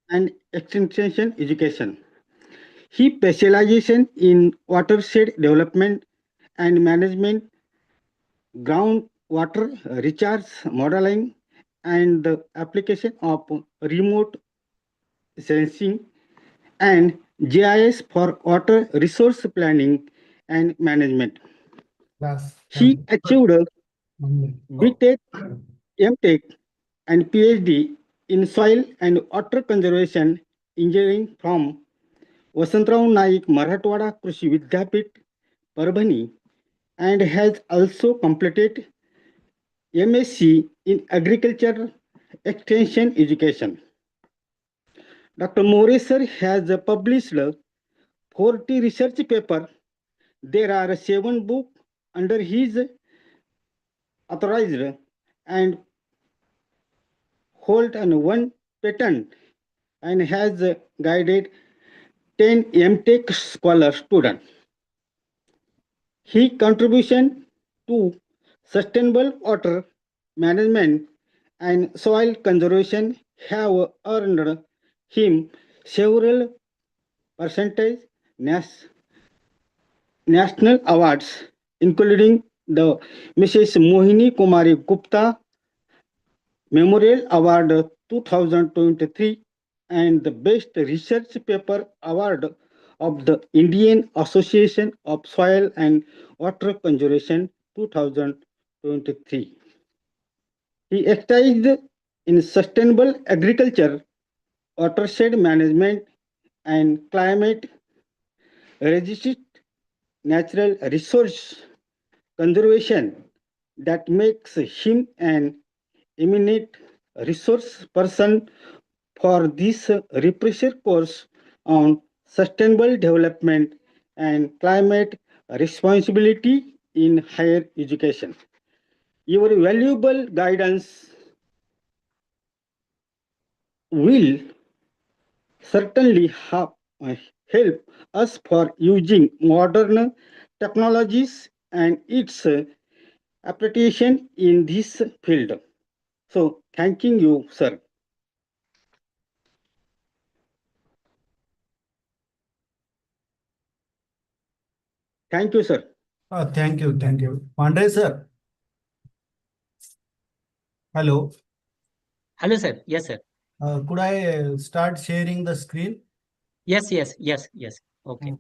and extension education. He specializes in watershed development and management, groundwater recharge modeling, and the application of remote sensing and GIS for water resource planning and management. Class. He achieved a BTech, MTech, and PhD in soil and water conservation engineering from Vasantrao Naik Marathwada कृषी विद्यापीठ Parbhani and has also completed MSc in Agriculture Extension Education. Dr. Moreser has published 40 research papers. There are 7 books under his authorized and hold and 1 patent and has guided 10 MTech scholar students. His contribution to sustainable water management and soil conservation have earned him several percentage national awards, including the Mrs. Mohini Kumari Gupta Memorial Award 2023 and the Best Research Paper Award of the Indian Association of Soil and Water Conservation 2023. He exercised in sustainable agriculture, watershed management, and climate resistant natural resource conservation that makes him an eminent resource person for this refresher course on sustainable development and climate responsibility in higher education. Your valuable guidance will certainly help us for using modern technologies and its application in this field. So, thanking you, sir. Thank you, sir. Thank you. Thank you. Pandre sir. Hello. Hello, sir. Yes, sir. Could I start sharing the screen? Yes, yes, yes, yes. Okay.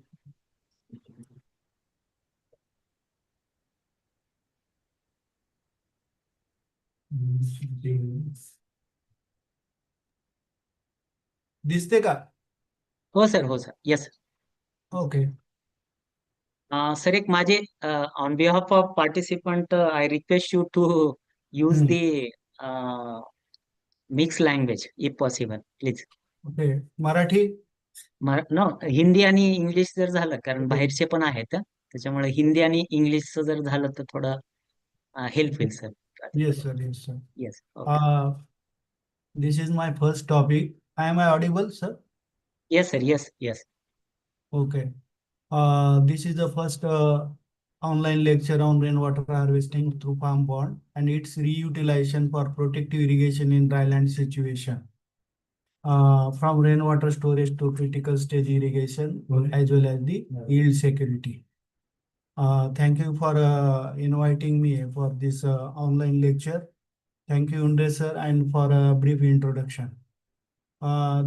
दिसते का? हो sir, हो sir. Yes, sir. Okay. Sir, एक माझे on behalf of participant, I request you to use the mixed language if possible, please. Okay. Marathi? No, Hindi आणि English जर झालं, कारण Okay. बाहेरचे पण आहेत, त्याच्यामुळे हिंदी आणि इंग्लिशचं जर झालं तर थोडं हेल्प होईल sir. Yes, sir. Yes, sir. Yes, okay. This is my first topic. Am I audible, sir? Yes, sir. Yes, yes. Okay. This is the first online lecture on rainwater harvesting through farm pond and its reutilization for protective irrigation in dryland situation. From rainwater storage to critical stage irrigation, as well as the yield security. Thank you for inviting me for this online lecture. Thank you, Undre sir, and for a brief introduction.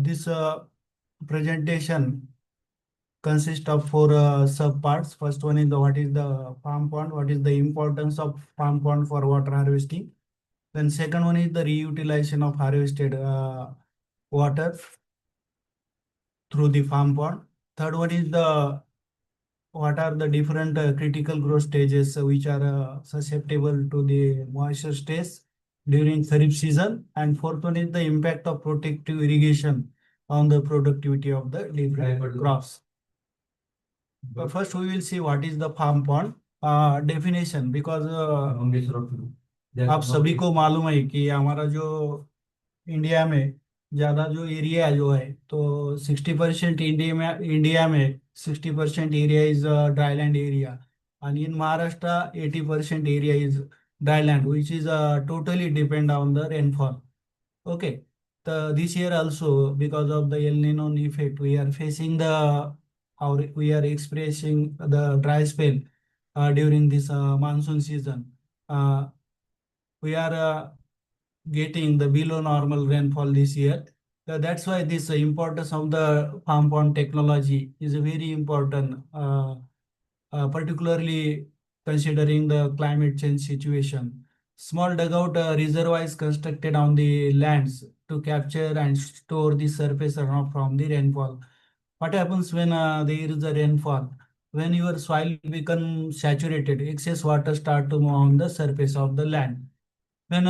This presentation consists of 4 subparts. First one is what is the farm pond, what is the importance of farm pond for water harvesting. Then second one is the reutilization of harvested water through the farm pond. Third one is the what are the different critical growth stages which are susceptible to the moisture stress during Kharif season. And fourth one is the impact of protective irrigation on the productivity of the different crops. But first we will see what is the farm pond definition, because आप सभी को मालूम है कि हमारा जो India में ज्यादा जो एरिया जो है तो 60% इंडिया में 60% area is dryland area and in Maharashtra 80% area is dryland, which is totally depend on the rainfall. Okay. This year also, because of the El Nino effect, we are facing we are experiencing the dry spell during this monsoon season. Uh, we are getting the below normal rainfall this year. That's why this importance of the farm pond technology is very important, particularly considering the climate change situation. Small dugout reservoirs constructed on the lands to capture and store the surface runoff from the rainfall. What happens when there is a rainfall? When your soil becomes saturated, excess water start to move on the surface of the land. When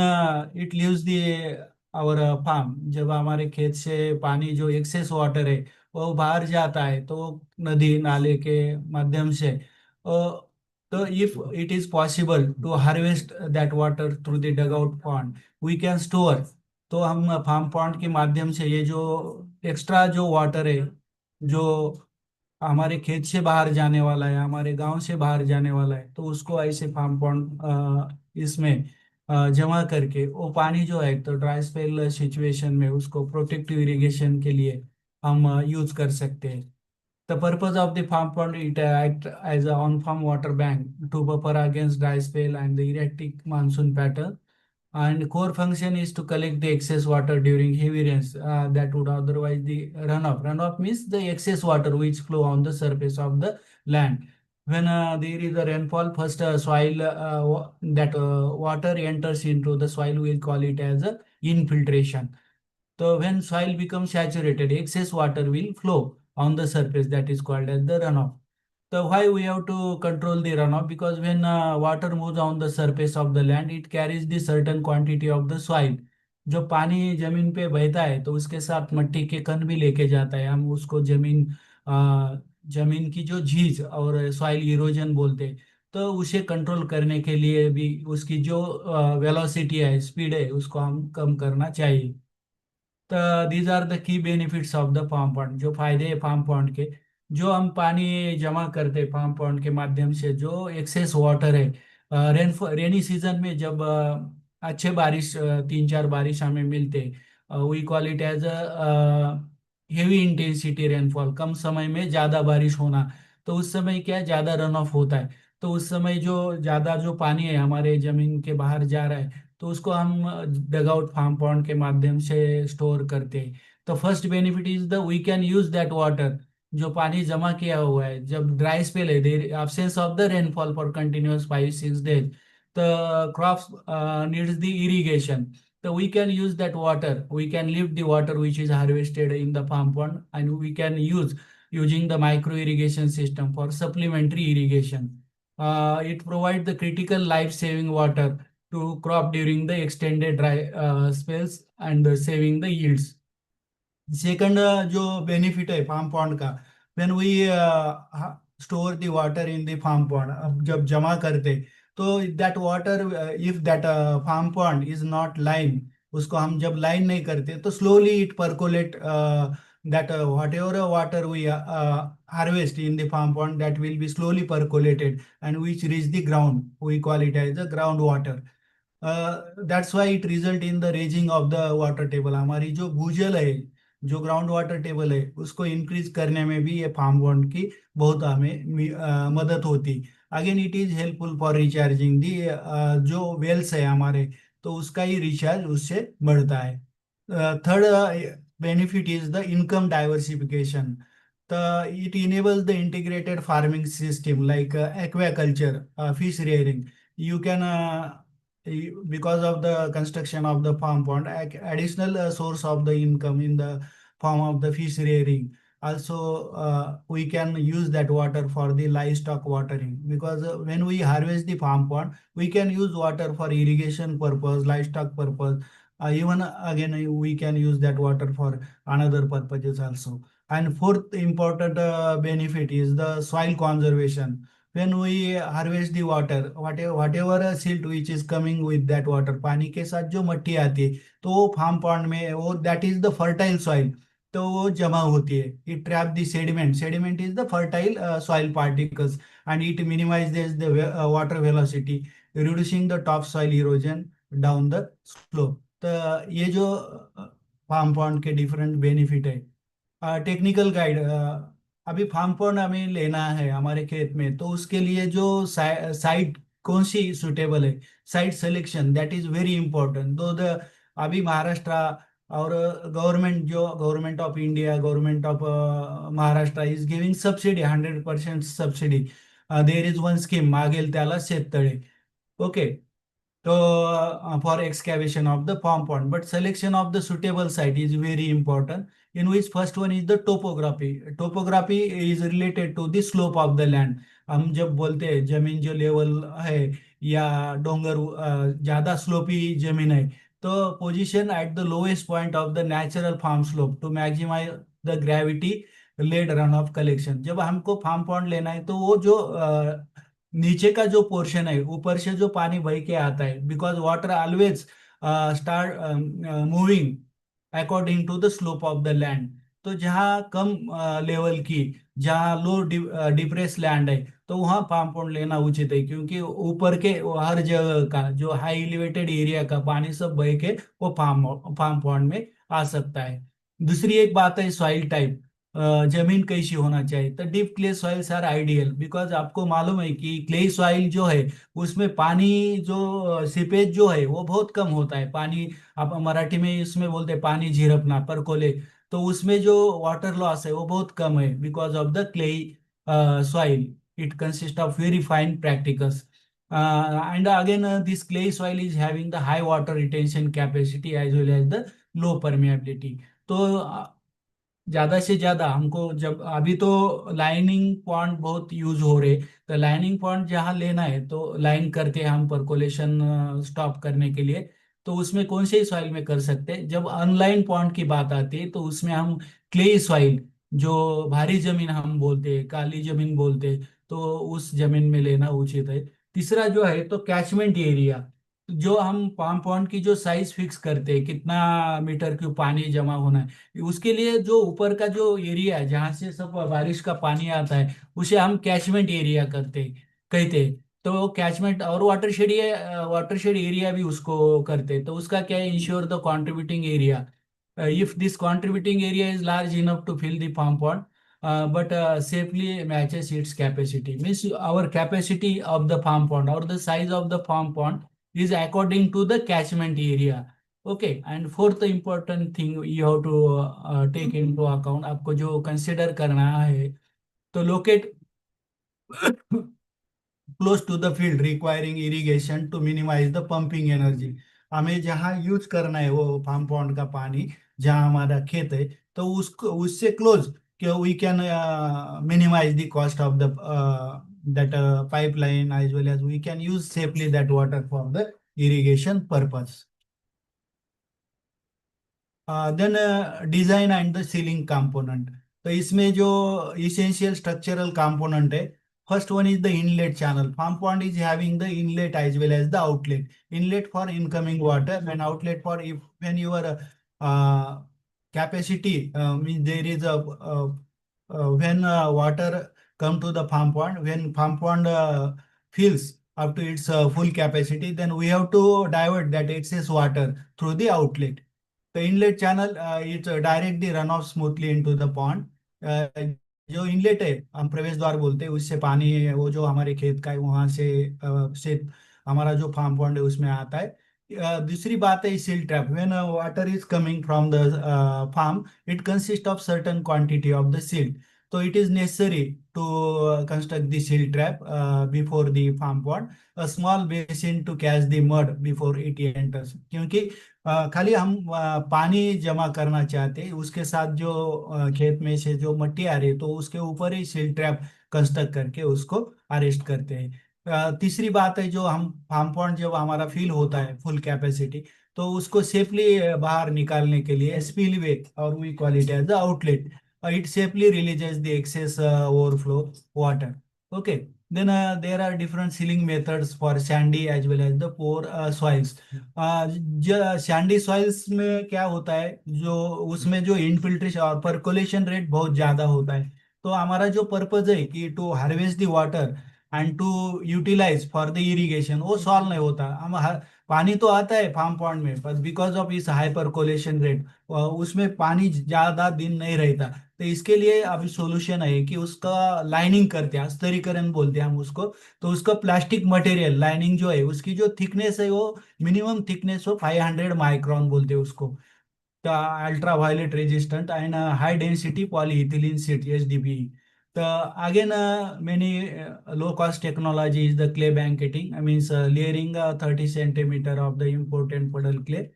it leaves the our farm, जब हमारे खेत से पानी जो excess water है वो बाहर जाता है तो नदी नाले के माध्यम से तो if it is possible to harvest that water through the dugout pond, we can store. तो हम फार्म पॉन्ड के माध्यम से ये जो एक्स्ट्रा जो वाटर है जो हमारे खेत से बाहर जाने वाला है, हमारे गांव से बाहर जाने वाला है, तो उसको ऐसे फार्म पॉन्ड इसमें जमा करके वो पानी जो है तो ड्राई स्पेल सिचुएशन में उसको प्रोटेक्टिव इरिगेशन के लिए हम यूज कर सकते हैं. The purpose of the farm pond it act as a on-farm water bank to buffer against dry spell and the erratic monsoon pattern. And core function is to collect the excess water during heavy rains that would otherwise the runoff. Runoff means the excess water which flow on the surface of the land. When there is a rainfall, first soil that water enters into the soil, we'll call it as a infiltration. So when soil becomes saturated, excess water will flow on the surface, that is called as the runoff. So why we have to control the runoff? Because when water moves on the surface of the land, it carries the certain quantity of the soil. जो पानी जमीन पे बहता है तो उसके साथ मट्टी के कण भी लेके जाता है. हम उसको जमीन की जो झीज और सॉइल इरोजन बोलते हैं. तो उसे कंट्रोल करने के लिए भी उसकी जो वेलोसिटी है, स्पीड है, उसको हम कम करना चाहिए. These are the key benefits of the farm pond. जो फायदे हैं फार्म पॉन्ड के, जो हम पानी जमा करते फार्म पॉन्ड के माध्यम से, जो एक्सेस वाटर है रेनी सीजन में जब अच्छे बारिश 3-4 बारिश हमें मिलते, we call it as heavy intensity rainfall. कम समय में ज्यादा बारिश होना, तो उस समय क्या है, ज्यादा रन ऑफ होता है. तो उस समय जो ज्यादा जो पानी है हमारे जमीन के बाहर जा रहा है तो उसको हम डग आउट फार्म पॉन्ड के माध्यम से स्टोर करते हैं. तो first benefit is the we can use that water. जो पानी जमा किया हुआ है, जब ड्राई स्पेल है, देर absence of the rainfall for continuous 5-6 days, the crops needs the irrigation. So we can use that water. We can lift the water which is harvested in the farm pond, and we can use using the micro irrigation system for supplementary irrigation. It provides the critical life-saving water to crop during the extended dry spells and saving the yields. Second जो benefit है farm pond का, when we store the water in the farm pond, अब जब जमा करते तो that water, if that farm pond is not line, उसको हम जब लाइन नहीं करते तो slowly it percolate that whatever water we harvest in the farm pond, that will be slowly percolated and which reach the ground. We call it as the groundwater. That's why it result in the raising of the water table. हमारी जो भूजल है, जो ground water table है, उसको increase करने में भी ये फार्म पॉन्ड की बहुत हमें मदद होती. Again it is helpful for recharging the, जो वेल्स है हमारे, तो उसका ही रिचार्ज उससे बढ़ता है. Third benefit is the income diversification. It enables the integrated farming system like aquaculture, fish rearing. You can because of the construction of the farm pond, additional source of the income in the form of the fish rearing. Also we can use that water for the livestock watering, because when we harvest the farm pond, we can use water for irrigation purpose, livestock purpose. Even again we can use that water for another purposes also. And fourth important benefit is the soil conservation. When we harvest the water, whatever silt which is coming with that water, पानी के साथ जो मट्टी आती है तो वो farm pond में, वो that is the fertile soil, तो वो जमा होती है. It trap the sediment. Sediment is the fertile soil particles, and it minimizes the water velocity, reducing the topsoil erosion down the slope. तो ये जो फार्म पॉन्ड के डिफरेंट बेनिफिट है। टेक्निकल गाइड, अभी फार्म पॉन्ड हमें लेना है हमारे खेत में, तो उसके लिए जो साइट कौन सी सुटेबल है, site selection that is very important. दो द अभी महाराष्ट्र और गवर्नमेंट, जो government of India, government of Maharashtra is giving subsidy, 100% subsidy. There is one scheme मागेल त्याला शेततळे. Okay. So, for excavation of the farm pond, but selection of the suitable site is very important. In which first one is the topography. Topography is related to the slope of the land. हम जब बोलते हैं जमीन जो level है या डोंगर, ज्यादा स्लोपी जमीन है, तो position at the lowest point of the natural farm slope to maximize the gravity led run off collection. जब हमको फार्म पॉन्ड लेना है तो वो जो नीचे का जो पोर्शन है, ऊपर से जो पानी बह के आता है, because water always start moving according to the slope of the land. तो जहाँ कम लेवल की, जहाँ लो डिप्रेस लैंड है, तो वहाँ फार्म पॉन्ड लेना उचित है, क्योंकि ऊपर के हर जगह का जो हाई एलिवेटेड एरिया का पानी सब बह के वो फार्म पॉन्ड में आ सकता है। दूसरी एक बात है सॉइल टाइप, जमीन कैसी होना चाहिए। तो deep clay soils are ideal, because आपको मालूम है कि क्ले सॉइल जो है उसमें पानी जो सीपेज जो है वो बहुत कम होता है। पानी आप मराठी में इसमें बोलते हैं पानी झिरपना परकोले, तो उसमें जो वाटर लॉस है वो बहुत कम है, because of the clay soil. It consist of very fine practicals. And again, this clay soil is having the high water retention capacity as well as the low permeability. तो ज्यादा से ज्यादा हमको, जब अभी तो लाइनिंग पॉन्ड बहुत use हो रहे, तो लाइनिंग पॉन्ड जहाँ लेना है तो लाइन करते हैं हम परकोलेशन स्टॉप करने के लिए। तो उसमें कौन से सॉइल में कर सकते हैं। जब अनलाइन पॉन्ड की बात आती है तो उसमें हम क्ले सॉइल, जो भारी जमीन हम बोलते हैं, काली जमीन बोलते हैं, तो उस जमीन में लेना उचित है। तीसरा जो है तो कैचमेंट एरिया, जो हम पाम पॉन्ड की जो साइज फिक्स करते हैं, कितना मीटर क्यूब पानी जमा होना है, उसके लिए जो ऊपर का जो एरिया है जहाँ से सब बारिश का पानी आता है, उसे हम कैचमेंट एरिया कहते हैं। तो कैचमेंट और वाटरशेड एरिया भी उसको करते हैं। तो उसका क्या है, ensure the contributing area, if this contributing area is large enough to fill the farm pond, but safely matches its capacity, means our capacity of the farm pond or the size of the farm pond is according to the catchment area. Okay, and fourth important thing you have to take into account, आपको जो consider करना है, तो locate close to the field requiring irrigation to minimize the pumping energy। हमें जहाँ use करना है वो फार्म पॉन्ड का पानी, जहाँ हमारा खेत है, तो उसको उससे क्लोज कि we can minimize the cost of the that pipeline, as well as we can use safely that water for the irrigation purpose। Then design and the sealing component, तो इसमें जो इसेंशियल स्ट्रक्चरल कंपोनेंट है, first one is the inlet channel. Farm pond is having the inlet as well as the outlet. Inlet for incoming water and outlet for if when your capacity means there is a when water come to the farm pond, when farm pond fills up to its full capacity, then we have to divert that excess water through the outlet। The inlet channel it direct the runoff smoothly into the pond। जो inlet है हम प्रवेश द्वार बोलते हैं, उससे पानी है वो जो हमारे खेत का है वहां से हमारा जो फार्म पॉन्ड है उसमें आता है। दूसरी बात है silt trap. When water is coming from the farm, it consist of certain quantity of the silt. तो it is necessary to construct the silt trap before the farm pond, a small basin to catch the mud before it enters. क्योंकि खाली हम पानी जमा करना चाहते हैं, उसके साथ जो खेत में से जो मट्टी आ रही है तो उसके ऊपर ही सील ट्रैप कंस्ट्रक्ट करके उसको अरेस्ट करते हैं। तीसरी बात है, जो हम फार्म पॉन्ड जब हमारा फिल होता है फुल कैपेसिटी, तो उसको सेफली बाहर निकालने के लिए स्पिलवे, और we call it as the outlet, it safely releases the excess overflow water. Okay, then there are different sealing methods for sandy as well as the poor soils। Sandy soils में क्या होता है, जो उसमें जो infiltration और percolation rate बहुत ज्यादा होता है, तो हमारा जो पर्पज है कि to harvest the water and to utilize for the irrigation, वो सॉल्व नहीं होता। हम पानी तो आता है फार्म पॉन्ड में, पर बिकॉज ऑफ इस हाई परकोलेशन रेट उसमें पानी ज्यादा दिन नहीं रहता। तो इसके लिए अभी सॉल्यूशन है कि उसका लाइनिंग करते हैं, स्तरीकरण बोलते हैं हम उसको। तो उसका प्लास्टिक मटेरियल लाइनिंग जो है उसकी जो थिकनेस है वो मिनिमम थिकनेस हो 500 माइक्रोन बोलते हैं उसको, the ultraviolet resistant and high density polyethylene sheet HDPE. The again many low cost technology is the clay blanketing. I means layering 30 centimeter of the important puddle clay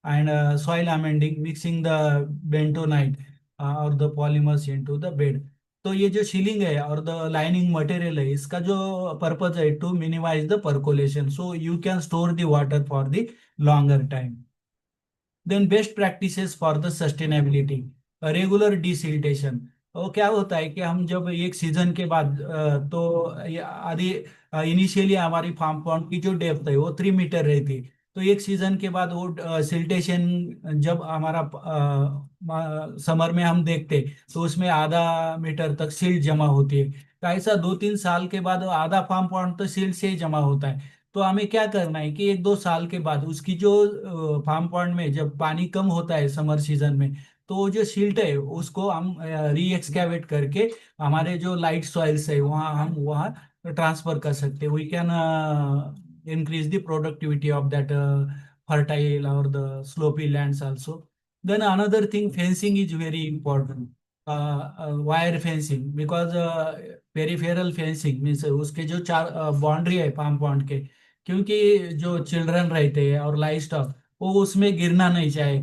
and soil amending, mixing the bentonite or the polymers into the bed. तो ये जो ceiling है और the lining material है इसका जो purpose है to minimize the percolation, so you can store the water for the longer time. Then best practices for the sustainability, regular desiltation. वो क्या होता है कि हम जब एक सीजन के बाद तो आदि इनिशियली हमारी फार्म पॉन्ड की जो डेप्थ है वो 3 मीटर रहती है। तो एक सीजन के बाद वो सिल्टेशन जब हमारा समर में हम देखते तो उसमें आधा मीटर तक सिल्ट जमा होती है। तो ऐसा 2-3 साल के बाद आधा फार्म पॉन्ड तो सिल्ट से ही जमा होता है। तो हमें क्या करना है कि 1-2 साल के बाद उसकी जो फार्म पॉन्ड में जब पानी कम होता है समर सीजन में, तो वो जो सिल्ट है उसको हम री एक्सकेवेट करके हमारे जो लाइट सॉइल्स है वहाँ हम वहाँ ट्रांसफर कर सकते हैं। We can increase the productivity of that fertile or the slopy lands also. Then another thing, fencing is very important. Wire fencing, because peripheral fencing means उसके जो चार बाउंड्री है फार्म पॉन्ड के, क्योंकि जो चिल्ड्रन रहते हैं और लाइव स्टॉक वो उसमें गिरना नहीं चाहे,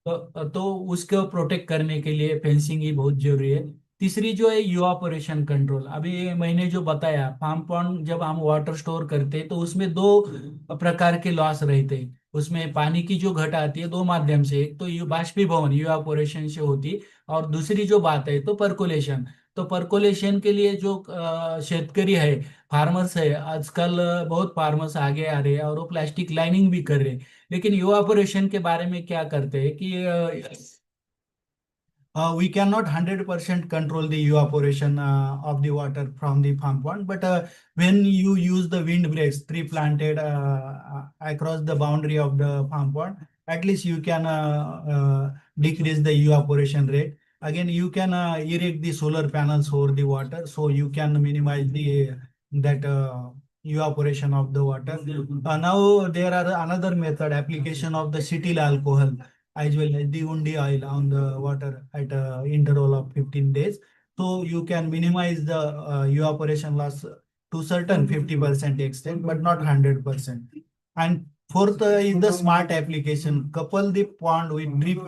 तो उसको प्रोटेक्ट करने के लिए फेंसिंग ही बहुत जरूरी है। तीसरी जो है इवापोरेशन कंट्रोल, अभी मैंने जो बताया फार्म पॉन्ड जब हम वाटर स्टोर करते हैं तो उसमें दो प्रकार के लॉस रहते हैं। उसमें पानी की जो घट आती है दो माध्यम से, एक तो बाष्पीभवन इवापोरेशन से होती, और दूसरी जो बात है तो परकोलेशन। तो परकोलेशन के लिए जो शेतकरी है, फार्मर्स है, आजकल बहुत फार्मर्स आगे आ रहे हैं और वो प्लास्टिक लाइनिंग भी कर रहे हैं। लेकिन इवापोरेशन के बारे में क्या करते हैं कि we cannot 100% control the evaporation of the water from the farm pond, but when you use the wind breaks tree planted across the boundary of the farm pond, at least you can decrease the evaporation rate. Again, you can erect the solar panels over the water, so you can minimize the that evaporation of the water. Now there are another method, application of the cetyl alcohol as well as the undi oil on the water at interval of 15 days. So you can minimize the evaporation loss to certain 50% extent, but not 100%. And fourth is the smart application. Couple the pond with drip.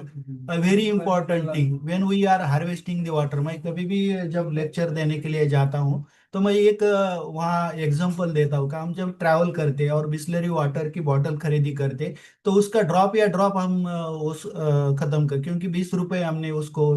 A very important thing when we are harvesting the water. मैं कभी भी जब lecture देने के लिए जाता हूँ तो मैं एक वहाँ एग्जांपल देता हूँ कि हम जब ट्रैवल करते हैं और बिस्लरी वाटर की बॉटल खरीदी करते, तो उसका ड्रॉप या ड्रॉप हम खत्म कर, क्योंकि 20 रुपए हमने उसको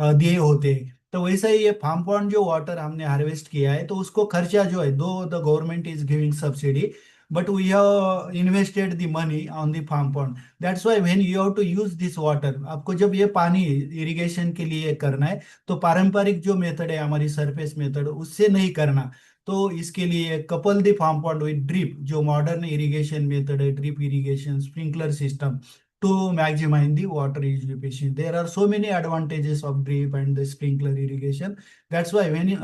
दिए होते हैं। तो वैसा ही ये फार्म पॉन्ड जो वाटर हमने हार्वेस्ट किया है तो उसको खर्चा जो है, दो the government is giving subsidy, but we have invested the money on the farm pond. That's why when you have to use this water, आपको जब ये पानी इरिगेशन के लिए करना है तो पारंपरिक जो मेथड है हमारी सरफेस मेथड उससे नहीं करना। तो इसके लिए couple the farm pond with drip, जो मॉडर्न इरिगेशन मेथड है, drip irrigation sprinkler system, to maximize the water utilization. There are so many advantages of drip and the sprinkler irrigation. That's why when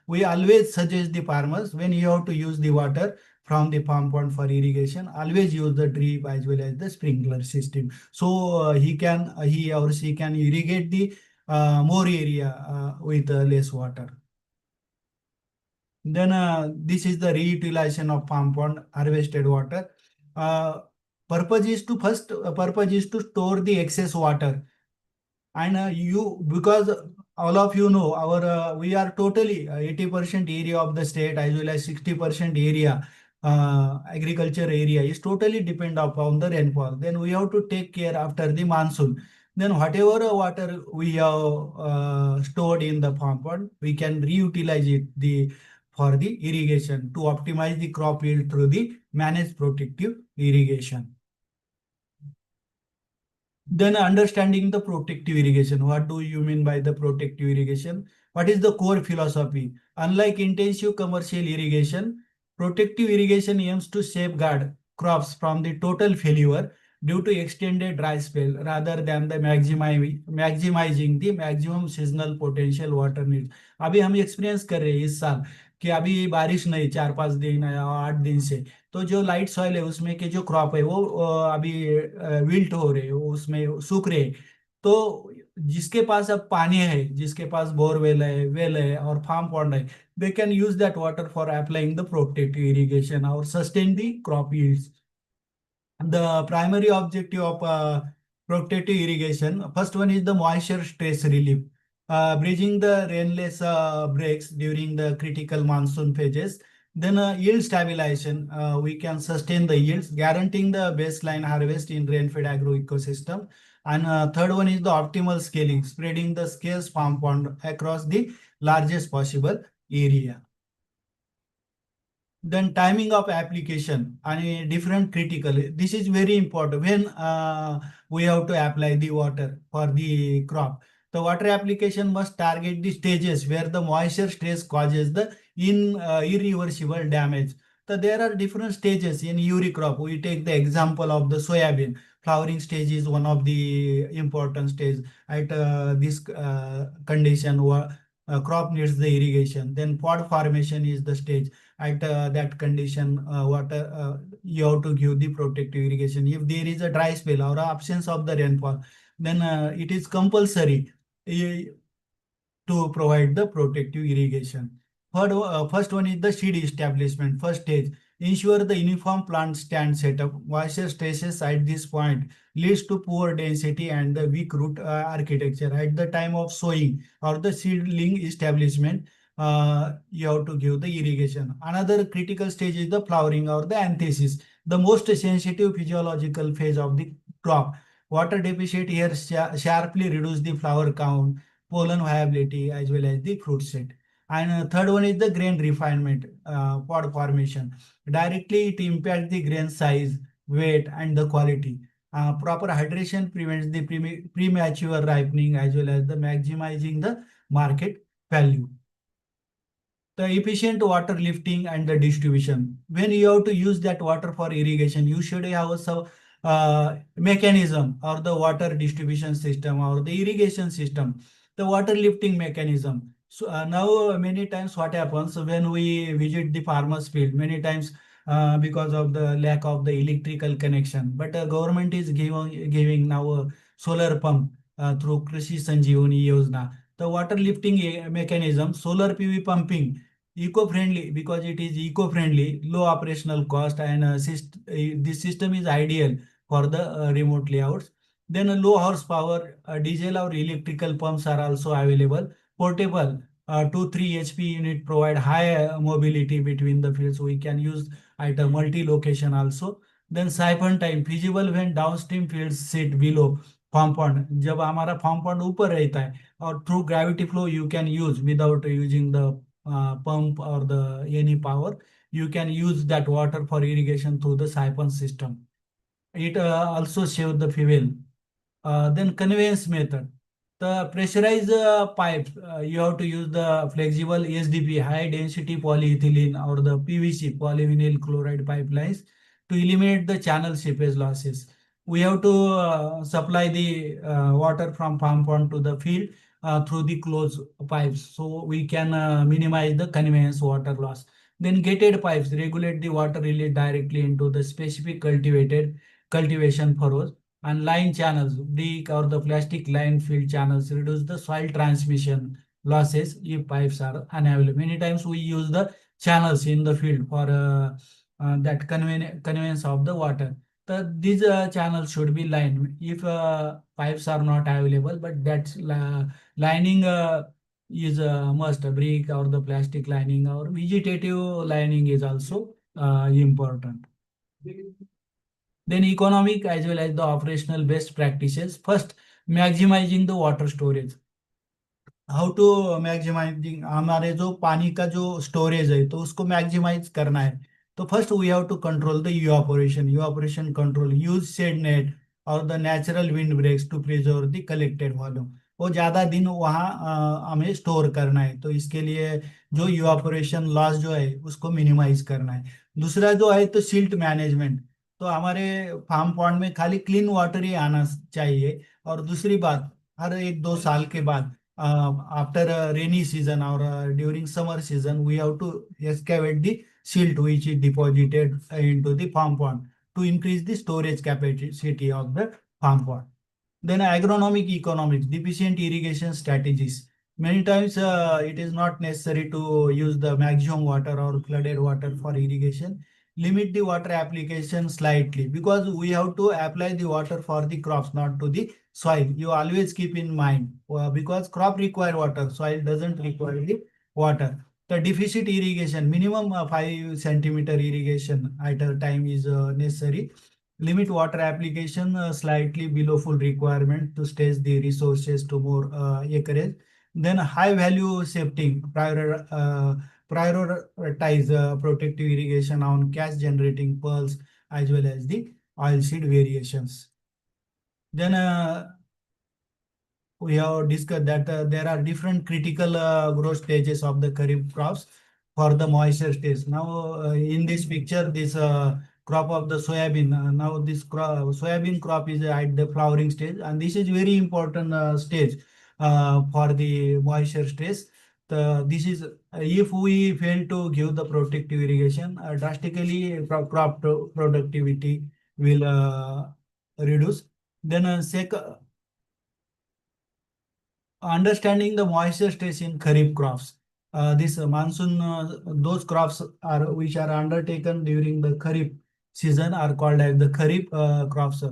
we always suggest the farmers, when you have to use the water from the farm pond for irrigation, always use the drip as well as the sprinkler system. So he or she can irrigate the more area with less water. Then this is the reutilization of farm pond harvested water. Uh, purpose is to store the excess water, and you, because all of you know our we are totally 80% area of the state as well as 60% area agriculture area is totally depend upon the rainfall. Then we have to take care after the monsoon. Then whatever water we have stored in the farm pond, we can reutilize it the for the irrigation to optimize the crop yield through the managed protective irrigation. Then understanding the protective irrigation. What do you mean by the protective irrigation? What is the core philosophy? Unlike intensive commercial irrigation, protective irrigation aims to safeguard crops from the total failure due to extended dry spell rather than the maximizing the maximum seasonal potential water needs. अभी हम experience कर रहे हैं इस साल कि अभी बारिश नहीं 4-5 दिन या 8 दिन से, तो जो लाइट सॉइल है उसमें के जो क्रॉप है वो अभी विल्ट हो रहे, वो उसमें सूख रहे। तो जिसके पास अब पानी है, जिसके पास बोरवेल है, वेल है और फार्म पॉन्ड है, they can use that water for applying the protective irrigation or sustain the crop yields. The primary objective of protective irrigation, first one is the moisture stress relief, bridging the rainless breaks during the critical monsoon phases. Then yield stabilization, we can sustain the yields, guaranteeing the baseline harvest in rain-fed agro ecosystem. And third one is the optimal scaling, spreading the scarce farm pond across the largest possible area. Then timing of application and different critical, this is very important when we have to apply the water for the crop. The water application must target the stages where the moisture stress causes the irreversible damage. So there are different stages in uri crop. We take the example of the soybean. Flowering stage is one of the important stage. At this condition, crop needs the irrigation. Then pod formation is the stage. At that condition, water you have to give the protective irrigation. If there is a dry spell or absence of the rainfall, then it is compulsory to provide the protective irrigation. First one is the seed establishment. First stage, ensure the uniform plant stand setup. Moisture stresses at this point leads to poor density and the weak root architecture. At the time of sowing or the seedling establishment, you have to give the irrigation. Another critical stage is the flowering or the anthesis, the most sensitive physiological phase of the crop. Water deficit here sharply reduce the flower count, pollen viability as well as the fruit set. And third one is the grain refinement, pod formation. Directly it impacts the grain size, weight and the quality. Proper hydration prevents the premature ripening as well as the maximizing the market value. The efficient water lifting and the distribution. When you have to use that water for irrigation, you should have some mechanism or the water distribution system or the irrigation system, the water lifting mechanism. So now many times what happens when we visit the farmers field, many times because of the lack of the electrical connection, but the government is giving now a solar pump through Krishi Sanjeevani Yojana. The water lifting mechanism, solar PV pumping, eco-friendly because it is eco-friendly, low operational cost, and this system is ideal for the remote layouts. Then a low horsepower diesel or electrical pumps are also available. Portable 2-3 HP unit provide high mobility between the fields. We can use at a multi-location also. Then siphon time feasible when downstream fields sit below farm pond. जब हमारा farm pond ऊपर रहता है or through gravity flow you can use without using the pump or the any power, you can use that water for irrigation through the siphon system. It also save the fuel. Then conveyance method. The pressurized pipes, you have to use the flexible SDP, high density polyethylene or the PVC, polyvinyl chloride pipelines to eliminate the channel seepage losses. We have to supply the water from farm pond to the field through the closed pipes, so we can minimize the conveyance water loss. Then gated pipes regulate the water release directly into the specific cultivation furrows. And line channels, brick or the plastic line field channels reduce the soil transmission losses if pipes are unavailable. Many times we use the channels in the field for that conveyance of the water. These channels should be lined if pipes are not available, but that's lining is a must. A brick or the plastic lining or vegetative lining is also important. Then economic as well as the operational best practices. First, maximizing the water storage. How to maximizing, हमारे जो पानी का जो storage है तो उसको maximise करना है, तो first we have to control the evaporation control, use shade net और the natural wind breaks to preserve the collected volume. वो ज़्यादा दिन वहाँ हमें स्टोर करना है, तो इसके लिए जो इवापोरेशन लॉस जो है उसको मिनिमाइज करना है। दूसरा जो है तो सिल्ट मैनेजमेंट, तो हमारे फार्म पॉन्ड में खाली क्लीन वाटर ही आना चाहिए। और दूसरी बात, हर 1-2 साल के बाद आफ्टर रेनी सीजन और during summer season we have to excavate the silt which is deposited into the farm pond to increase the storage capacity of the farm pond. Then agronomic economics, deficient irrigation strategies. Many times it is not necessary to use the maximum water or flooded water for irrigation. Limit the water application slightly because we have to apply the water for the crops, not to the soil. You always keep in mind because crop require water, soil doesn't require the water. The deficit irrigation, minimum 5 centimeter irrigation at a time is necessary. Limit water application slightly below full requirement to stage the resources to more acreage. Then high value shifting, prioritize protective irrigation on cash generating pearls as well as the oil seed variations. Then we have discussed that there are different critical growth stages of the kharif crops for the moisture stage. Now, in this picture, this crop of the soybean. Now, this soybean crop is at the flowering stage, and this is very important stage for the moisture stage. This is if we fail to give the protective irrigation, drastically crop productivity will reduce. Then, understanding the moisture stress in kharif crops. This monsoon, those crops are which are undertaken during the kharif season are called as the kharif crops.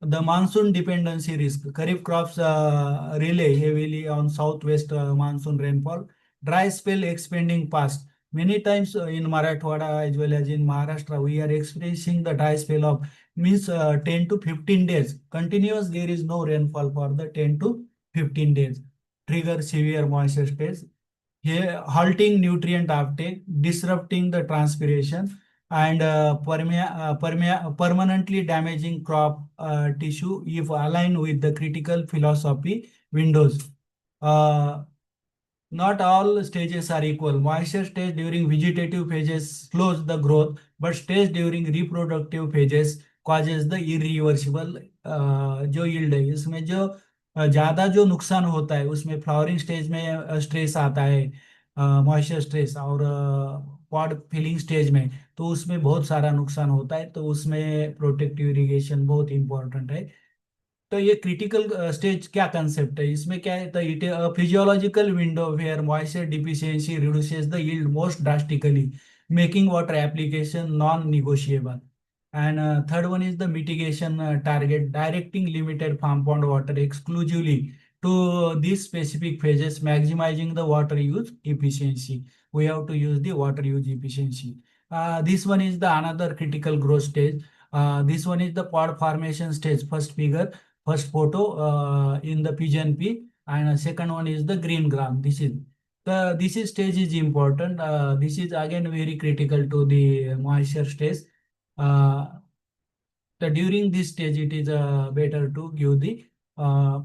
The monsoon dependency risk. Kharif crops rely heavily on southwest monsoon rainfall. Dry spell expanding past. Many times in Marathwada as well as in Maharashtra, we are experiencing the dry spell of means 10 to 15 days. Continuous, there is no rainfall for the 10 to 15 days. Trigger severe moisture stress, here halting nutrient uptake, disrupting the transpiration, and permanently damaging crop tissue if aligned with the critical philosophy windows. Uh, Not all stages are equal. Moisture stage during vegetative phases slows the growth, but stage during reproductive phases causes the irreversible जो yield है इसमें जो ज्यादा जो नुकसान होता है उसमें फ्लावरिंग स्टेज में स्ट्रेस आता है, मॉइस्चर स्ट्रेस, और पॉड फिलिंग स्टेज में तो उसमें बहुत सारा नुकसान होता है, तो उसमें प्रोटेक्टिव इरिगेशन बहुत इंपॉर्टेंट है। तो ये क्रिटिकल स्टेज क्या कंसेप्ट है, इसमें क्या है, तो it physiological window where moisture deficiency reduces the yield most drastically, making water application non negotiable. And third one is the mitigation target, directing limited farm pond water exclusively to these specific phases, maximizing the water use efficiency. We have to use the water use efficiency. This one is the another critical growth stage. This one is the pod formation stage. First figure, first photo in the PGNP, and second one is the green gram. This is stage is important. This is again very critical to the moisture stage. Uh, During this stage, it is better to give the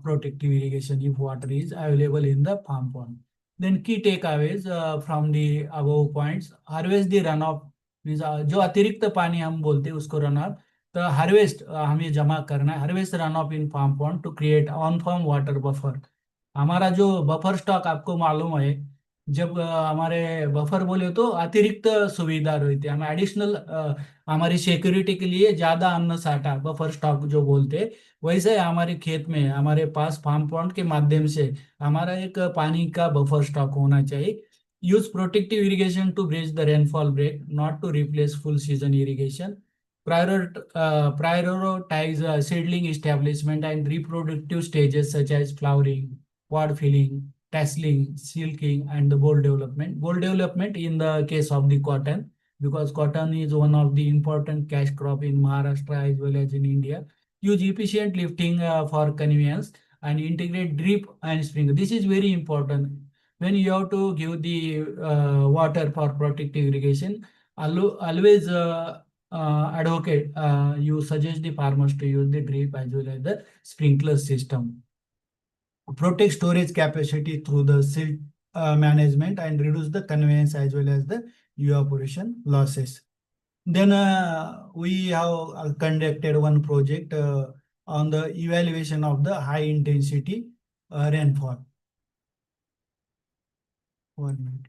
protective irrigation if water is available in the farm pond. Then key takeaways from the above points: harvest the runoff, means जो अतिरिक्त पानी हम बोलते हैं उसको runoff, तो harvest हमें जमा करना है, harvest runoff in farm pond to create on farm water buffer. हमारा जो बफर स्टॉक आपको मालूम है, जब हमारे बफर बोले तो अतिरिक्त सुविधा रहती है, हमें एडिशनल हमारी सिक्योरिटी के लिए ज्यादा अन्न साठा बफर स्टॉक जो बोलते हैं, वैसे हमारे खेत में हमारे पास फार्म पॉन्ड के माध्यम से हमारा एक पानी का बफर स्टॉक होना चाहिए। Use protective irrigation to bridge the rainfall break, not to replace full season irrigation. Prioritize seedling establishment and reproductive stages such as flowering, pod filling, tasseling, silking, and the boll development. Boll development in the case of the cotton, because cotton is one of the important cash crop in Maharashtra as well as in India. Use efficient lifting for conveyance and integrate drip and sprinkle. This is very important. When you have to give the water for protective irrigation, always advocate, you suggest the farmers to use the drip as well as the sprinkler system. Protect storage capacity through the silt management and reduce the conveyance as well as the evaporation losses. Then we have conducted one project on the evaluation of the high intensity rainfall. 1 minute.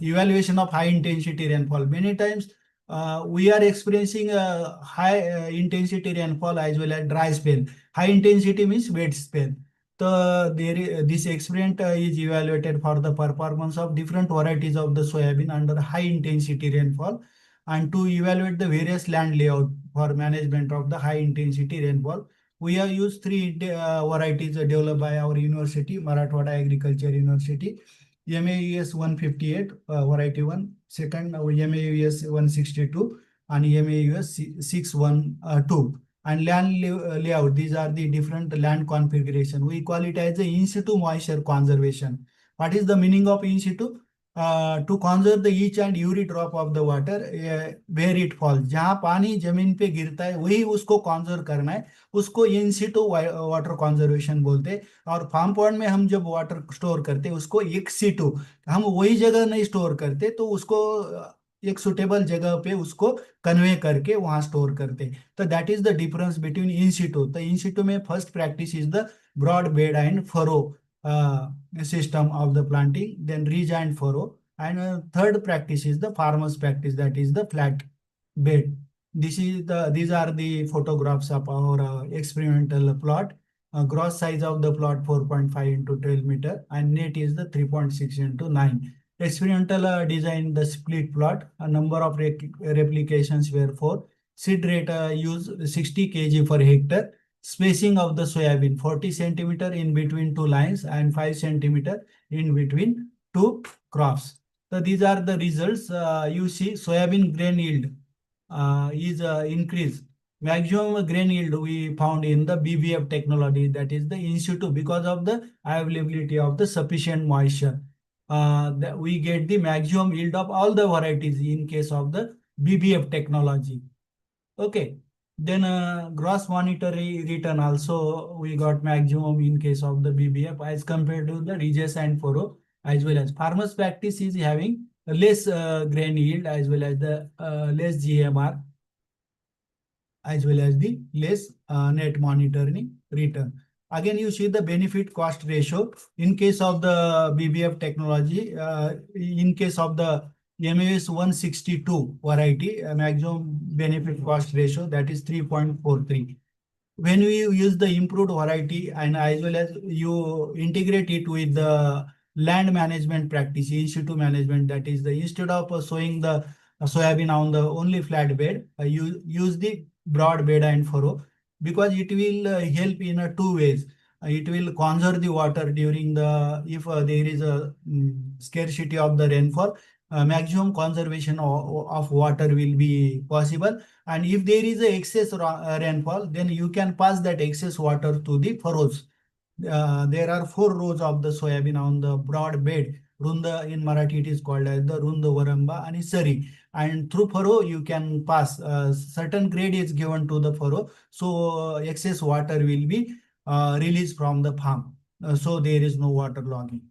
Evaluation of high intensity rainfall. Many times we are experiencing high intensity rainfall as well as dry spell. High intensity means wet spell. So this experiment is evaluated for the performance of different varieties of the soybean under high intensity rainfall, and to evaluate the various land layout for management of the high intensity rainfall. We have used three varieties developed by our university, Marathwada Agriculture University. MAUS 158, variety 1. Second, MAUS 162 and MAUS 612. And land layout, these are the different land configuration. We call it as the in situ moisture conservation. What is the meaning of in situ? To conserve the each and every drop of the water where it falls. जहाँ पानी जमीन पे गिरता है वही उसको conserve करना है, उसको इन सिटू वाटर कॉन्जर्वेशन बोलते हैं। और फार्म पॉन्ड में हम जब वाटर स्टोर करते हैं उसको एक सीटू, हम वही जगह नहीं स्टोर करते तो उसको एक सुटेबल जगह पे उसको कन्वे करके वहां स्टोर करते। तो that is the difference between in situ. तो इन सीटू में first practice is the broad bed and furrow system of the planting, then ridge and furrow, and third practice is the farmers practice, that is the flat bed. These are the photographs of our experimental plot. Gross size of the plot 4.5 into 12 meter, and net is the 3.6 into 9. Experimental design the split plot. A number of replications were 4. Seed rate use 60 kg per hectare. Spacing of the soybean 40 centimeter in between two lines and 5 centimeter in between two crops. So these are the results. You see soybean grain yield is increased. Maximum grain yield we found in the BBF technology, that is the in situ, because of the availability of the sufficient moisture. That we get the maximum yield of all the varieties in case of the BBF technology. Okay. Then gross monetary return also we got maximum in case of the BBF as compared to the ridges and furrow, as well as farmers practice is having less grain yield as well as the less GMR, as well as the less net monetary return. Again, you see the benefit cost ratio in case of the BBF technology. In case of the MAS 162 variety, maximum benefit cost ratio, that is 3.43. When we use the improved variety and as well as you integrate it with the land management practice, in situ management, that is the instead of sowing the soybean on the only flat bed, you use the broad bed and furrow, because it will help in two ways. It will conserve the water during the, if there is a scarcity of the rainfall, maximum conservation of water will be possible. And if there is a excess rainfall, then you can pass that excess water to the furrows. There are 4 rows of the soybean on the broad bed. Runda in Marathi it is called as the Runda Varamba and Sari. And through furrow you can pass. Certain grade is given to the furrow, so excess water will be released from the farm. So there is no water logging.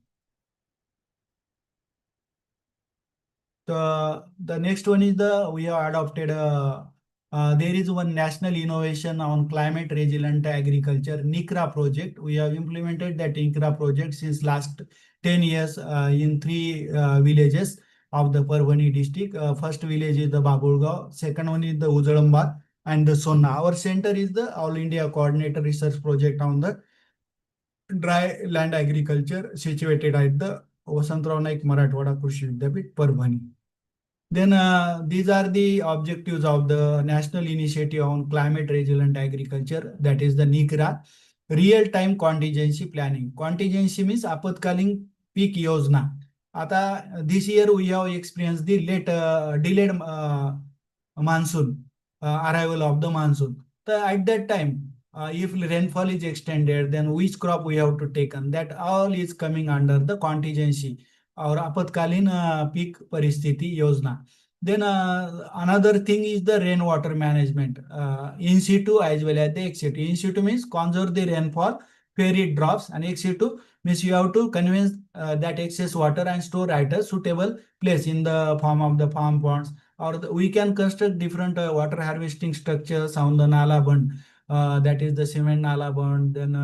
The next one is we have adopted there is one national innovation on climate resilient agriculture, NICRA project. We have implemented that NICRA project since last 10 years in 3 villages of the Parvani district. First village is the Babulgaon, second one is the Ujjalambad and the Sonna. Our center is the All India Coordinator Research Project on the dry land agriculture, situated at the Vasantrao Naik Marathwada Krishi Vidyapit, Parvani. Then these are the objectives of the National Initiative on Climate Resilient Agriculture, that is the NICRA. Real-time contingency planning. Contingency means आपत्कालीन peak योजना. आता this year we have experienced the delayed monsoon, arrival of the monsoon. So at that time, if rainfall is extended, then which crop we have to take on? That all is coming under the contingency और आपत्कालीन peak परिस्थिति योजना. Then another thing is the rainwater management, in situ as well as the ex situ. In situ means conserve the rainfall where it drops, and ex situ means you have to convince that excess water and store at a suitable place in the form of the farm ponds we can construct different water harvesting structures on the Nala bund, that is the cement Nala bund, then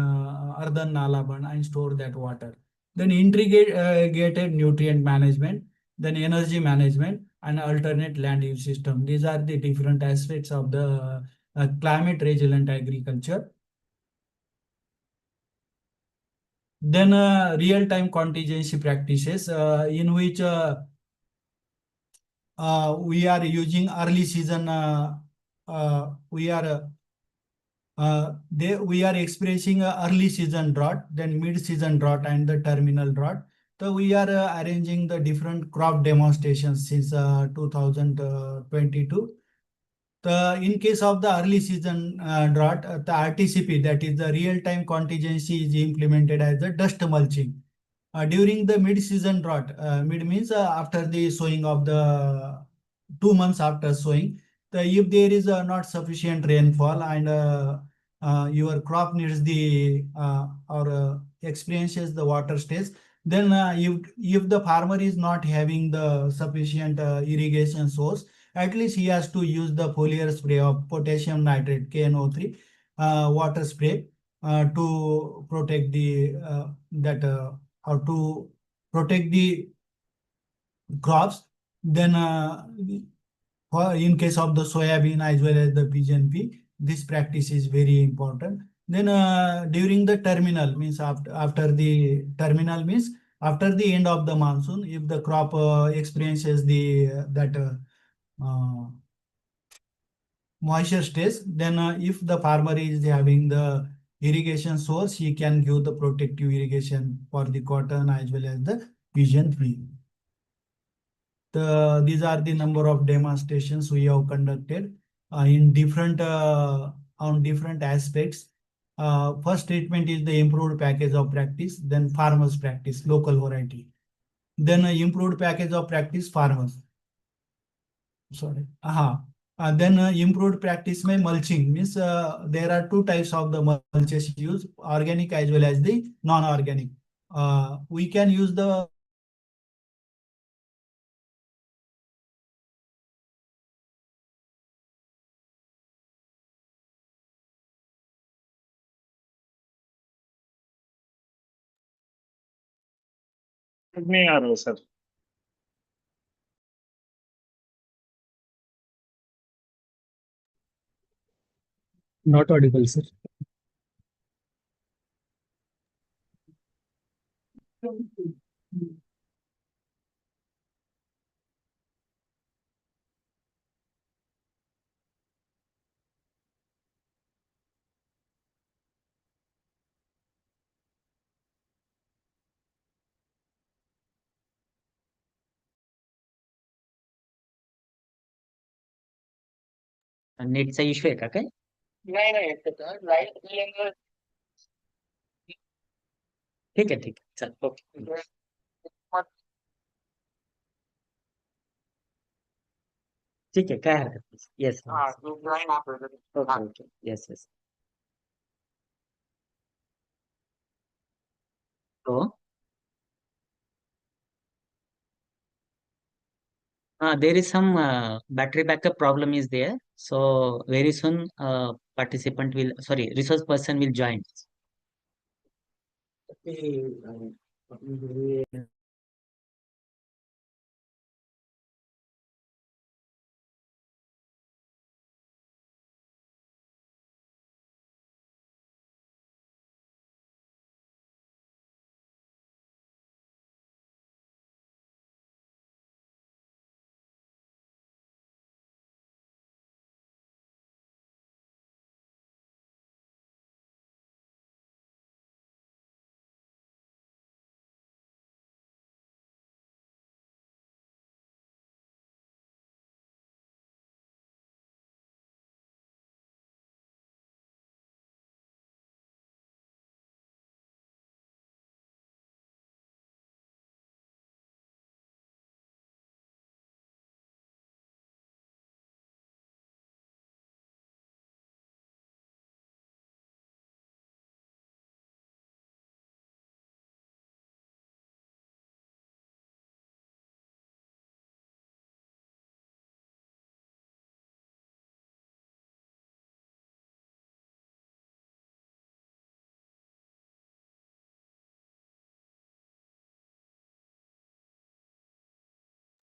earthen Nala bund, and store that water. Then integrated nutrient management, then energy management, and alternate land use system. These are the different aspects of the climate resilient agriculture. Then real-time contingency practices, in which we are using early season. We are experiencing a early season drought, then mid-season drought, and the terminal drought. So we are arranging the different crop demonstrations since 2022. In case of the early season drought, the RTCP, that is the real-time contingency, is implemented as the dust mulching. During the mid-season drought, mid means after the sowing of the 2 months after sowing, if there is not sufficient rainfall and your crop needs the or experiences the water stress, then if the farmer is not having the sufficient irrigation source, at least he has to use the foliar spray of potassium nitrate KNO3 water spray to protect the that or to protect the crops. Then in case of the soybean as well as the pigeon pea, this practice is very important. Then during the terminal means after the terminal means after the end of the monsoon, if the crop experiences the that uh, moisture stress, then if the farmer is having the irrigation source, he can give the protective irrigation for the cotton as well as the pigeon pea. These are the number of demonstrations we have conducted in different on different aspects. First treatment is the improved package of practice, then farmers practice, local variety. Then improved package of practice, farmers. Sorry. Then improved practice may mulching means there are two types of the mulches used, organic as well as the non-organic. We can use the नहीं आ रहा है sir. Not audible, sir. नेटचा issue आहे का काय? नहीं नहीं लाइट ठीक आहे चल ओके. ठीक आहे काय हरकत नाही. Yes okay okay yes yes. हो there is some battery backup problem is there. So very soon participant will, sorry, resource person will join.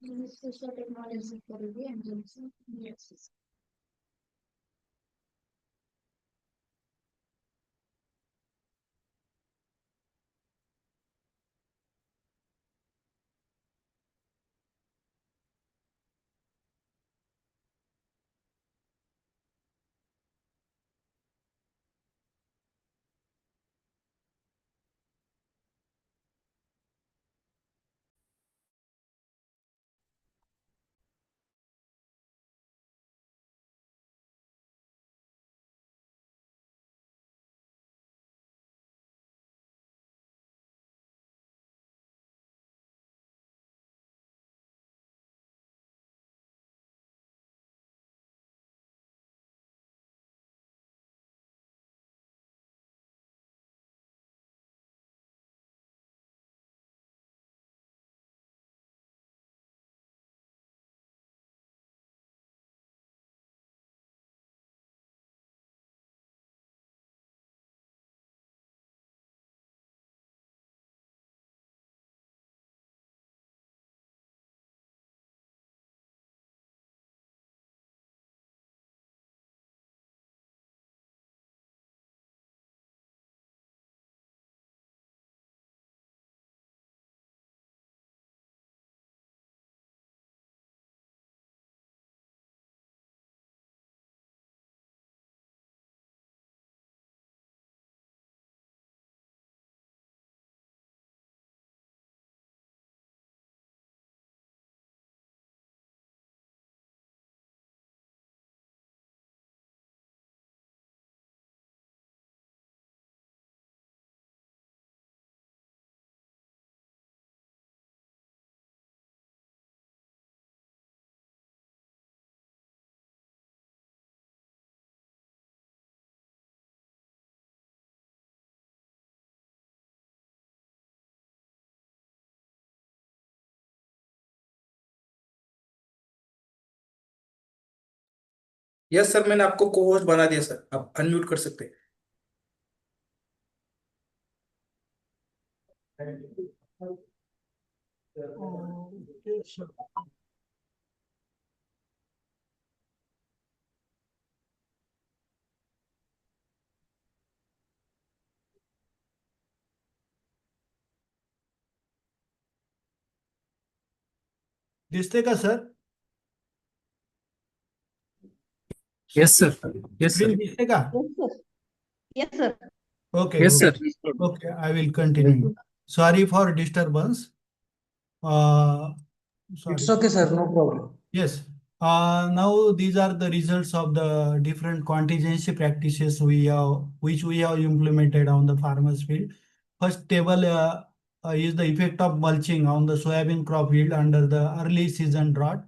Yes. Yes sir, मैंने आपको को होस्ट बना दिया सर, आप अनम्यूट कर सकते हैं। Okay, sir. दिसते का sir? Yes, sir. Yes, sir. Screen दिसते का? Yes, sir. Okay, Yes, okay. sir. Okay, I will continue. Sorry for disturbance. Sorry. It's okay, sir, no problem. Yes. Now these are the results of the different contingency practices which we have implemented on the farmers field. First table is the effect of mulching on the soybean crop yield under the early season drought.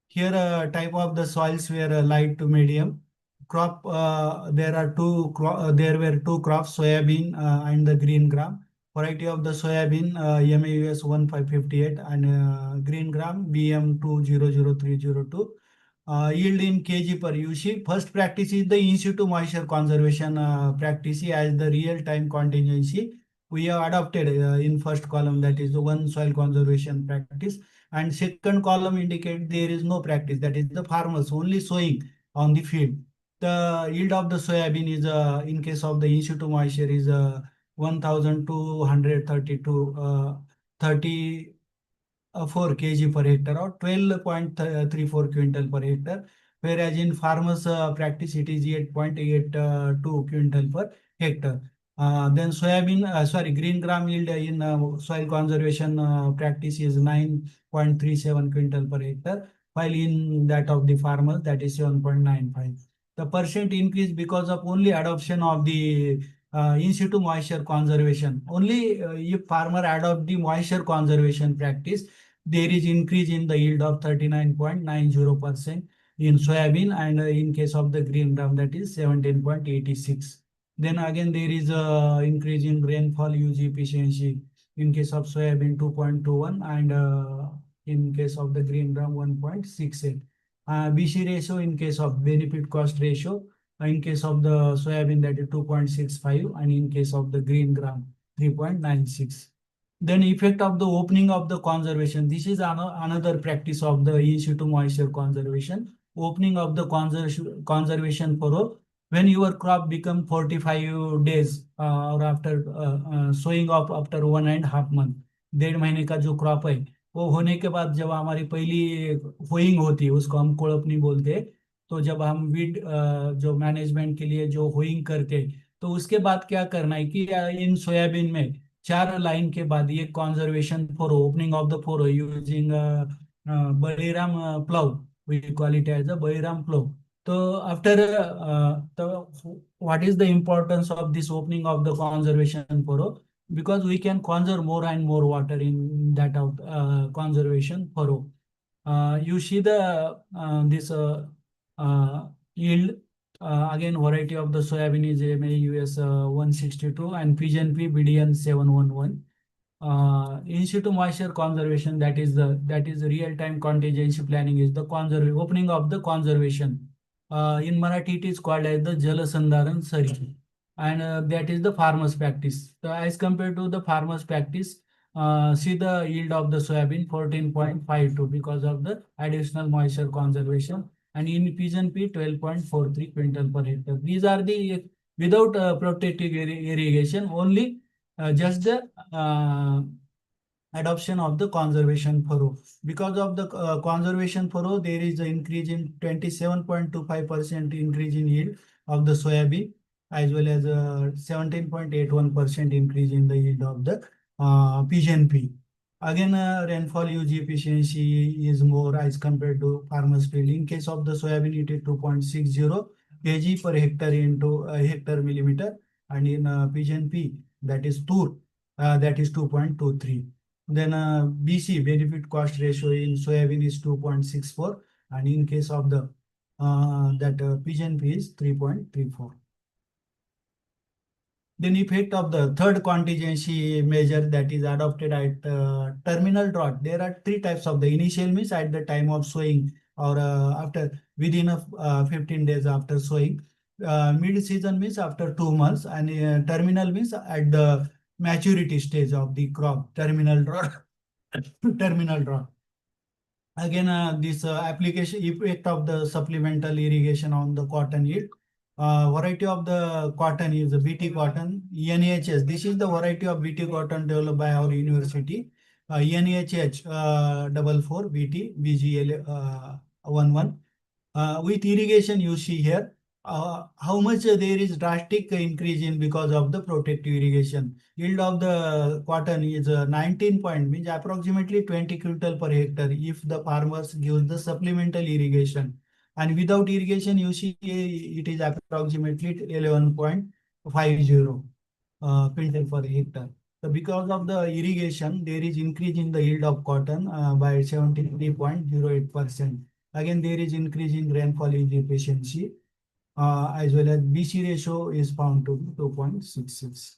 Here, type of the soils were light to medium. Crop there were two crops, soybean and the green gram. Variety of the soybean MAUS 1558 and green gram BM 200302. Yield in kg per UC. First practice is the in situ moisture conservation practice as the real time contingency. We have adopted in first column, that is the one soil conservation practice, and second column indicate there is no practice, that is the farmers only sowing on the field. The yield of the soybean is in case of the in situ moisture is 1232 30 4 kg per hectare or 12.34 quintal per hectare, whereas in farmers practice it is 8.82 quintal per hectare. Then soybean, sorry, green gram yield in soil conservation practice is 9.37 quintal per hectare, while in that of the farmers that is 7.95. The percent increase because of only adoption of the in situ moisture conservation. Only if farmer adopt the moisture conservation practice, there is increase in the yield of 39.90% in soybean, and in case of the green gram that is 17.86. Then again there is a increase in rainfall use efficiency in case of soybean 2.21 and in case of the green gram 1.68. BC ratio in case of benefit cost ratio in case of the soybean that is 2.65 and in case of the green gram 3.96. Then effect of the opening of the conservation. This is another practice of the in situ moisture conservation. Opening of the conservation furrow when your crop become 45 days or after sowing off after 1.5 month, 1.5 महीने का जो crop है वो होने के बाद जब हमारी पहली होइंग होती है उसको हम कोड़पनी बोलते हैं। तो जब हम वीड जो मैनेजमेंट के लिए जो होइंग करते हैं तो उसके बाद क्या करना है कि इन सोयाबीन में 4 लाइन के बाद ये conservation for opening of the furrow using Baliram plough, we call it as a Baliram plough. तो after what is the importance of this opening of the conservation furrow? Because we can conserve more and more water in that of conservation furrow. You see the this yield. Again, variety of the soybean is AMA US 162 and Pigeon P BDN 711. In situ moisture conservation, that is the real time contingency planning is the opening of the conservation. In Marathi it is called as the Jala Sandharan Sari, and that is the farmers practice. So as compared to the farmers practice, see the yield of the soybean 14.52 because of the additional moisture conservation, and in Pigeon P 12.43 quintal per hectare. These are the without protective irrigation, only just the adoption of the conservation furrow. Because of the conservation furrow, there is an increase in 27.25% increase in yield of the soybean, as well as 17.81% increase in the yield of the pigeon pea. Again, rainfall use efficiency is more as compared to farmers field. In case of the soybean, it is 2.60 kg per hectare into hectare millimeter, and in pigeon pea, that is tur, that is 2.23. Then BC, benefit cost ratio in soybean is 2.64, and in case of the pigeon pea is 3.34. Then effect of the third contingency measure that is adopted at terminal drought. There are 3 types of the initial means at the time of sowing or after within 15 days after sowing. Mid-season means after 2 months, and terminal means at the maturity stage of the crop. Terminal drought. Terminal drought. Again, this application effect of the supplemental irrigation on the cotton yield. Variety of the cotton is the BT cotton, NHS. This is the variety of BT cotton developed by our university. NHH 44 BT BGL 11. With irrigation, you see here how much there is drastic increase in because of the protective irrigation. Yield of the cotton is 19 point, means approximately 20 quintal per hectare if the farmers give the supplemental irrigation. And without irrigation, you see it is approximately 11.50 quintal per hectare. So because of the irrigation, there is increase in the yield of cotton by 73.08%. Again, there is increase in rainfall efficiency, as well as BC ratio is found to be 2.66.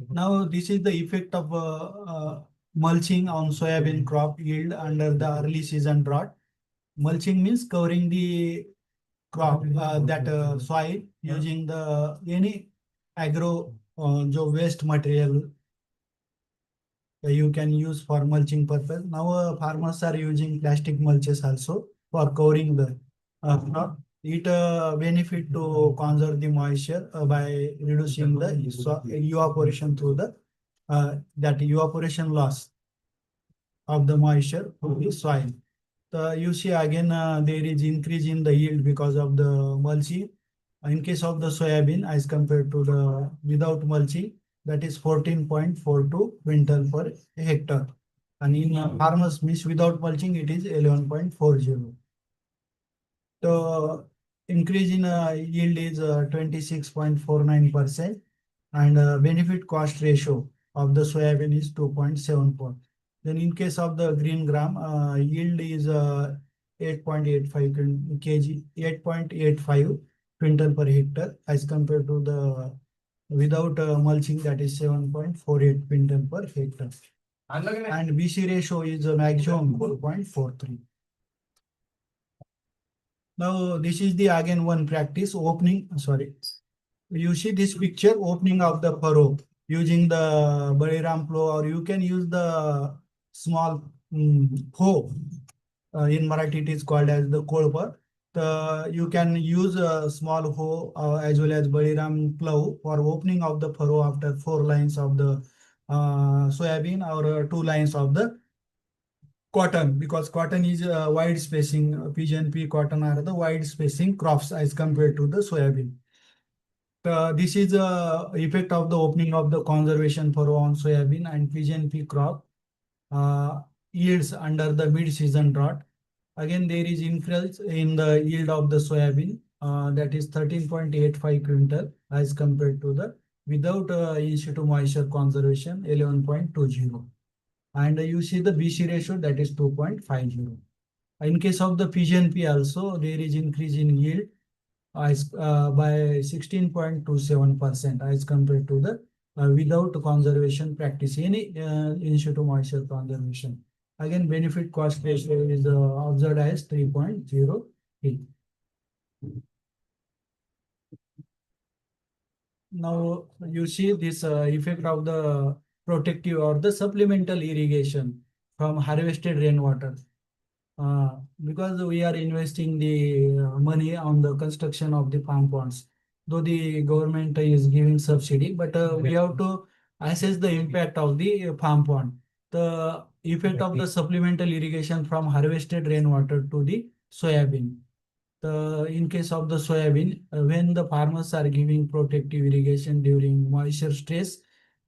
Now, this is the effect of mulching on soybean crop yield under the early season drought. Mulching means covering the crop soil using the any agro waste material you can use for mulching purpose. Now farmers are using plastic mulches also for covering the crop. It benefit to conserve the moisture by reducing the evaporation through the that evaporation loss of the moisture to the soil. You see again there is increase in the yield because of the mulching. In case of the soybean, as compared to the without mulching, that is 14.42 quintal per hectare. And in farmers means without mulching, it is 11.40. The increase in yield is 26.49%, and benefit cost ratio of the soybean is 2.74. Then in case of the green gram, yield is 8.85 kg, 8.85 quintal per hectare, as compared to the without mulching, that is 7.48 quintal per hectare. and BC ratio is a maximum 4.43. Now this is the again one practice opening. Sorry, you see this picture opening of the furrow using the Baliram plow, or you can use the small hoe. In Marathi, it is called as the kolpa. You can use a small hoe as well as Baliram plow for opening of the furrow after 4 lines of the soybean or 2 lines of the cotton, because cotton is wide spacing. Pigeon pea cotton are the wide spacing crops as compared to the soybean. This is the effect of the opening of the conservation furrow on soybean and pigeon pea crop yields under the mid-season drought. Again, there is increase in the yield of the soybean, that is 13.85 quintal as compared to the without in situ moisture conservation 11.20. And you see the BC ratio, that is 2.50. In case of the pigeon pea also, there is increase in yield by 16.27% as compared to the without conservation practice, any in situ moisture conservation. Again, benefit cost ratio is observed as 3.08. Now you see this effect of the protective or the supplemental irrigation from harvested rainwater. Because we are investing the money on the construction of the farm ponds, though the government is giving subsidy, but we have to assess the impact of the farm pond. The effect of the supplemental irrigation from harvested rainwater to the soybean. In case of the soybean, when the farmers are giving protective irrigation during moisture stress,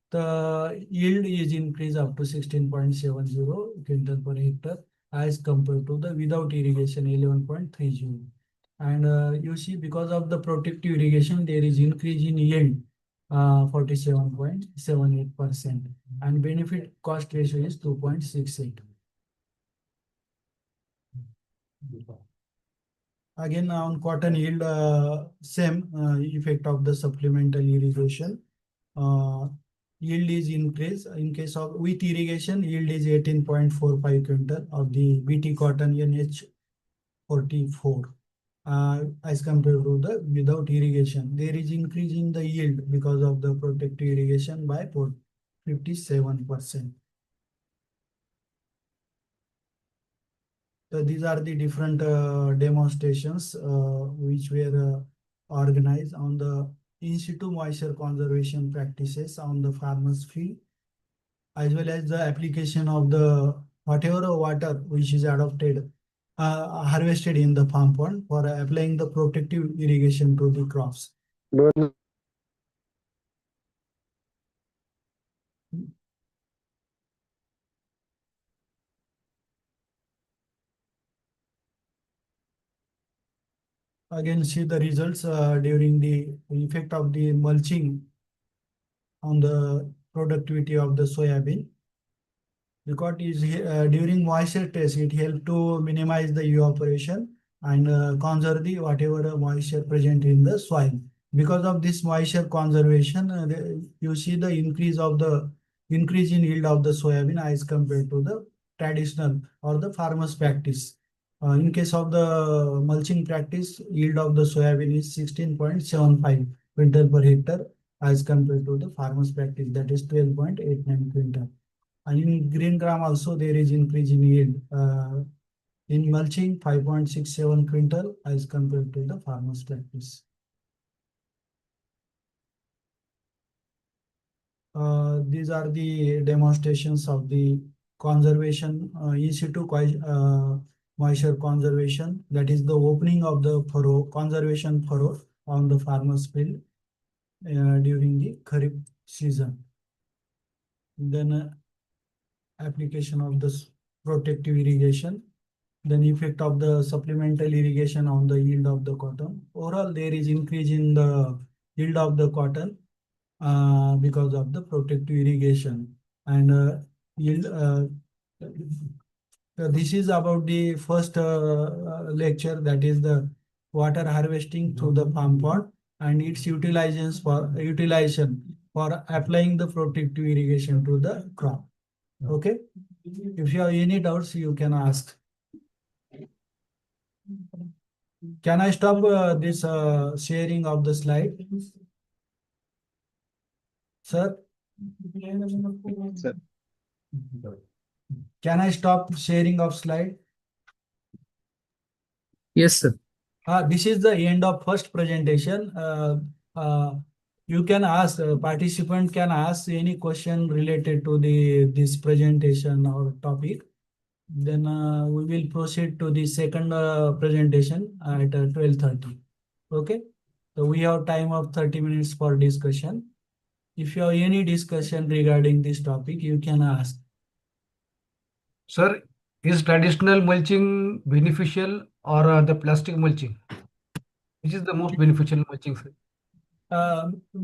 the yield is increased up to 16.70 quintal per hectare as compared to the without irrigation 11.30. And you see, because of the protective irrigation, there is increase in yield 47.78%, and benefit cost ratio is 2.68. Again, on cotton yield, same effect of the supplemental irrigation. Yield is increased. In case of with irrigation, yield is 18.45 quintal of the BT cotton NH44 as compared to the without irrigation. There is increase in the yield because of the protective irrigation by 57%. So these are the different demonstrations which were organized on the in situ moisture conservation practices on the farmers field, as well as the application of the whatever water which is adopted, harvested in the farm pond for applying the protective irrigation to the crops. Again, see the results during the effect of the mulching on the productivity of the soybean. Because during moisture test, it helps to minimize the evaporation and conserve the whatever moisture present in the soil. Because of this moisture conservation, you see the increase in yield of the soybean as compared to the traditional or the farmers practice. In case of the mulching practice, yield of the soybean is 16.75 quintal per hectare as compared to the farmers practice, that is 12.89 quintal. And in green gram also there is increase in yield. In mulching 5.67 quintal as compared to the farmers practice. These are the demonstrations of the conservation in situ moisture conservation, that is the opening of the furrow, conservation furrow on the farmers field during the Kharif season. Then application of this protective irrigation, then effect of the supplemental irrigation on the yield of the cotton. Overall, there is increase in the yield of the cotton because of the protective irrigation and yield. This is about the first lecture, that is the water harvesting through the farm pond and its utilization for applying the protective irrigation to the crop. Okay. If you have any doubts, you can ask. Can I stop this sharing of the slide? Sir? Sir. Can I stop sharing of slide? Yes, sir. This is the end of first presentation. You can ask, participant can ask any question related to this presentation or topic. Then we will proceed to the second presentation at 12:30. Okay. So we have time of 30 minutes for discussion. If you have any discussion regarding this topic, you can ask. Sir, is traditional mulching beneficial or the plastic mulching? Which is the most beneficial mulching, sir?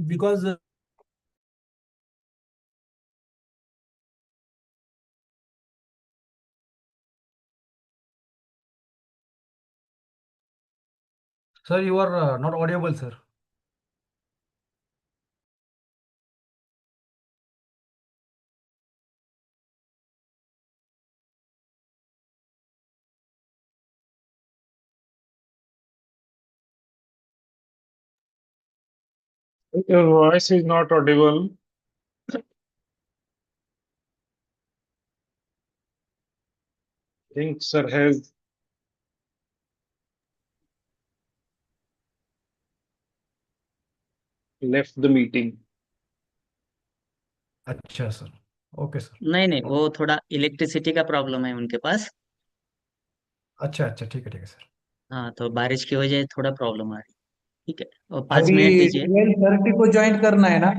Because Sir, you are not audible, sir. Your voice is not audible. I think sir has left the meeting. अच्छा sir, okay sir. नहीं नहीं, वो थोड़ा electricity का problem है उनके पास. अच्छा अच्छा, ठीक है सर. हाँ, तो बारिश की वजह से थोड़ा प्रॉब्लम आ रही. ठीक है, और 5 मिनट अभी दीजिए. 12:30 को ज्वाइन करना है ना?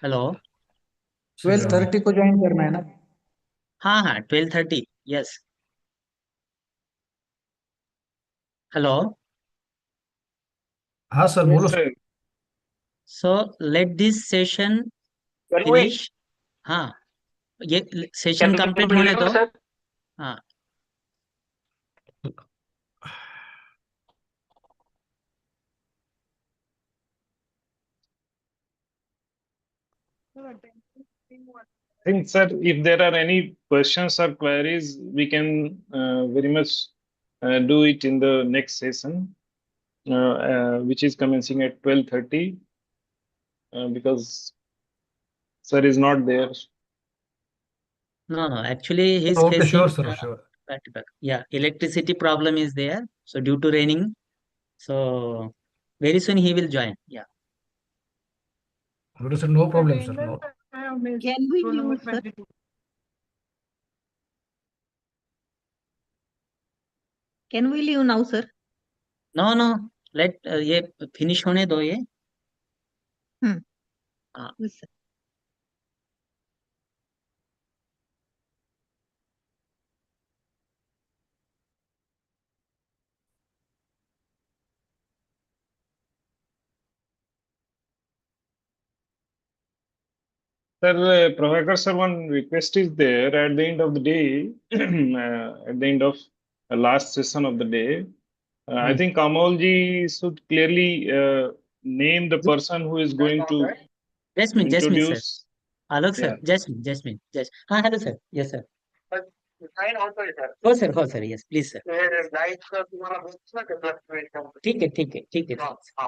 हेलो. 12:30 को ज्वाइन करना है ना? हाँ हाँ, 12:30. यस. हेलो. हाँ सर, बोलो Yes, sir. sir. So let this session Can we finish. हाँ, ये सेशन कंप्लीट होने दो. sir? हाँ. I think, sir, if there are any questions or queries, we can very much do it in the next session, which is commencing at 12:30, because sir is not there. No, actually he's Okay, sure, facing sir, sure. back to back. Yeah, electricity problem is there. So due to raining, so very soon he will join. Yeah. Sir, no problem, sir. No. Can we leave, sir? Can we leave now, sir? No. Let ये finish होने दो ये. Hmm. हाँ. Yes, sir. Sir, Prabhakar sir, one request is there at the end of the day, at the end of the last session of the day. I think Kamalji should clearly name the person who is going to Jasmine, sir. introduce. Alok sir, Yeah. Jasmine. हाँ, hello sir. Yes sir. Sign out, sir. हो sir. Yes, please sir. ठीक है.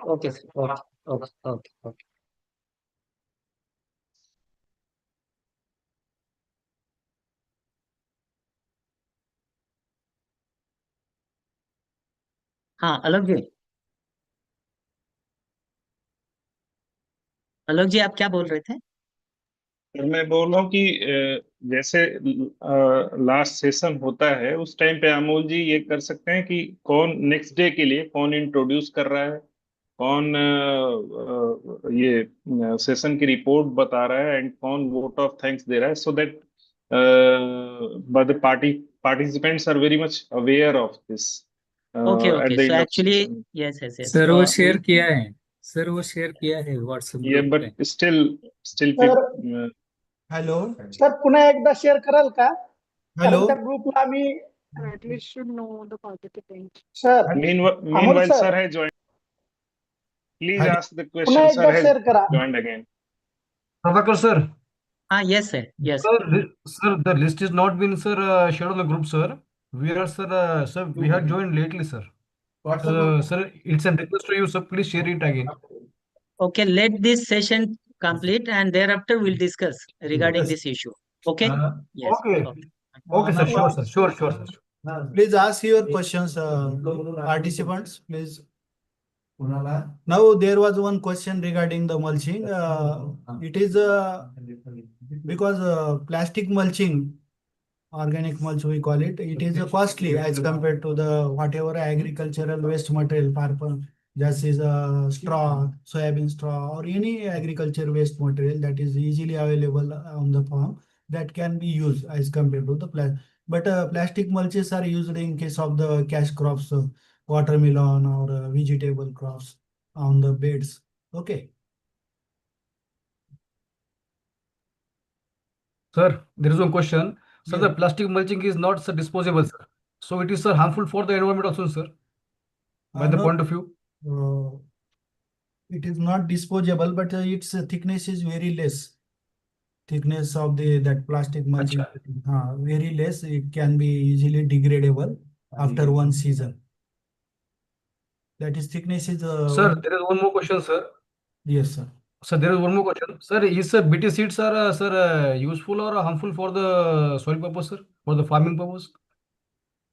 Okay sir. Okay. हाँ, आलोक जी आप क्या बोल रहे थे? सर मैं बोल रहा हूँ कि जैसे लास्ट सेशन होता है उस टाइम पे अमोल जी ये कर सकते हैं कि कौन नेक्स्ट डे के लिए कौन इंट्रोड्यूस कर रहा है, कौन ये सेशन की रिपोर्ट बता रहा है एंड कौन वोट ऑफ थैंक्स दे रहा है, so that but the participants are very much aware of this at Okay. the So end of actually, session. yes. Sir वो शेयर किया है. सर वो शेयर किया है व्हाट्सएप Yeah, ग्रुप but पे. still sir hello. Sir पुन्हा एकदा share कराल का? हॅलो. कारण त्या ग्रुपला आम्ही At least should know the participants. Sir meanwhile sir. sir has joined. Please Hello. ask the पुन्हा question. Sir एकदा has शेअर करा. joined again. Prabhakar sir, Yes, sir. Yes. Sir, the list is not been, sir, shared on the group, sir. We are, sir, sir, we have joined lately, sir. Sir, it's a request to you, sir. Please share it again. Okay, let this session complete and thereafter we'll discuss regarding Yes. this issue. Okay? Yes. Okay. Okay. Okay, sir. Now, Sure, sir. Sure, sure, sir. please ask your questions, participants, please. Now, there was one question regarding the mulching. It is because plastic mulching, organic mulch we call it, it is costly as compared to the whatever agricultural waste material, just is straw, soybean straw, or any agriculture waste material that is easily available on the farm that can be used as compared to the plastic. But plastic mulches are used in case of the cash crops, watermelon or vegetable crops on the beds. Okay. Sir, there is one question. Sir, Yeah. the plastic mulching is not, sir, disposable, sir. So it is, sir, harmful for the environment also, sir. By the No, point of view. it is not disposable, but its thickness is very less. Thickness of the that plastic mulching, very less. It can be easily degradable after one season. That is thickness is. Sir, there is one more question, sir. Yes, sir. Sir, there is one more question. Sir, is BT seeds are, sir, useful or harmful for the soil purpose, sir? For the farming purpose?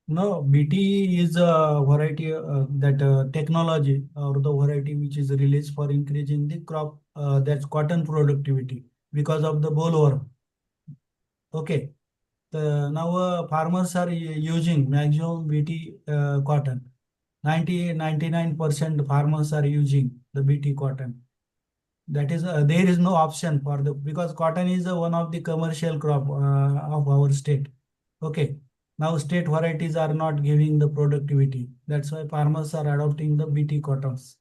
No, BT is a variety that technology or the variety which is released for increasing the crop, that's cotton productivity because of the bollworm. Okay. Now farmers are using maximum BT cotton. 99% farmers are using the BT cotton. That is, there is no option for the, because cotton is one of the commercial crop of our state. Okay. Now state varieties are not giving the productivity. That's why farmers are adopting the BT cottons.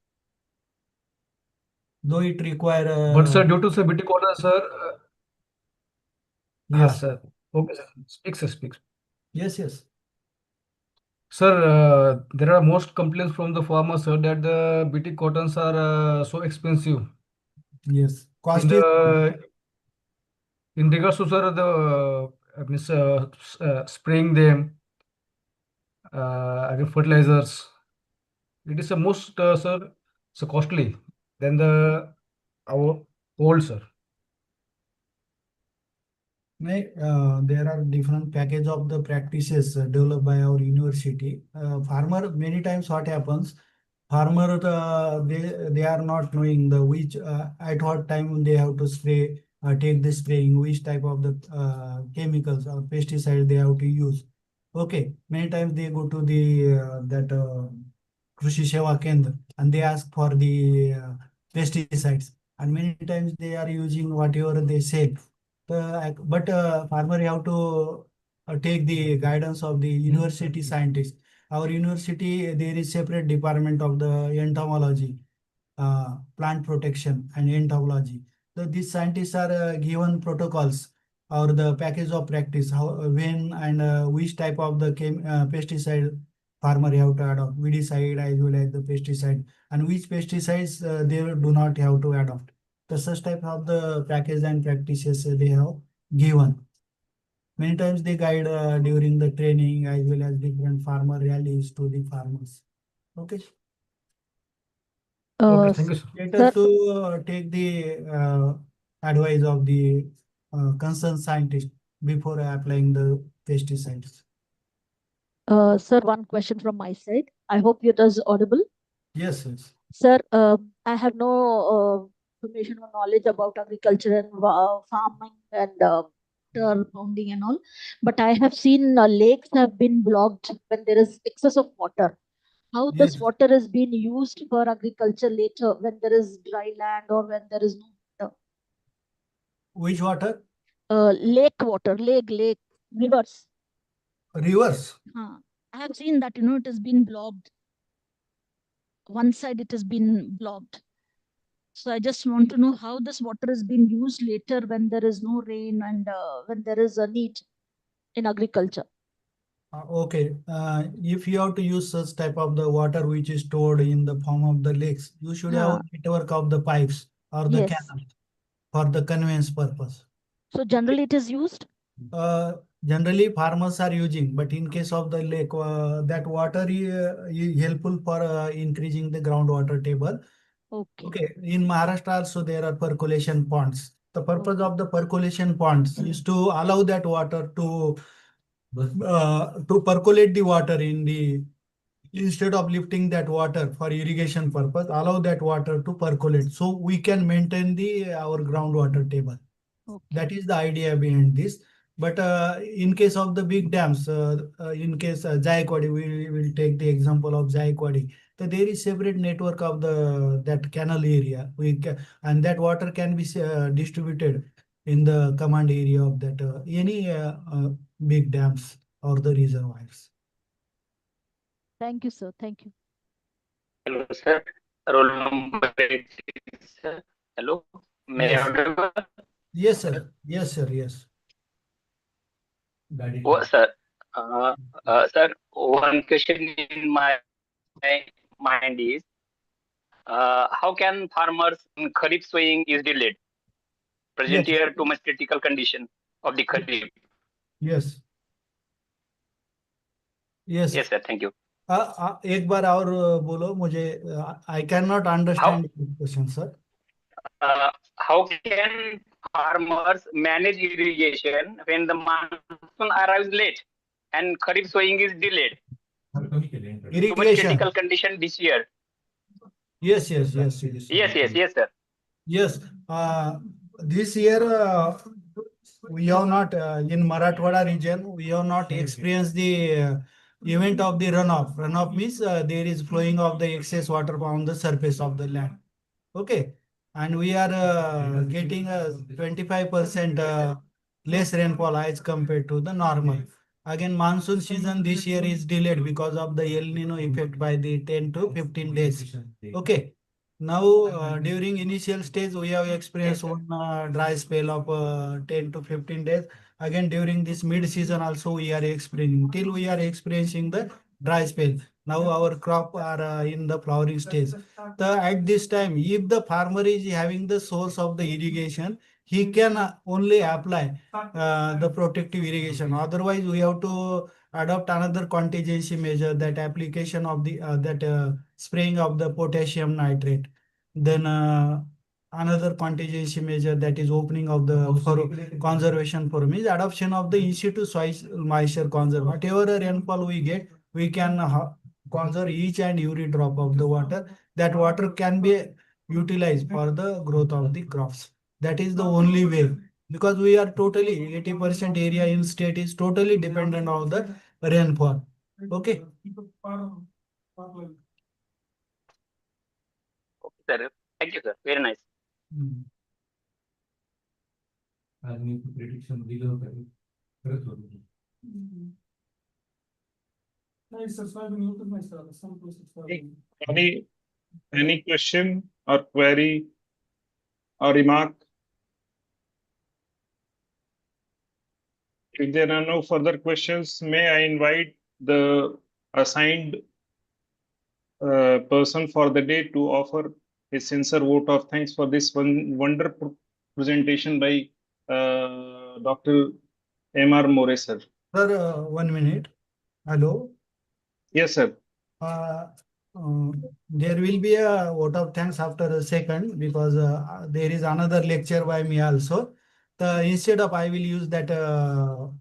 Though it require. But sir, due to sir BT cotton, sir. Yes, sir. Okay, sir. Speak, sir. Speak. Yes, yes. Sir, there are most complaints from the farmers, sir, that the BT cottons are so expensive. Yes. In regards to, sir, the means, spraying them, again fertilizers, it is the most, sir, so costly than the our old, sir. There are different package of the practices developed by our university. Farmer, many times what happens, farmer they are not knowing the which at what time they have to spray, take the spraying, which type of the chemicals or pesticide they have to use. Okay, many times they go to the that Krishi Seva Kendra and they ask for the pesticides, and many times they are using whatever they say. But farmer have to take the guidance of the university scientists. Our university, there is separate department of the entomology, plant protection and entomology. So these scientists are given protocols or the package of practice, how, when and which type of the pesticide farmer have to adopt, weedicide as well as the pesticide, and which pesticides they do not have to adopt. The such type of the package and practices they have given. Many times they guide during the training as well as different farmer rallies to the farmers. Okay. Okay, thank you, sir. Better to take the advice of the concerned scientist before applying the pesticides. Sir, one question from my side. I hope it is audible. Yes, yes. Sir, I have no information or knowledge about agriculture and farming and water pounding and all, but I have seen lakes have been blocked when there is excess of water. How this Yes. water is being used for agriculture later when there is dry land or when there is no water? Which water? Lake water, lake, rivers. Rivers. I have seen that it has been blocked. One side it has been blocked. So I just want to know how this water is being used later when there is no rain and when there is a need in agriculture. Okay. If you have to use such type of the water which is stored in the form of the lakes, you should have a network of the pipes or the Yes. canal for the conveyance purpose. So generally it is used. Generally farmers are using, but in case of the lake, that water is helpful for increasing the groundwater table. Okay. Okay, in Maharashtra also there are percolation ponds. The purpose of the percolation ponds is to allow that water to percolate the water in the, instead of lifting that water for irrigation purpose, allow that water to percolate so we can maintain the our groundwater table. Okay. That is the idea behind this. But in case of the big dams, in case Jaikwadi, we will take the example of Jaikwadi. So there is separate network of the that canal area. And that water can be distributed in the command area of that any big dams or the reservoirs. Thank you, sir. Thank you. Hello, sir. Roll number 8 is, hello. May I Yes. audible? Yes, sir. Yes, sir. Yes. Oh, sir. Sir, one question in my mind is, how can farmers in Kharif sowing is delayed? Present Yes. here too much critical condition of the Kharif. Yes. Yes. Yes, sir. Thank you. एक बार और बोलो मुझे. I cannot understand the question, sir. How can farmers manage irrigation when the monsoon arrives late and Kharif sowing is delayed? Too much Irrigation. critical condition this year. Yes, sir. Yes. This year we have not in Marathwada region we have not experienced the event of the runoff. Runoff means there is flowing of the excess water on the surface of the land. Okay, and we are getting a 25% less rainfall as compared to the normal. Again, monsoon season this year is delayed because of the El Nino effect by the 10 to 15 days. Okay. Now, during initial stage, we have experienced one dry spell of 10 to 15 days. Again, during this mid-season also, we are experiencing, till we are experiencing the dry spell. Now, our crop are in the flowering stage. At this time, if the farmer is having the source of the irrigation, he can only apply the protective irrigation. Otherwise, we have to adopt another contingency measure, that application of the spraying of the potassium nitrate. Then another contingency measure, that is opening of the for conservation forum, is adoption of the in situ soil moisture conserve. Whatever rainfall we get, we can conserve each and every drop of the water. That water can be utilized for the growth of the crops. That is the only way, because we are totally 80% area in state is totally dependent on the rainfall. Okay. Okay, sir. Thank you, sir. Very nice. Any question or query or remark? If there are no further questions, may I invite the assigned person for the day to offer a sincere vote of thanks for this one wonderful presentation by Dr. M.R. More, sir. Sir, 1 minute. Hello. Yes, sir. There will be a vote of thanks after a second, because there is another lecture by me also. Instead of, I will use that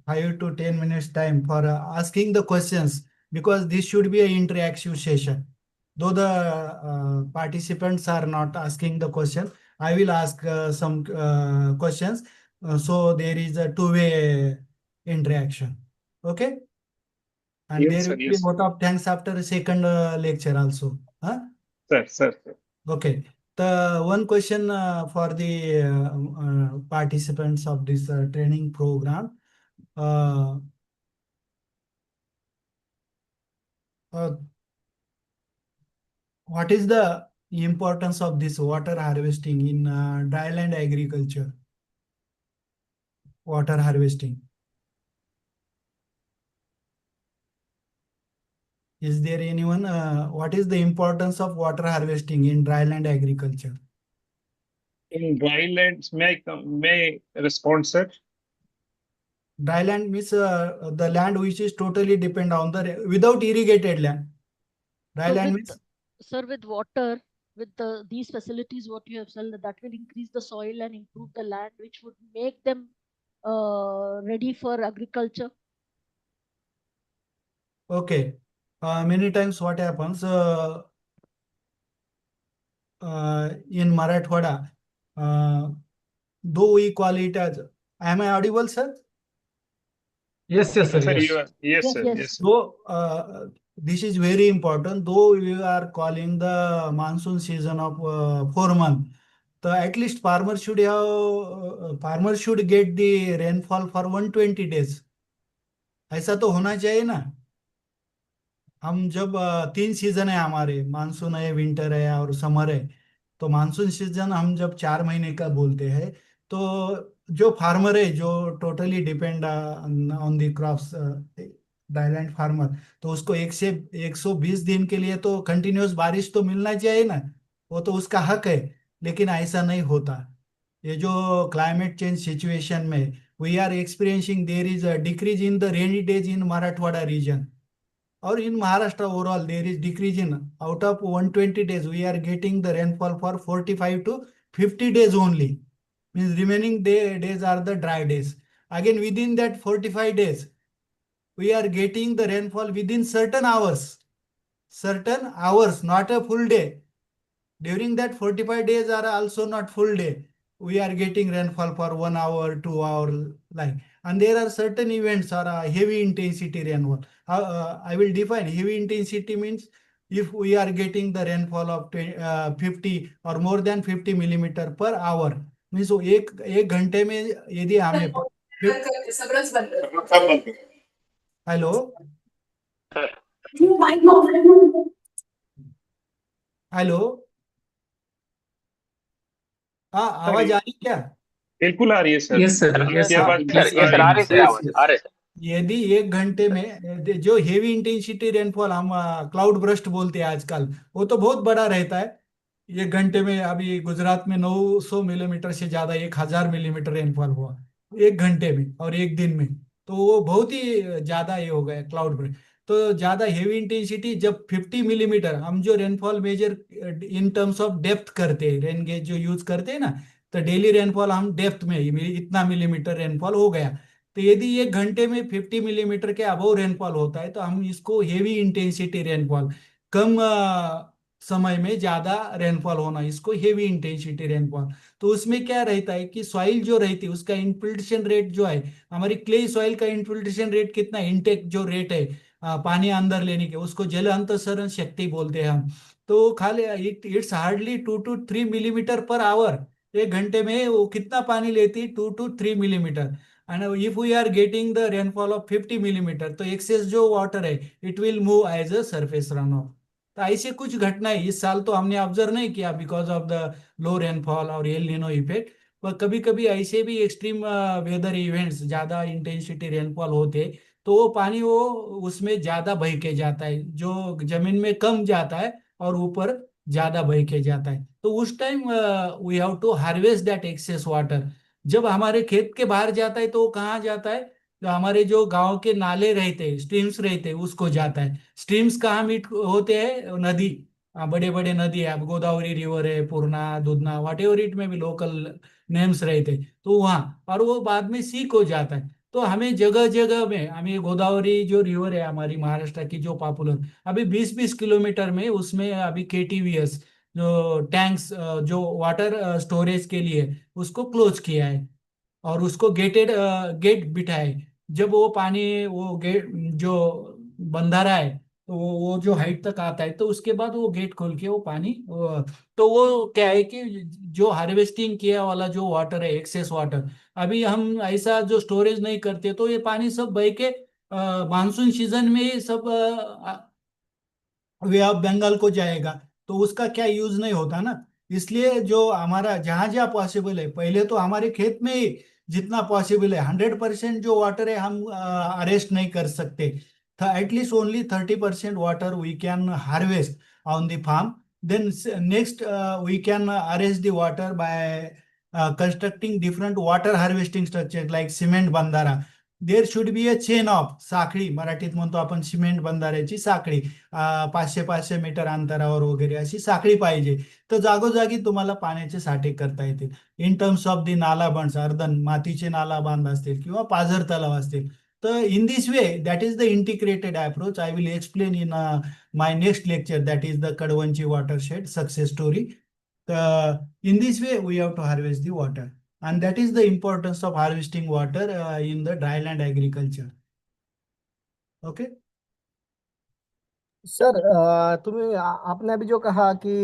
5 to 10 minutes time for asking the questions, because this should be an interactive session. Though the participants are not asking the question, I will ask some questions. So there is a two-way interaction. Okay. And Yes, there sir. will be a Yes. vote of thanks after a second lecture also. Huh? Sir. Okay. The one question for the participants of this training program. Uh, what is the importance of this water harvesting in dryland agriculture? Water harvesting. Is there anyone? What is the importance of water harvesting in dryland agriculture? In dry lands, may I respond, sir? Dry land means the land which is totally depend on the without irrigated land. Dry So land with, means sir, with water, with these facilities, what you have said, that will increase the soil and improve the land, which would make them ready for agriculture. okay. Many times what happens in Marathwada, though we call it as, am I audible, sir? Yes, yes, sir. Sir, Yes. you are, yes, sir, Yes. yes, sir. So this is very important. Though we are calling the monsoon season of 4 months, so at least farmers should get the rainfall for 120 days. ऐसा तो होना चाहिए ना. हम जब 3 season है हमारे, monsoon है, विंटर है और समर है. तो मानसून सीजन हम जब 4 महीने का बोलते हैं, तो जो फार्मर है, जो totally depend on the crops, dryland farmer, तो उसको 120 दिन के लिए तो कंटिन्यूअस बारिश तो मिलना चाहिए ना. वो तो उसका हक है. लेकिन ऐसा नहीं होता. ये जो क्लाइमेट चेंज सिचुएशन में we are experiencing, there is a decrease in the rainy days in Marathwada region. Or in Maharashtra overall, there is decrease in, out of 120 days, we are getting the rainfall for 45 to 50 days only. Means remaining days are the dry days. Again, within that 45 days, we are getting the rainfall within certain hours. Certain hours, not a full day. During that 45 days are also not full day. We are getting rainfall for 1 hour, 2 hour, like. And there are certain events are heavy intensity rainfall. I will define heavy intensity means if we are getting the rainfall of 50 or more than 50 millimeter per hour. Means वो एक घंटे में यदि हमें, hello hello, हाँ sir, आवाज आ रही क्या? बिल्कुल आ रही है सर. यस सर, आपकी यस आवाज सर, क्लियर ये आ सर रही आ है. रहे सर आवाज आ रहे सर. यदि एक घंटे में जो हेवी इंटेंसिटी रेनफॉल हम क्लाउड ब्रस्ट बोलते हैं आजकल, वो तो बहुत बड़ा रहता है. एक घंटे में अभी गुजरात में 900 मिलीमीटर से ज्यादा, 1000 मिलीमीटर रेनफॉल हुआ एक घंटे में और एक दिन में. तो वो बहुत ही ज्यादा ये हो गया क्लाउड ब्रस्ट. तो ज्यादा हेवी इंटेंसिटी जब 50 मिलीमीटर, हम जो rainfall measure in terms of depth करते हैं, रेन गेज जो यूज करते हैं ना, तो डेली रेनफॉल हम डेप्थ में इतना मिलीमीटर रेनफॉल हो गया. तो यदि एक घंटे में 50 मिलीमीटर के अबव रेनफॉल होता है, तो हम इसको हेवी इंटेंसिटी रेनफॉल, कम समय में ज्यादा रेनफॉल होना, इसको हेवी इंटेंसिटी रेनफॉल. तो उसमें क्या रहता है कि सॉइल जो रहती है उसका इन्फिल्ट्रेशन रेट जो है, हमारी क्ले सॉइल का इन्फिल्ट्रेशन रेट कितना, इंटेक जो रेट है पानी अंदर लेने के, उसको जल अंतःसरण शक्ति बोलते हैं हम. तो खाली it's hardly 2 to 3 millimetre per hour. एक घंटे में वो कितना पानी लेती है? 2 to 3 millimetre. And if we are getting the rainfall of 50 millimeter, तो excess जो वाटर है, it will move as a surface runoff. तो ऐसे कुछ घटनाएं इस साल तो हमने ऑब्जर्व नहीं किया because of the low rainfall और एल नीनो इफेक्ट. पर कभी कभी ऐसे भी एक्सट्रीम वेदर इवेंट्स, ज्यादा इंटेंसिटी रेनफॉल होते, तो वो पानी वो उसमें ज्यादा बह के जाता है, जो जमीन में कम जाता है और ऊपर ज्यादा बह के जाता है. तो उस time we have to harvest that excess water. जब हमारे खेत के बाहर जाता है तो वो कहाँ जाता है? तो हमारे जो गांव के नाले रहते हैं, स्ट्रीम्स रहते हैं, उसको जाता है. स्ट्रीम्स कहाँ मीट होते हैं? नदी, बड़े बड़े नदी है, अब गोदावरी रिवर है, पूर्णा, दुधना, वट एवर इट में भी लोकल नेम्स रहते हैं, तो वहाँ, और वो बाद में सीक हो जाता है. तो हमें जगह जगह में, हमें गोदावरी जो रिवर है हमारी महाराष्ट्र की जो पॉपुलर, अभी 20-20 किलोमीटर में उसमें अभी KTVS जो टैंक्स, जो वाटर स्टोरेज के लिए, उसको क्लोज किया है और उसको गेट बिठाए. जब वो पानी, वो गेट जो बंधारा है, तो वो जो हाइट तक आता है, तो उसके बाद वो गेट खोल के वो पानी तो वो क्या है कि जो हार्वेस्टिंग किया वाला जो वाटर है, एक्सेस वाटर, अभी हम ऐसा जो स्टोरेज नहीं करते, तो ये पानी सब बह के मानसून सीजन में ये सब वे ऑफ बंगाल को जाएगा. तो उसका क्या यूज नहीं होता ना. इसलिए जो हमारा जहां जहां पॉसिबल है, पहले तो हमारे खेत में ही जितना पॉसिबल है, 100% जो वाटर है हम अरेस्ट नहीं कर सकते. At least only 30% water we can harvest on the farm. Then next, we can arrange the water by constructing different water harvesting structures like cement bandara. There should be a chain of साखळी, मराठीत म्हणतो आपण cement बंधाऱ्याची साखळी, 500-500 metre अंतरावर वगैरे अशी साखळी पाहिजे. तर जागोजागी तुम्हाला पाण्याचे साठे करता येतील. इन टर्म्स ऑफ दी नाला बंड्स, अर्धन मातीचे नाला बांध असतील किंवा पाझर तलाव असतील. तर in this way, that is the integrated approach. I will explain in my next lecture, that is the Kadwanchi watershed success story. In this way we have to harvest the water, and that is the importance of harvesting water in the dryland agriculture. Okay. Sir तुम्हें आपने अभी जो कहा कि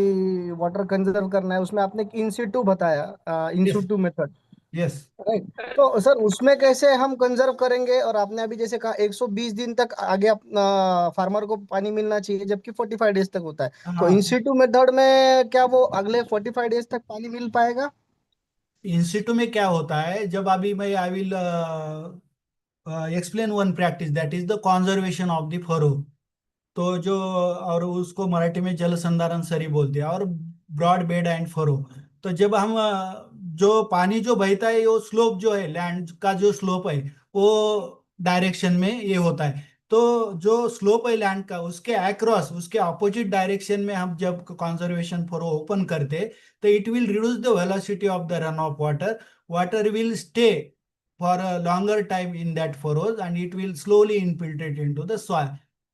water conserve करना है, उसमें आपने इन सिटू बताया, इन सिटू मेथड, Yes. राइट? तो सर उसमें कैसे हम कंजर्व करेंगे? और आपने अभी जैसे कहा 120 दिन तक आगे फार्मर को पानी मिलना चाहिए, जबकि 45 डेज तक होता है। तो इन सिटू मेथड में क्या वो अगले 45 डेज तक पानी मिल पाएगा? इन सिटू में क्या होता है, जब अभी मैं I will explain one practice, that is the conservation of the furrow. तो जो, और उसको मराठी में जल संधारण सरी बोलते हैं, और ब्रॉड बेड एंड फरो. तो जब हम जो पानी जो बहता है, वो स्लोप जो है, लैंड का जो स्लोप है वो डायरेक्शन में ये होता है. तो जो स्लोप है लैंड का, उसके अक्रॉस, उसके ऑपोजिट डायरेक्शन में हम जब कंजर्वेशन फरो ओपन करते, तो it will reduce the velocity of the run of water. Water will stay for a longer time in that furrows, and it will slowly infiltrate into the soil.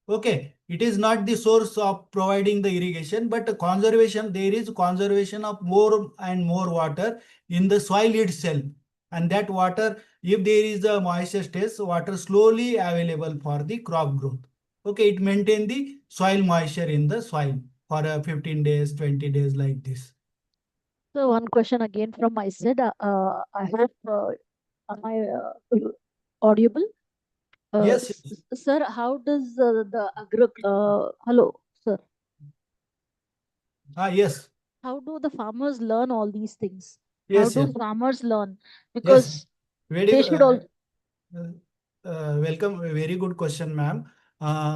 Okay, it is not the source of providing the irrigation, but conservation, there is conservation of more and more water in the soil itself. And that water, if there is a moisture stress, water slowly available for the crop growth. Okay, it maintain the soil moisture in the soil for 15 days, 20 days like this. So one question again from my side. I hope, am I audible? Yes, yes. Sir, how does hello, sir. Yes. How do the farmers learn all these things? Yes, How do yes. farmers learn? Because Yes. Very they should all. Welcome. Very good question, ma'am.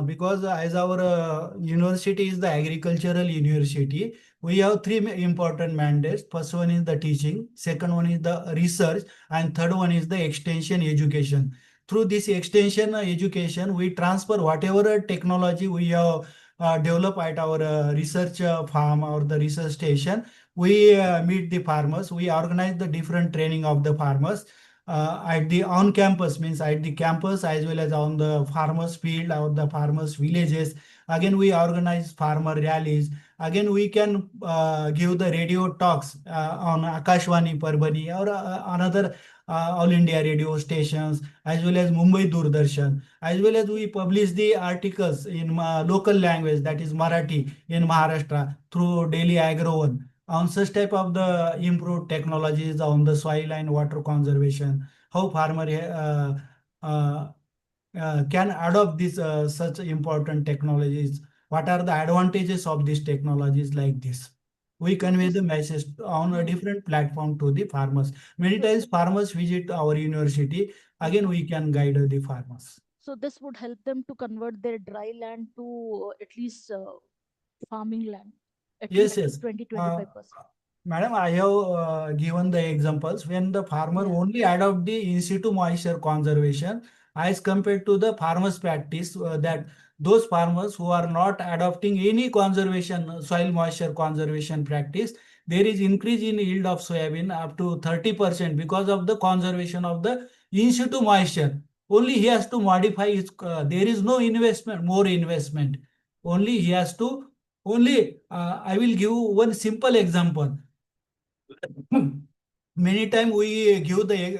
Because as our university is the agricultural university, we have three important mandates. First one is the teaching, second one is the research, and third one is the extension education. Through this extension education, we transfer whatever technology we have developed at our research farm or the research station. We meet the farmers. We organize the different training of the farmers. At the on campus, means at the campus as well as on the farmers field or the farmers villages. Again we organize farmer rallies. Again we can give the radio talks on Akashwani Parbani or another all India radio stations, as well as Mumbai Doordarshan, as well as we publish the articles in local language, that is Marathi, in Maharashtra through Daily Agro One, on such type of the improved technologies on the soil and water conservation, how farmer can adopt this such important technologies, what are the advantages of these technologies like this. We convey the message on a different platform to the farmers. Many times farmers visit our university, again we can guide the farmers. So this would help them to convert their dry land to at least farming land. At Yes, least yes. 20-25%. Madam, I have given the examples when the farmer only adopt the in situ moisture conservation as compared to the farmers practice, that those farmers who are not adopting any conservation, soil moisture conservation practice, there is increase in yield of soybean up to 30% because of the conservation of the in situ moisture. Only he has to modify his, there is no investment, more investment. Only he has to, I will give one simple example. Many times we give the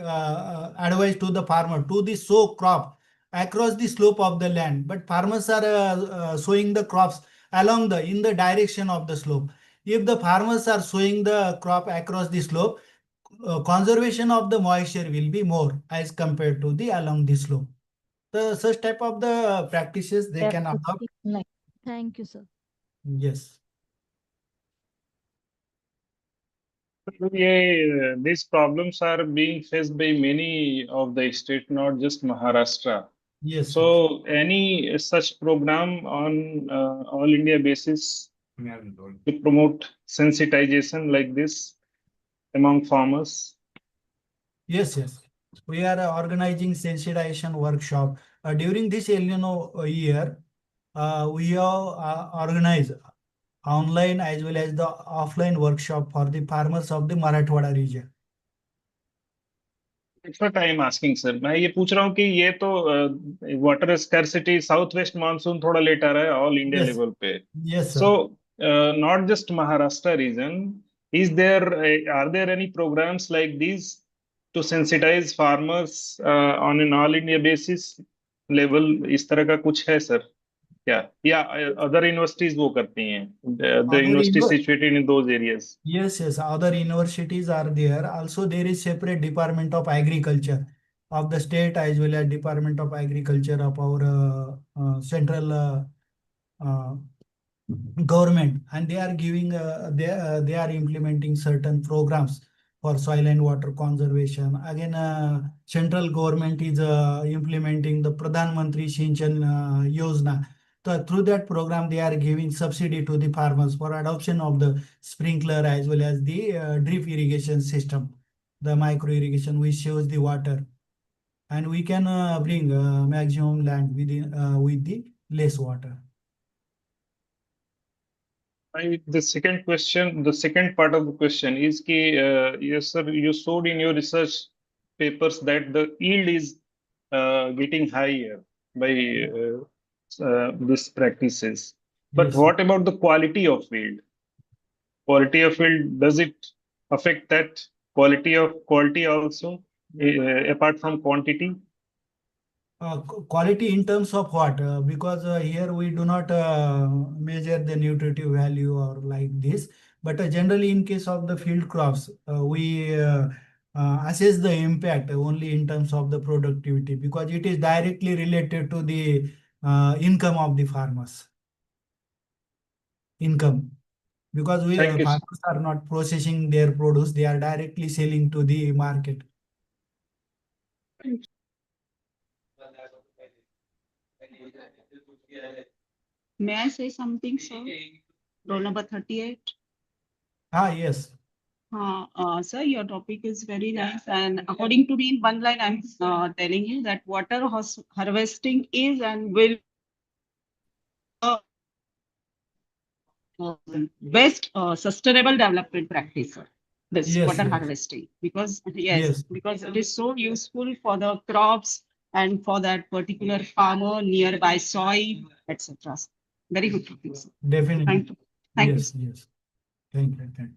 advice to the farmer to the sow crop across the slope of the land, but farmers are sowing the crops along the in the direction of the slope. If the farmers are sowing the crop across the slope, conservation of the moisture will be more as compared to the along the slope. The such type of the practices they can adopt. Thank you, sir. Yes. These problems are being faced by many of the states, not just Maharashtra. Yes. So any such program on all India basis to promote sensitization like this among farmers? Yes, yes. We are organizing sensitization workshop. During this El Nino year, we have organized online as well as the offline workshop for the farmers of the Marathwada region. That's what I am asking, sir. मैं ये पूछ रहा हूँ कि ये तो water scarcity south west monsoon थोड़ा late आ रहा है ऑल इंडिया Yes. लेवल पे. Yes, So sir. not just Maharashtra region, is there are there any programs like these to sensitize farmers on an all India basis level? इस तरह का कुछ है sir क्या? या other universities वो करती हैं, the Other universities inver- situated in those areas? Yes, yes. Other universities are there. Also, there is separate Department of Agriculture of the state as well as Department of Agriculture of our central uh, government, and they are giving they are implementing certain programs for soil and water conservation. Again, central government is implementing the Pradhan Mantri Sinchan Yojana. So through that program, they are giving subsidy to the farmers for adoption of the sprinkler as well as the drip irrigation system, the micro irrigation, which saves the water, and we can bring maximum land within with the less water. The second question, the second part of the question is कि yes sir, you showed in your research papers that the yield is getting higher by these practices. But Yes, sir. what about the quality of yield? Quality of yield, does it affect that quality also apart from quantity? Quality in terms of what? Because here we do not measure the nutritive value or like this, but generally in case of the field crops, we assess the impact only in terms of the productivity, because it is directly related to the income of the farmers. Income, because we Thank you. farmers are not processing their produce; they are directly selling to the market. May I say something, sir? Roll number 38. Yes. Sir, your topic is very nice, and according to me, in one line, I'm telling you that water harvesting is and will best sustainable development practice, sir. This Yes, water yes. harvesting, because Yes. because it is so useful for the crops and for that particular farmer nearby soil, etc. Very good topic, sir. Definitely. Thank you. Thank you, Yes, sir. yes. Thank you. Thank you.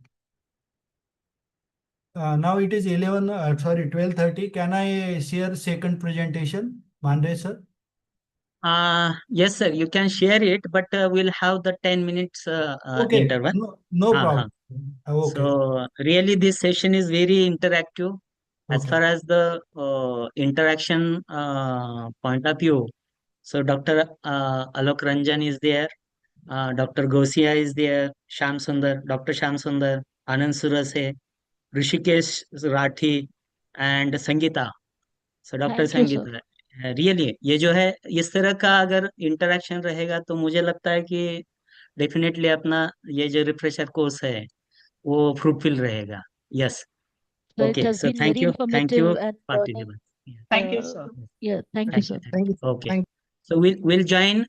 Now it is 12:30. Can I share second presentation, Mande sir? Yes, sir, you can share it, but we'll have the 10 minutes Okay, interval. no Uh-huh. problem. Okay. So really, this session is very interactive. As Okay. far as the interaction point of view, so Dr. Alok Ranjan is there, Dr. Gosia is there, Sham Sundar, Dr. Sham Sundar, Anand Surase, Rishikesh Rathi, and Sangeeta. So doctor Thank you, sir. Sangeeta, really ये जो है इस तरह का अगर interaction रहेगा तो मुझे लगता है कि डेफिनेटली अपना ये जो रिफ्रेशर कोर्स है वो फ्रूटफुल रहेगा. Yes. So it Okay, has so been thank very you informative and learning. participants. Yeah, Thank you, sir. Yeah, thank you, thank you, sir. thank you. Okay, Thank so we'll join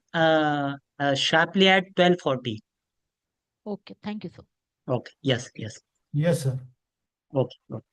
sharply at 12:40. Okay, thank you, sir. Okay, yes, yes. Yes, sir. Okay, okay.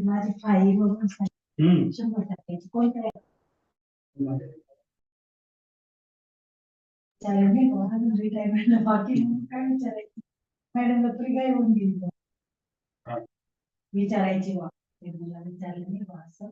माझी file वगैरे 100% कोणत्या विचारलं नाही बुवा, अजून रिटायरमेंटला बाकी म्हणून काय विचारायचं मॅडमला तरी काय होऊन गेली बुवा. विचारायची बुवा ते मला विचारलं नाही बुवा असं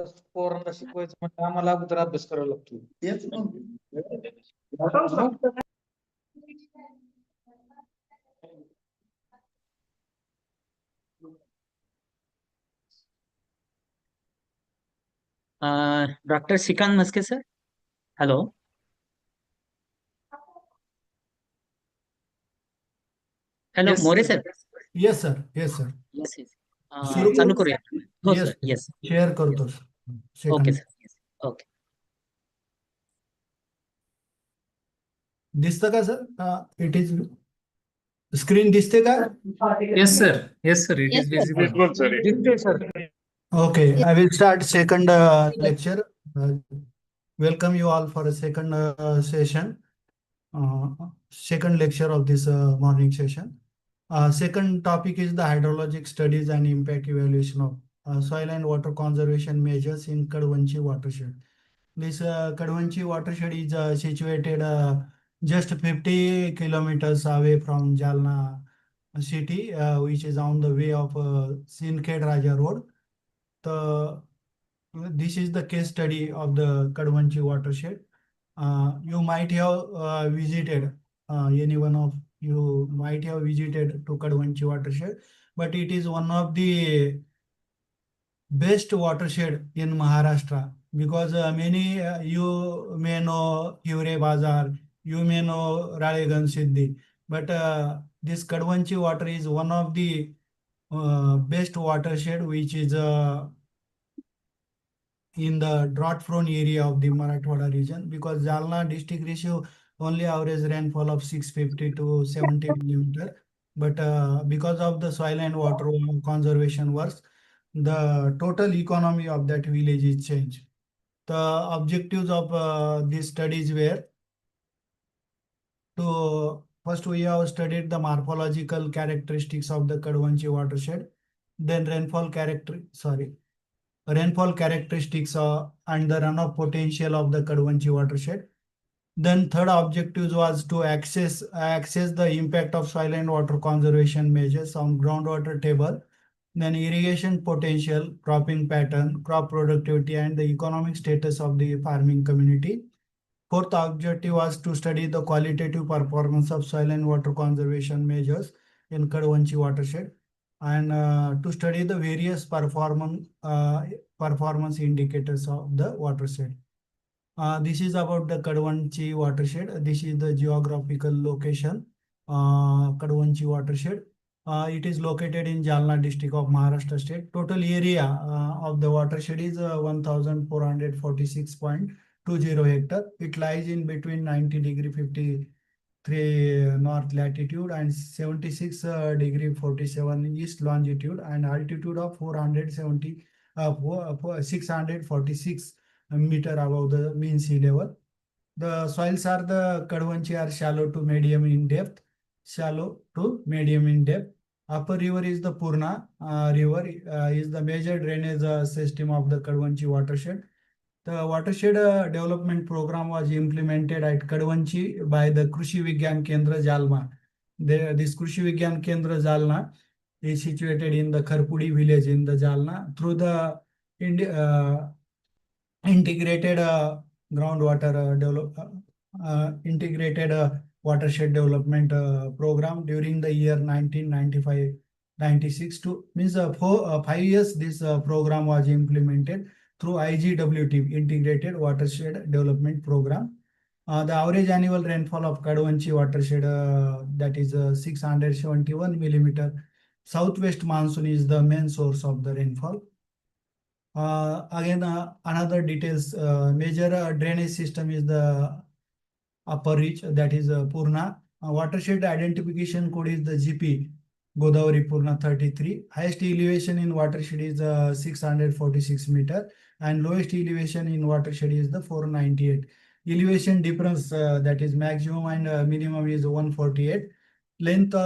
आता पोरांना शिकवायचं म्हणजे आम्हाला अगोदर अभ्यास करावा लागतो. तेच मग. Dr. Shrikant Maske, sir. Hello. Hello, Yes, More, sir. sir. Yes sir, yes sir. Yes, yes. सुरू चालू करू? करूया. हो येस सर, yes. शेअर करतो okay second. Sir, yes. Okay. दिसतं का सर? इट इज स्क्रीन दिसते का? Yes, sir. Yes, sir. It Yes, is sir. visible. Visible, sir. दिसतोय sir. Okay, I will start second lecture. Welcome you all for a second session, second lecture of this morning session. Second topic is the hydrologic studies and impact evaluation of soil and water conservation measures in Kadwanchi watershed. This Kadwanchi watershed is situated just 50 kilometers away from Jalna city, which is on the way of Sinkhed Raja Road. This is the case study of the Kadwanchi watershed. You might have visited, any one of you might have visited to Kadwanchi watershed, but it is one of the best watershed in Maharashtra because many you may know Hiwre Bazar, you may know Ralegan Siddhi, but this Kadwanchi water is one of the best watershed which is in the drought prone area of the Marathwada region because Jalna district receive only average rainfall of 650 to 70 millimeter. But because of the soil and water conservation works, the total economy of that village is changed. The objectives of these studies were to first we have studied the morphological characteristics of the Kadwanchi watershed, then rainfall characteristics and the runoff potential of the Kadwanchi watershed. Then third objective was to access the impact of soil and water conservation measures on groundwater table, then irrigation potential, cropping pattern, crop productivity, and the economic status of the farming community. Fourth objective was to study the qualitative performance of soil and water conservation measures in Kadwanchi watershed and to study the various performance indicators of the watershed. This is about the Kadwanchi watershed. This is the geographical location, Kadwanchi watershed. It is located in Jalna district of Maharashtra state. Total area of the watershed is 1,446.20 hectare. It lies in between 90 degree 53 north latitude and 76 degree 47 east longitude and altitude of 646 meter above the mean sea level. The soils are the Kadwanchi are shallow to medium in depth. Upper river is the Purna river is the major drainage system of the Kadwanchi watershed. The watershed development program was implemented at Kadwanchi by the Krushi Vigyan Kendra Jalma. This Krushi Vigyan Kendra Jalna is situated in the Kharpudi village in the Jalna through the integrated groundwater integrated watershed development program during the year 1995-96 to means 5 years this program was implemented through IGWT integrated watershed development program. The average annual rainfall of Kadwanchi watershed that is 671 millimeter. Southwest monsoon is the main source of the rainfall. Again, another details, major drainage system is the upper reach, that is Purna. Watershed identification code is the GP, Godavari Purna 33. Highest elevation in watershed is 646 meter and lowest elevation in watershed is the 498. Elevation difference that is maximum and minimum is 148. Length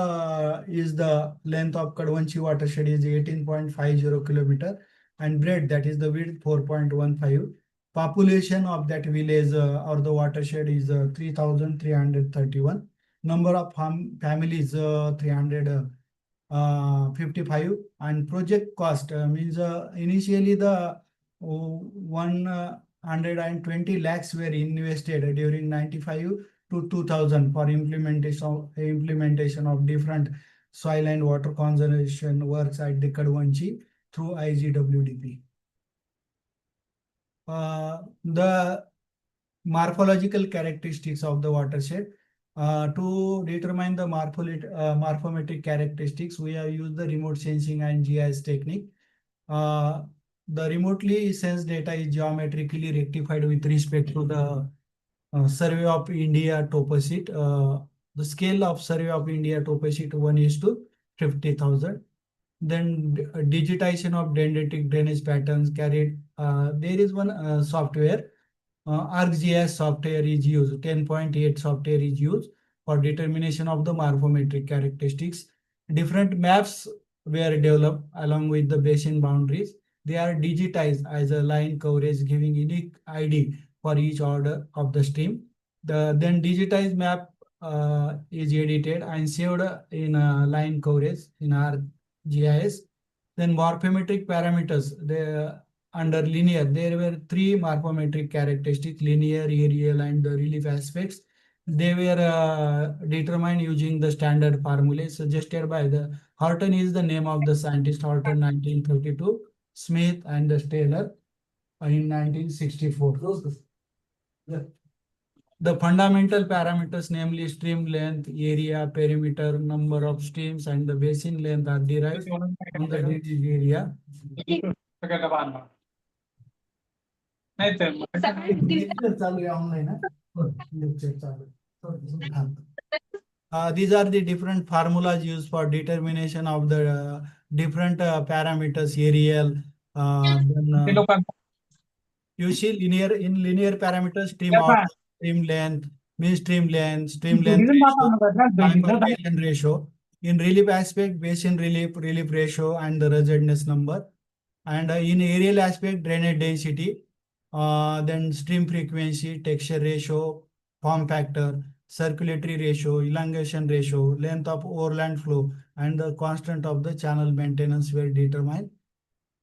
is the length of Kadwanchi watershed is 18.50 kilometer and breadth that is the width 4.15. Population of that village or the watershed is 3,331. Number of families 355 and project cost means initially the 120 lakhs were invested during 95 to 2000 for implementation of different soil and water conservation works at the Kadwanchi through IGWDP. The morphological characteristics of the watershed. To determine the morphometric characteristics, we have used the remote sensing and GIS technique. The remotely sensed data is geometrically rectified with respect to the Survey of India topo sheet. The scale of Survey of India topo sheet 1:50,000. Then digitization of dendritic drainage patterns carried. There is one software, ArcGIS software is used. 10.8 software is used for determination of the morphometric characteristics. Different maps were developed along with the basin boundaries. They are digitized as a line coverage, giving unique ID for each order of the stream. Then digitized map is edited and saved in line coverage in ArcGIS. Then morphometric parameters, under linear, there were three morphometric characteristics: linear, aerial, and the relief aspects. They were determined using the standard formulae suggested by the Horton is the name of the scientist, Horton 1932, Smith and the Taylor in 1964. The fundamental parameters, namely stream length, area, perimeter, number of streams, and the basin length are derived from the drainage area. These are the different formulas used for determination of the different parameters, aerial. You see linear parameters, stream order, stream length, mean stream length ratio, time per million ratio. In relief aspect, basin relief ratio, and the ruggedness number. And in aerial aspect, drainage density, then stream frequency, texture ratio, form factor, circulatory ratio, elongation ratio, length of overland flow, and the constant of the channel maintenance were determined.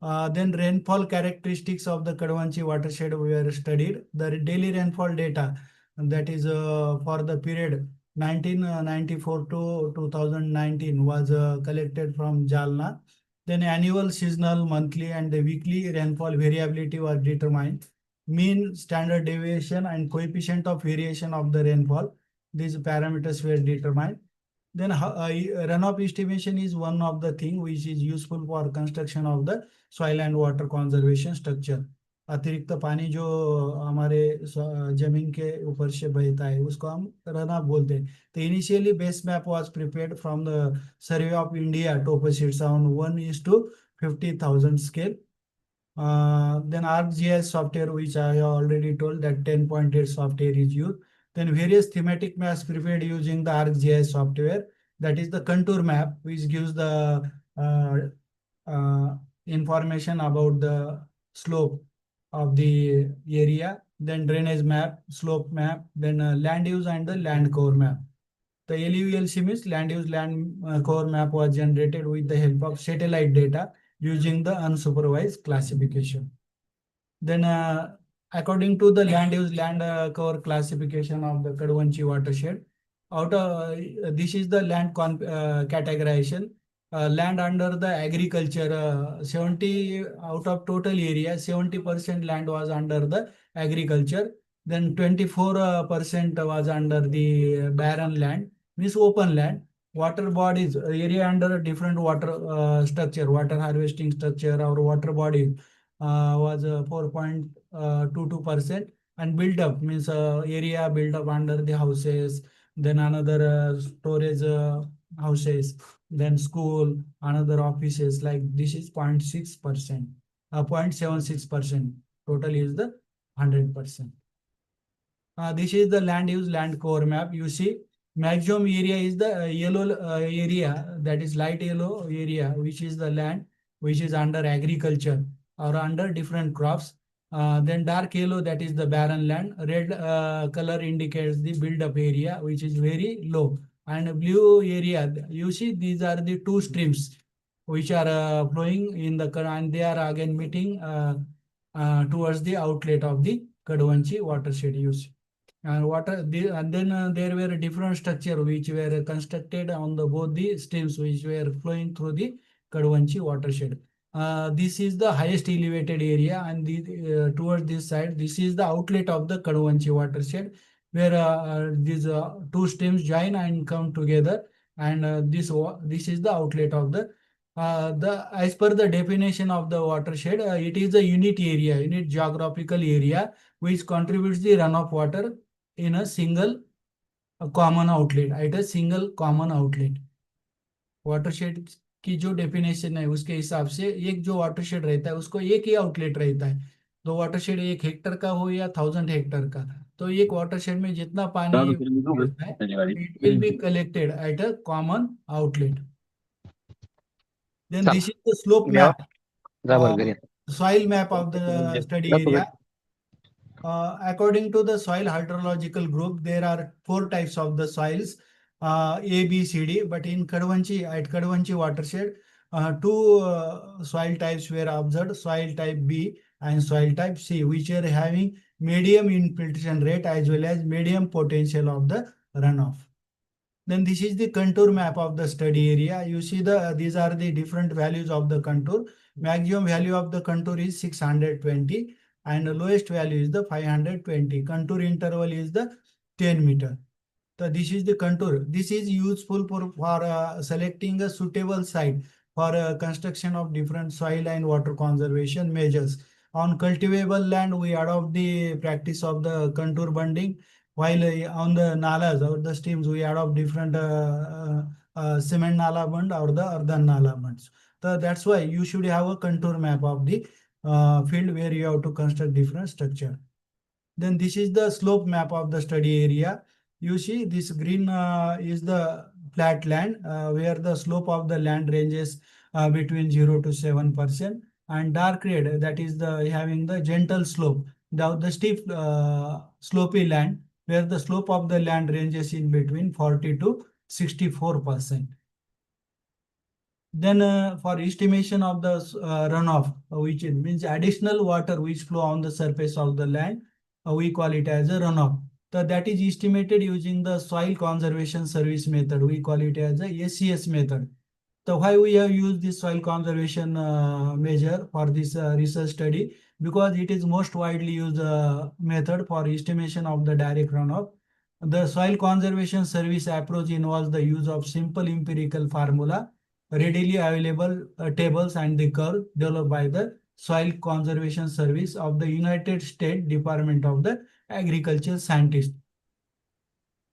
Then rainfall characteristics of the Kadwanchi watershed were studied. The daily rainfall data, that is for the period 1994 to 2019 was collected from Jalna. Then annual, seasonal, monthly, and the weekly rainfall variability was determined. Mean, standard deviation, and coefficient of variation of the rainfall. These parameters were determined. Then runoff estimation is one of the thing which is useful for construction of the soil and water conservation structure. अतिरिक्त पानी जो हमारे जमीन के ऊपर से बहता है उसको हम रनऑफ बोलते हैं. तो initially base map was prepared from the survey of India topo sheets on 1:50,000 scale. Then ArcGIS software, which I have already told that 10.8 software is used. Then various thematic maps prepared using the ArcGIS software. That is the contour map, which gives the information about the slope of the area. Then drainage map, slope map, then land use and the land cover map. The LULC means land use land cover map was generated with the help of satellite data using the unsupervised classification. Then according to the land use land cover classification of the Kadwanchi watershed, this is the land categorization. Land under the agriculture, 70 out of total area, 70% land was under the agriculture. Then 24% was under the barren land, means open land. Water bodies, area under a different water structure, water harvesting structure or water body was 4.22%. And build up means area built up under the houses, then another storage houses, then school, another offices, like this is 0.6%, 0.76%. Total is the 100%. This is the land use land cover map. You see, maximum area is the yellow area, that is light yellow area, which is the land which is under agriculture or under different crops. Then dark yellow, that is the barren land. Red color indicates the build-up area, which is very low. And blue area, you see, these are the two streams which are flowing in the and they are again meeting towards the outlet of the Kadwanchi watershed use. And then there were different structure which were constructed on the both the streams which were flowing through the Kadwanchi watershed. This is the highest elevated area, and towards this side, this is the outlet of the Kadwanchi watershed, where these two streams join and come together, and this is the outlet of the as per the definition of the watershed, it is a unit geographical area which contributes the runoff water in a single common outlet, at a single common outlet. Watershed की जो definition है उसके हिसाब से एक जो watershed रहता है उसको एक ही आउटलेट रहता है। तो वाटरशेड 1 हेक्टर का हो या 1000 हेक्टर का, तो एक वाटरशेड में जितना पानी रहता है it will be collected at a common outlet. Then this is the slope map, soil map of the study area. According to the soil hydrological group, there are 4 types of the soils, A, B, C, D. But in Kadwanchi watershed, 2 soil types were observed: soil type B and soil type C, which are having medium infiltration rate as well as medium potential of the runoff. Then this is the contour map of the study area. You see these are the different values of the contour. Maximum value of the contour is 620 and the lowest value is the 520. Contour interval is the 10 meter. So this is the contour. This is useful for selecting a suitable site for construction of different soil and water conservation measures. On cultivable land, we adopt the practice of the contour bunding, while on the nalas or the streams, we adopt different cement nala bund or the earthen nala bunds. So that's why you should have a contour map of the field where you have to construct different structure. Then this is the slope map of the study area. You see this green is the flat land where the slope of the land ranges between 0 to 7%, and dark red, that is the having the gentle slope. The steep slopy land where the slope of the land ranges in between 40 to 64%. Then for estimation of the runoff, which means additional water which flow on the surface of the land, we call it as a runoff. So that is estimated using the soil conservation service method. We call it as a SCS method. So why we have used this soil conservation measure for this research study? Because it is most widely used method for estimation of the direct runoff. The soil conservation service approach involves the use of simple empirical formula, readily available tables and the curve developed by the Soil Conservation Service of the United States Department of the Agriculture Scientists.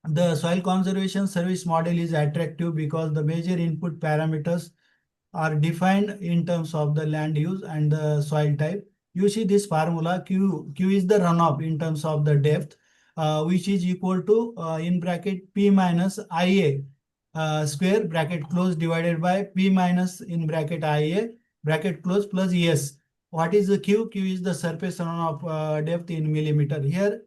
The Soil Conservation Service model is attractive because the major input parameters are defined in terms of the land use and the soil type. You see this formula, Q is the runoff in terms of the depth, which is equal to in bracket P minus IA square bracket close divided by P minus in bracket IA bracket close plus ES. What is the Q? Q is the surface runoff depth in millimeter. Here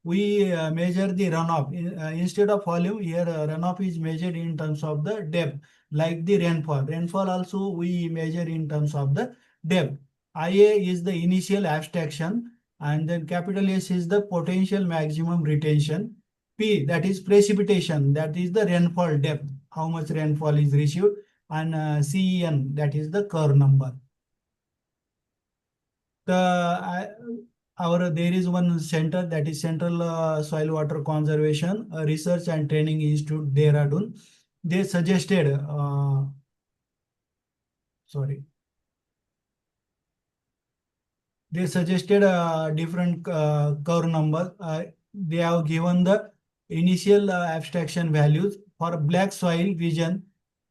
we measure the runoff. Instead of volume, here runoff is measured in terms of the depth, like the rainfall. Rainfall also we measure in terms of the depth. IA is the initial abstraction, and then capital S is the potential maximum retention. P, that is precipitation, that is the rainfall depth, how much rainfall is received, and CEN, that is the curve number. There is one center, that is Central Soil Water Conservation Research and Training Institute, Dehradun. They suggested, they suggested different curve number. They have given the initial abstraction values for black soil vision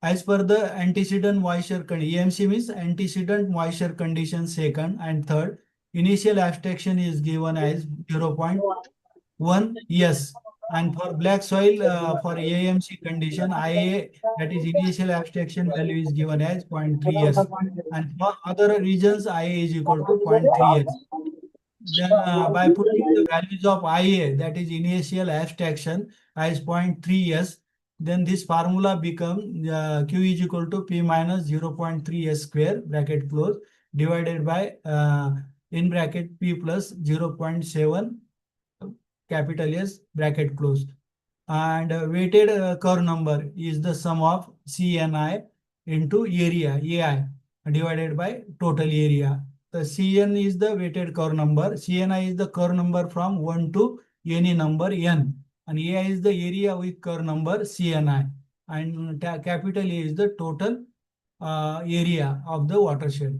as per the antecedent moisture condition. AMC means antecedent moisture condition second and third. Initial abstraction is given as 0.1 yes. And for black soil, for AMC condition, IA, that is initial abstraction value is given as 0.3 yes. And for other regions, IA is equal to 0.3 yes. Then by putting the values of IA, that is initial abstraction, as 0.3 s, then this formula become Q is equal to P minus 0.3 s square bracket close divided by in bracket P plus 0.7 capital S bracket close. And weighted curve number is the sum of CNI into area AI divided by total area. The CN is the weighted curve number. CNI is the curve number from 1 to any number n. And AI is the area with curve number CNI. And capital A is the total area of the watershed.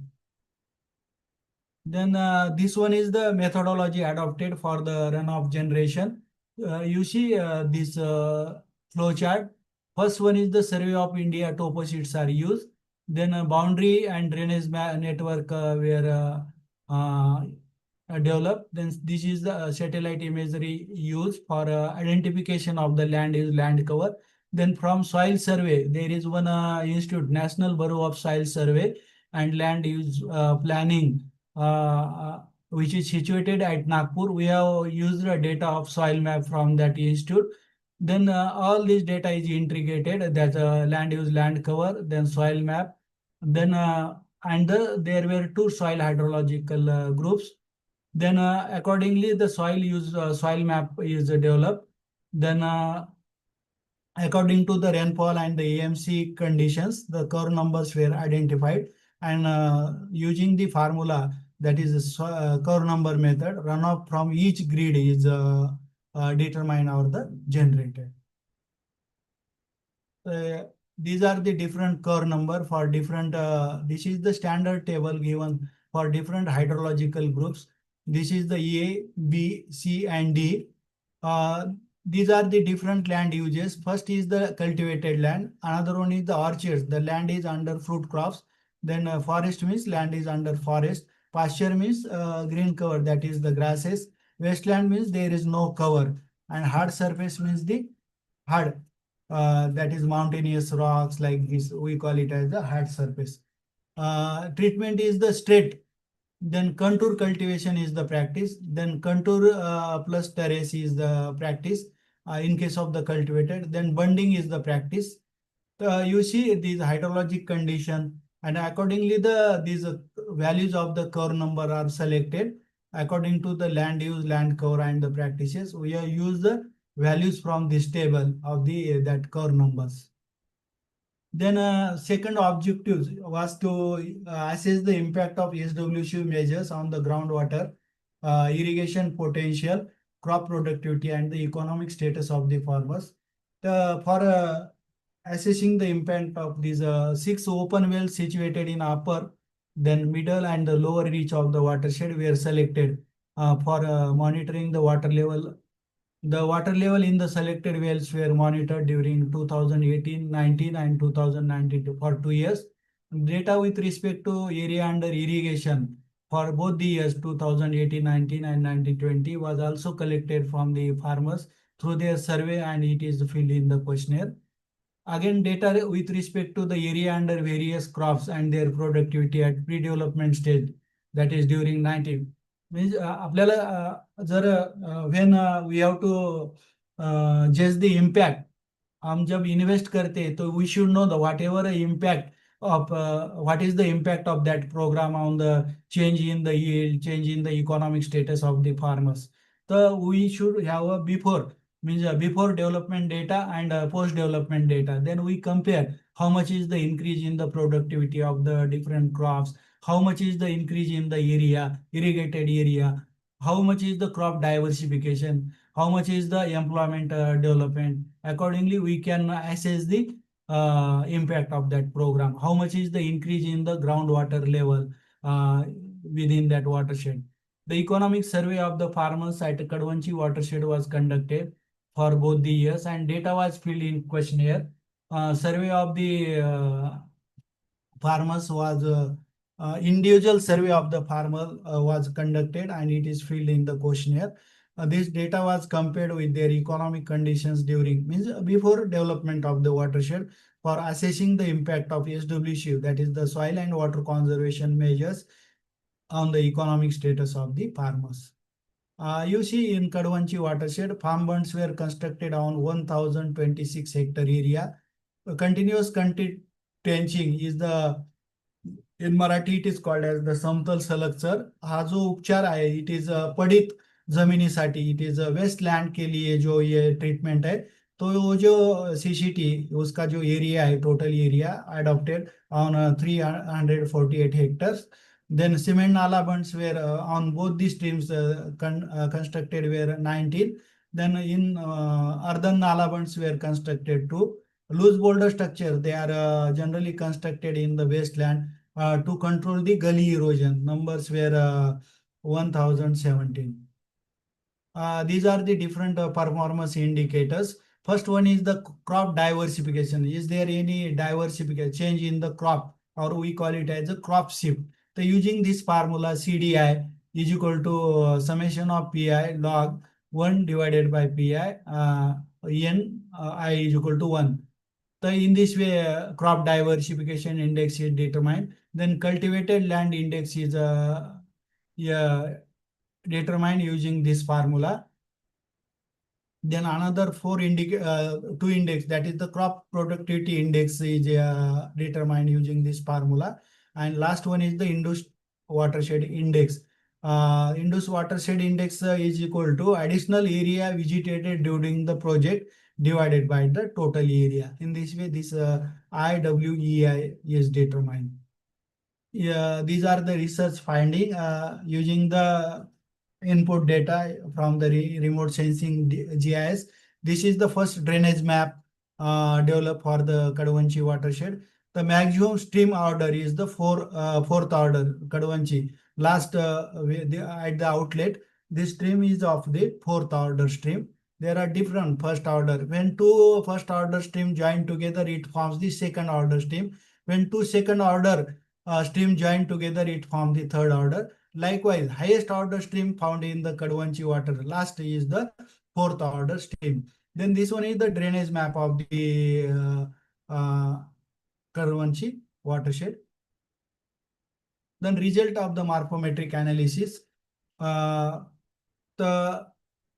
Then this one is the methodology adopted for the runoff generation. You see this flow chart. First one is the Survey of India topo sheets are used. Then boundary and drainage network were developed. Then this is the satellite imagery used for identification of the land use land cover. Then from soil survey, there is one institute, National Bureau of Soil Survey and Land Use Planning, which is situated at Nagpur. We have used the data of soil map from that institute. Then all this data is integrated. That's land use, land cover, then soil map. Then there were two soil hydrological groups. Then accordingly, the soil use soil map is developed. Then according to the rainfall and the AMC conditions, the curve numbers were identified. And using the formula, that is curve number method, runoff from each grid is determined or the generated. These are the different curve number for different, this is the standard table given for different hydrological groups. This is the A, B, C, and D. These are the different land uses. First is the cultivated land. Another one is the orchards. The land is under fruit crops. Then forest means land is under forest. Pasture means green cover, that is the grasses. Wasteland means there is no cover. And hard surface means the hard, that is mountainous rocks like this. We call it as the hard surface. Treatment is the straight. Then contour cultivation is the practice. Then contour plus terrace is the practice in case of the cultivated. Then bunding is the practice. You see these hydrologic condition, and accordingly these values of the curve number are selected according to the land use, land cover, and the practices. We have used the values from this table of the that curve numbers. Then second objective was to assess the impact of SWC measures on the groundwater, irrigation potential, crop productivity, and the economic status of the farmers. For assessing the impact of these 6 open wells situated in upper, then middle, and the lower reach of the watershed were selected for monitoring the water level. The water level in the selected wells were monitored during 2018-19 and 2019 for 2 years. Data with respect to area under irrigation for both the years 2018-19 and 19-20 was also collected from the farmers through their survey, and it is filled in the questionnaire. Again, data with respect to the area under various crops and their productivity at pre-development stage, that is during 19. Means आपल्याला जर when we have to judge the impact, हम जब invest करते हैं तो we should know the whatever impact of what is the impact of that program on the change in the yield, change in the economic status of the farmers. So we should have a before, means before development data and post development data. Then we compare how much is the increase in the productivity of the different crops, how much is the increase in the area, irrigated area, how much is the crop diversification, how much is the employment development. Accordingly, we can assess the impact of that program. How much is the increase in the groundwater level within that watershed. The economic survey of the farmers at Kadwanchi watershed was conducted for both the years, and data was filled in questionnaire. Survey of the farmers was individual survey of the farmer was conducted, and it is filled in the questionnaire. This data was compared with their economic conditions during, means before development of the watershed, for assessing the impact of SWC, that is the soil and water conservation measures, on the economic status of the farmers. You see in Kadwanchi watershed, farm bunds were constructed on 1026 hectare area. Continuous trenching is the In Marathi, it is called as the समतल सलगचर. हा जो उपचार आहे, it is Pandit जमिनीसाठी, it is waste land के लिए जो ये ट्रीटमेंट है. तो वो जो सीसीटी उसका जो एरिया है, total area adopted on 348 hectares. Then cement nala bunds were on both the streams constructed were 19. Then in earthen nala bunds were constructed too. Loose boulder structure, they are generally constructed in the wasteland to control the gully erosion. Numbers were 1017. These are the different performance indicators. First one is the crop diversification. Is there any diversification change in the crop, or we call it as a crop shift? So using this formula, CDI is equal to summation of PI log 1 divided by PI N I is equal to 1. So in this way, crop diversification index is determined. Then cultivated land index is yeah, determined using this formula. Then another two index, that is the crop productivity index, is determined using this formula. And last one is the induced watershed index. Induced watershed index is equal to additional area vegetated during the project divided by the total area. In this way, this IWEI is determined. Yeah, these are the research finding using the input data from the remote sensing GIS. This is the first drainage map developed for the Kadwanchi watershed. The maximum stream order is the fourth order Kadwanchi. Last at the outlet, this stream is of the fourth order stream. There are different first order. When two first order stream join together, it forms the second order stream. When two second order stream join together, it forms the third order. Likewise, highest order stream found in the Kadwanchi water. Last is the fourth order stream. Then this one is the drainage map of the Kadwanchi watershed. Then result of the morphometric analysis.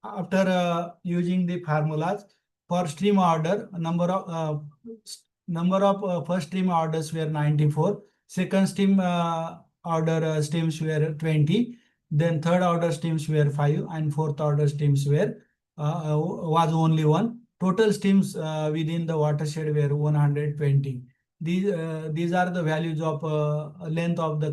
After using the formulas for stream order, number of first stream orders were 94. Second stream order streams were 20. Then third order streams were 5, and fourth order streams were was only 1. Total streams within the watershed were 120. These are the values of length of the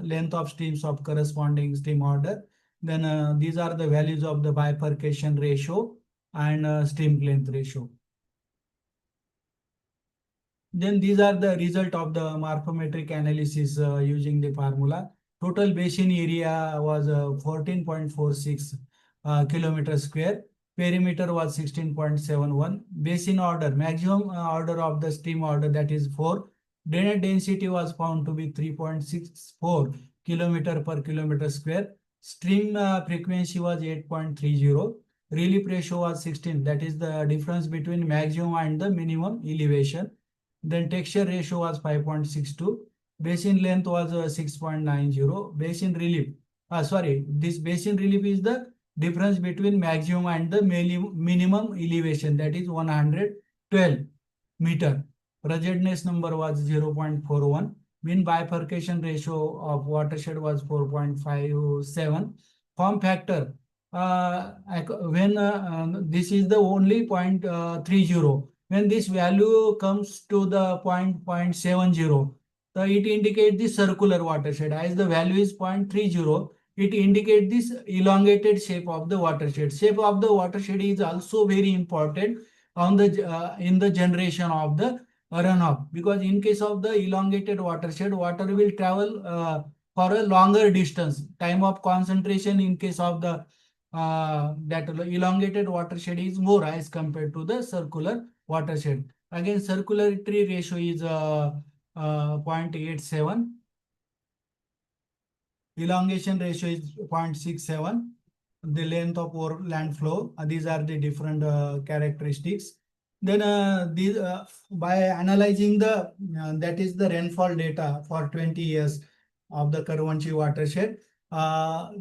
length of streams of corresponding stream order. Then these are the values of the bifurcation ratio and stream length ratio. Then these are the result of the morphometric analysis using the formula. Total basin area was 14.46 kilometer square. Perimeter was 16.71. Basin order, maximum order of the stream order, that is 4. Drainage density was found to be 3.64 kilometer per kilometer square. Stream frequency was 8.30. Relief ratio was 16. That is the difference between maximum and the minimum elevation. Then texture ratio was 5.62. Basin length was 6.90. Basin relief. This basin relief is the difference between maximum and the minimum elevation, that is 112 meter. Ruggedness number was 0.41. Mean bifurcation ratio of watershed was 4.57. Form factor, this is the only 0.30. When this value comes to the 0.70, so it indicates the circular watershed. As the value is 0.30, it indicates this elongated shape of the watershed. Shape of the watershed is also very important on the in the generation of the runoff, because in case of the elongated watershed, water will travel for a longer distance. Time of concentration in case of the that elongated watershed is more as compared to the circular watershed. Again, circularity ratio is 0.87. Elongation ratio is 0.67. The length of overland flow. These are the different characteristics. Then by analyzing the that is the rainfall data for 20 years of the Kadwanchi watershed.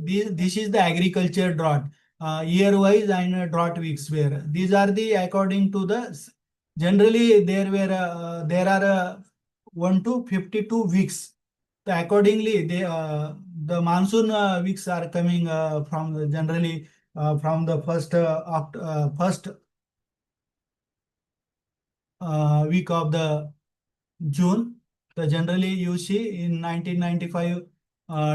This is the agriculture drought year-wise and drought weeks where these are the according to the generally there are 1 to 52 weeks accordingly, the monsoon weeks are coming from generally from the first week of the June. So generally, you see in 1995,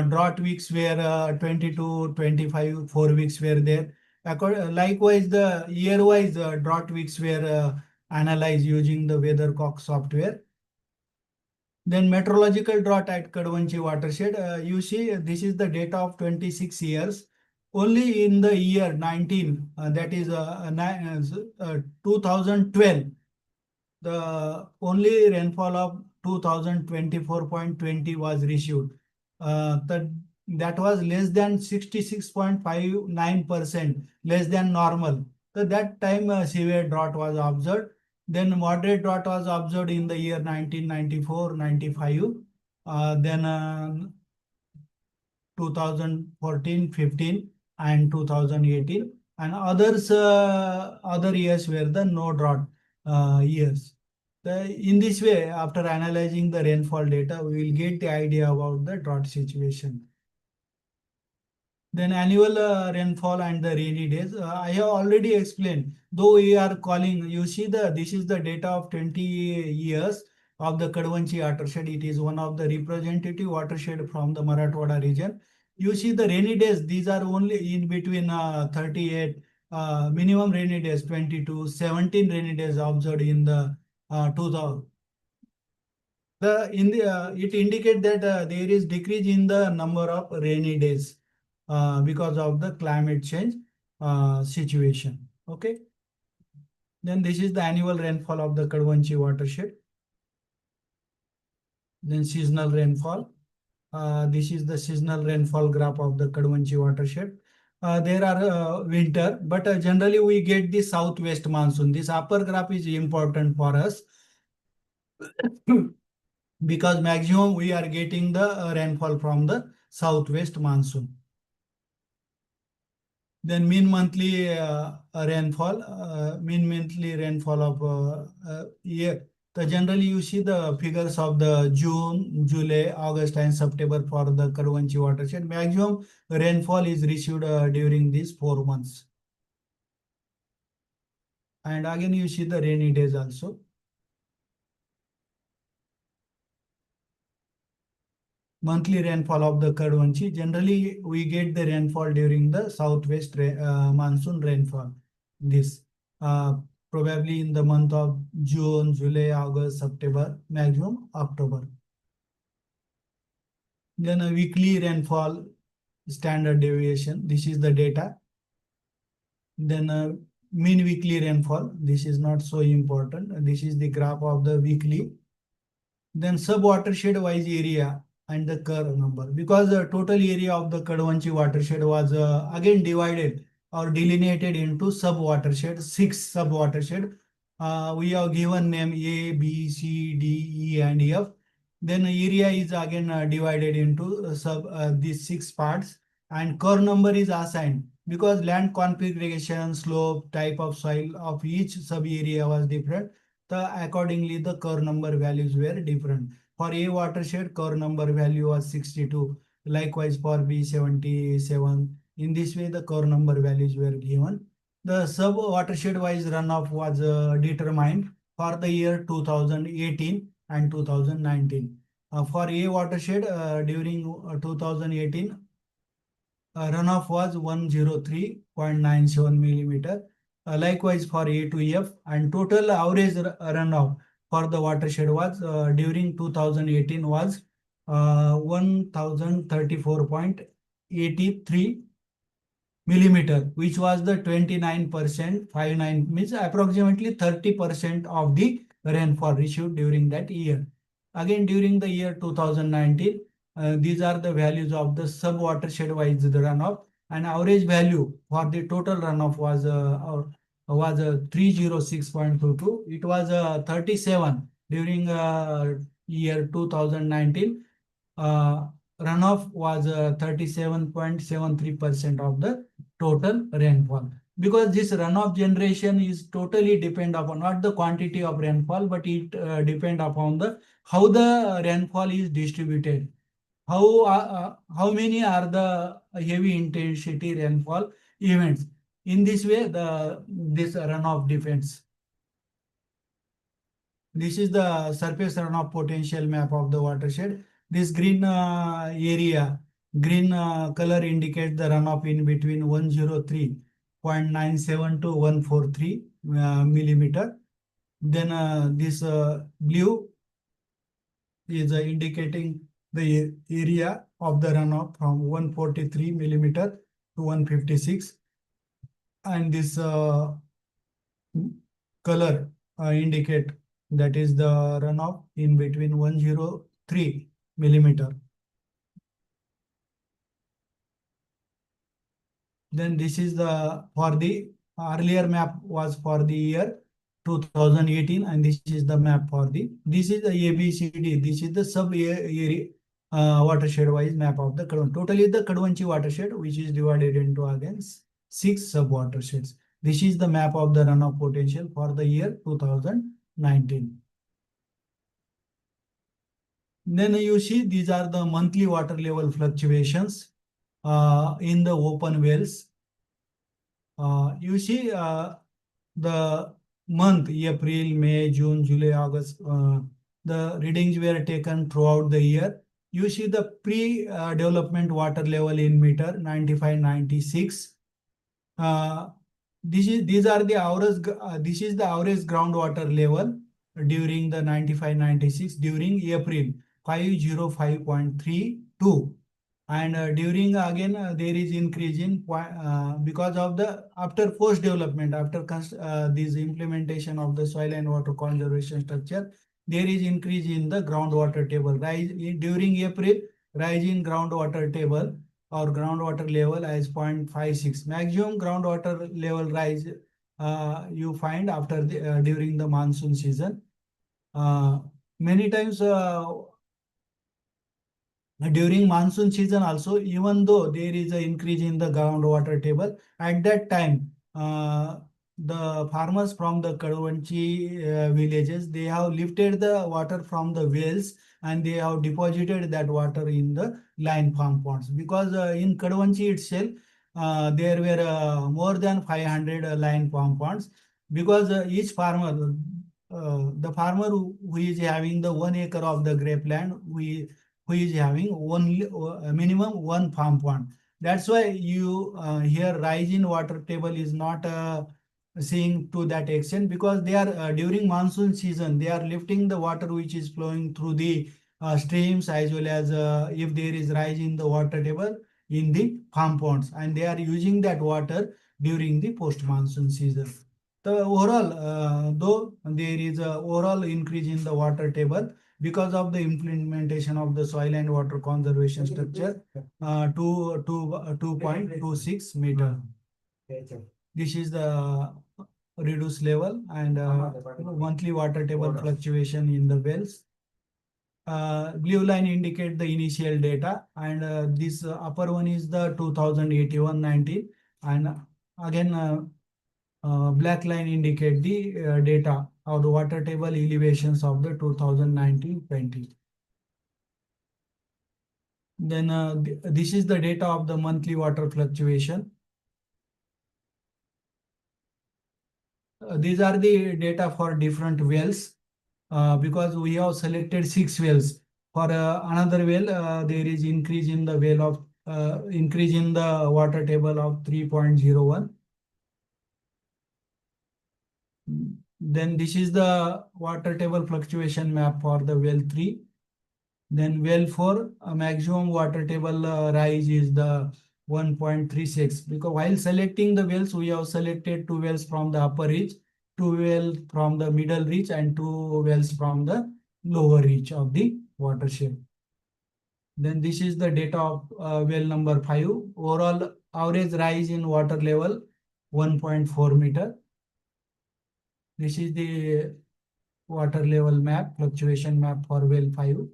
drought weeks were 20 to 25, 4 weeks were there. Likewise, the year-wise drought weeks were analyzed using the weathercock software. Then meteorological drought at Kadwanchi watershed. You see, this is the data of 26 years. Only in the year 19, that is 2012, the only rainfall of 2024.20 was received. That was less than 66.59%, less than normal. So that time severe drought was observed. Then moderate drought was observed in the year 1994-95. Then 2014, 15, and 2018, and other years were the no drought years. In this way, after analyzing the rainfall data, we will get the idea about the drought situation. Then annual rainfall and the rainy days. I have already explained. Though we are calling, you see this is the data of 20 years of the Kadwanchi watershed. It is one of the representative watershed from the Marathwada region. You see the rainy days. These are only in between 38 minimum rainy days 22, 17 rainy days observed in the 2000. It indicates that there is decrease in the number of rainy days because of the climate change situation. Okay. Then this is the annual rainfall of the Kadwanchi watershed. Then seasonal rainfall. This is the seasonal rainfall graph of the Kadwanchi watershed. There are winter, but generally we get the southwest monsoon. This upper graph is important for us because maximum we are getting the rainfall from the southwest monsoon. Then mean monthly rainfall of year. So generally you see the figures of the June, July, August, and September for the Kadwanchi watershed. Maximum rainfall is received during these 4 months. And again you see the rainy days also. Monthly rainfall of the Kadwanchi. Generally, we get the rainfall during the southwest monsoon rainfall. This probably in the month of June, July, August, September, maximum October. Then a weekly rainfall standard deviation. This is the data. Then mean weekly rainfall. This is not so important. This is the graph of the weekly. Then sub-watershed wise area and the curve number, because the total area of the Kadwanchi watershed was again divided or delineated into sub-watershed, 6 sub-watershed. We have given name A, B, C, D, E, and F. Then area is again divided into these 6 parts, and curve number is assigned because land configuration, slope, type of soil of each sub area was different. Accordingly, the curve number values were different. For A watershed, curve number value was 62. Likewise for B, 77. In this way, the curve number values were given. The sub watershed wise runoff was determined for the year 2018 and 2019. For A watershed, during 2018, runoff was 103.97 millimeter. Likewise for A to F, and total average runoff for the watershed was during 2018 was 1034.83 millimeter, which was the 29%, 59 means approximately 30% of the rainfall received during that year. Again, during the year 2019, these are the values of the sub-watershed wise the runoff, and average value for the total runoff was 306.22. It was 37 during year 2019. Runoff was 37.73% of the total rainfall. Because this runoff generation is totally depend upon not the quantity of rainfall, but it depend upon the how the rainfall is distributed. how many are the heavy intensity rainfall events. In this way, this runoff depends. This is the surface runoff potential map of the watershed. This green area, green color indicates the runoff in between 103.97 to 143 millimeter. Then this blue is indicating the area of the runoff from 143 millimeter to 156, and this color indicate that is the runoff in between 103 millimeter. Then this is the for the earlier map was for the year 2018, and this is the map for this is the ABCD. This is the sub area watershed wise map of the Kadwan. Totally the Kadwanchi watershed, which is divided into again 6 sub watersheds. This is the map of the runoff potential for the year 2019. Then you see these are the monthly water level fluctuations in the open wells. You see the month April, May, June, July, August, the readings were taken throughout the year. You see the pre-development water level in meter 95, 96. These are the average. This is the average groundwater level during the 95, 96 during April 505.32, and during again there is increase in because of the after post development, after this implementation of the soil and water conservation structure, there is increase in the groundwater table rise during April. Rise in groundwater table or groundwater level as 0.56. Maximum groundwater level rise you find after the during the monsoon season. Many times during monsoon season also, even though there is an increase in the groundwater table, at that time the farmers from the Kadwanchi villages, they have lifted the water from the wells and they have deposited that water in the line farm ponds, because in Kadwanchi itself there were more than 500 line farm ponds, because each farmer, the farmer who is having the 1 acre of the grape land, who is having only minimum one farm pond. That's why you here rise in water table is not seeing to that extent, because they are during monsoon season they are lifting the water which is flowing through the streams, as well as if there is rise in the water table in the farm ponds, and they are using that water during the post monsoon season. The overall, though there is a overall increase in the water table because of the implementation of the soil and water conservation structure to 2.26 meter. This is the reduced level and monthly water table fluctuation in the wells. Blue line indicate the initial data, and this upper one is the 2081-19, and again black line indicate the data of the water table elevations of the 2019-20. Then this is the data of the monthly water fluctuation. These are the data for different wells, because we have selected 6 wells. For another well, there is increase in the well of increase in the water table of 3.01. Then this is the water table fluctuation map for the well 3. Then well 4, maximum water table rise is the 1.36, because while selecting the wells, we have selected 2 wells from the upper reach, 2 wells from the middle reach, and 2 wells from the lower reach of the watershed. Then this is the data of well number 5. Overall average rise in water level 1.4 meter. This is the water level map, fluctuation map for well 5.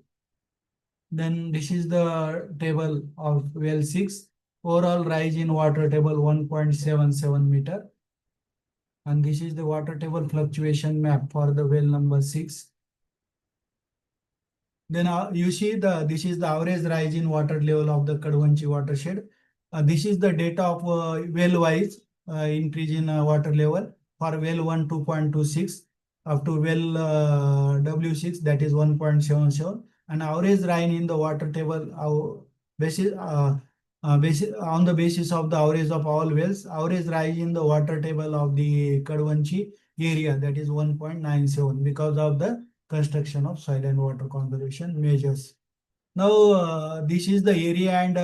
Then this is the table of well 6. Overall rise in water table 1.77 meter. And this is the water table fluctuation map for the well number 6. Then you see this is the average rise in water level of the Kadwanchi watershed. This is the data of well wise increase in water level for well 1 2.26 up to well W6 that is 1.77, and average rise in the water table basis on the basis of the average of all wells, average rise in the water table of the Kadwanchi area that is 1.97 because of the construction of soil and water conservation measures. Now, this is the area, and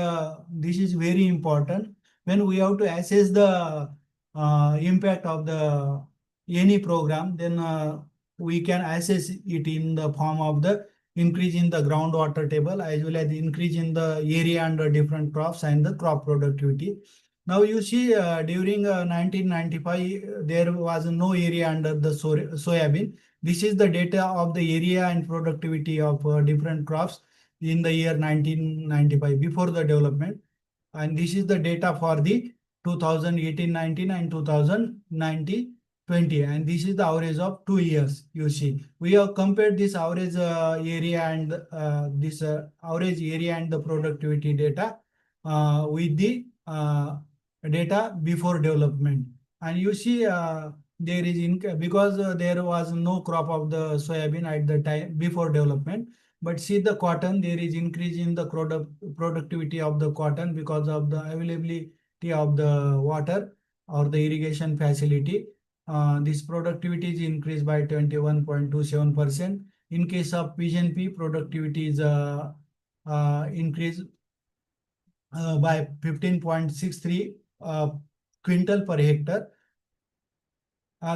this is very important when we have to assess the impact of the any program. Then we can assess it in the form of the increase in the groundwater table as well as increase in the area under different crops and the crop productivity. Now you see during 1995 there was no area under the soybean. This is the data of the area and productivity of different crops in the year 1995 before the development, and this is the data for the 2018-19 and 2019-20, and this is the average of 2 years. You see we have compared this average area and this average area and the productivity data with the data before development, and you see there is because there was no crop of the soybean at the time before development. But see the cotton, there is increase in the productivity of the cotton because of the availability of the water or the irrigation facility. This productivity is increased by 21.27%. In case of pigeon pea, productivity is increased by 15.63 quintal per hectare.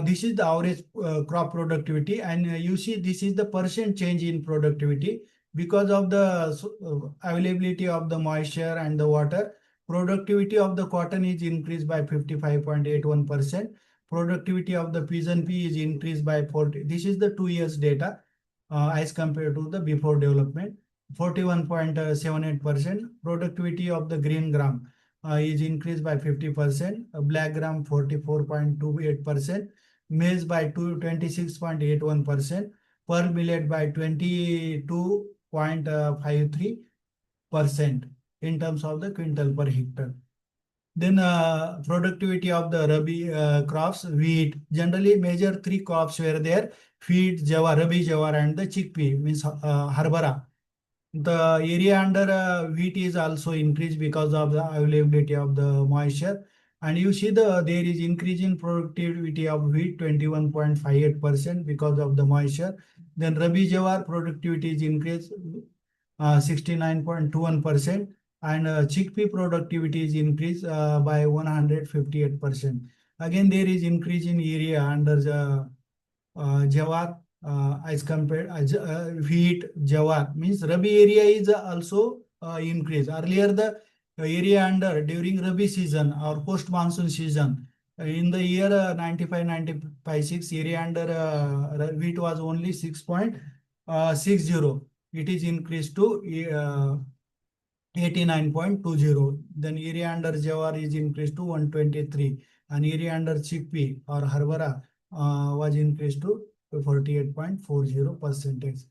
This is the average crop productivity, and you see this is the percent change in productivity because of the availability of the moisture and the water. Productivity of the cotton is increased by 55.81%. Productivity of the pigeon pea is increased by 40. This is the 2 years data as compared to the before development. 41.78%. Productivity of the green gram is increased by 50%. Black gram 44.28%. Maize by 26.81%. Pearl millet by 22.53% in terms of the quintal per hectare. Then productivity of the Rabi crops, wheat. Generally, major three crops were there: wheat, jawar, Rabi jawar, and the chickpea, means harbara. The area under wheat is also increased because of the availability of the moisture. And you see there is increase in productivity of wheat 21.58% because of the moisture. Then Rabi jawar productivity is increased 69.21%, and chickpea productivity is increased by 158%. Again, there is increase in area under the jawar as compared wheat jawar, means Rabi area is also increased. Earlier the area under during Rabi season or post monsoon season in the year 95-96 area under wheat was only 6.60. It is increased to 89.20. Then area under jawar is increased to 123, and area under chickpea or harbara was increased to 48.40%.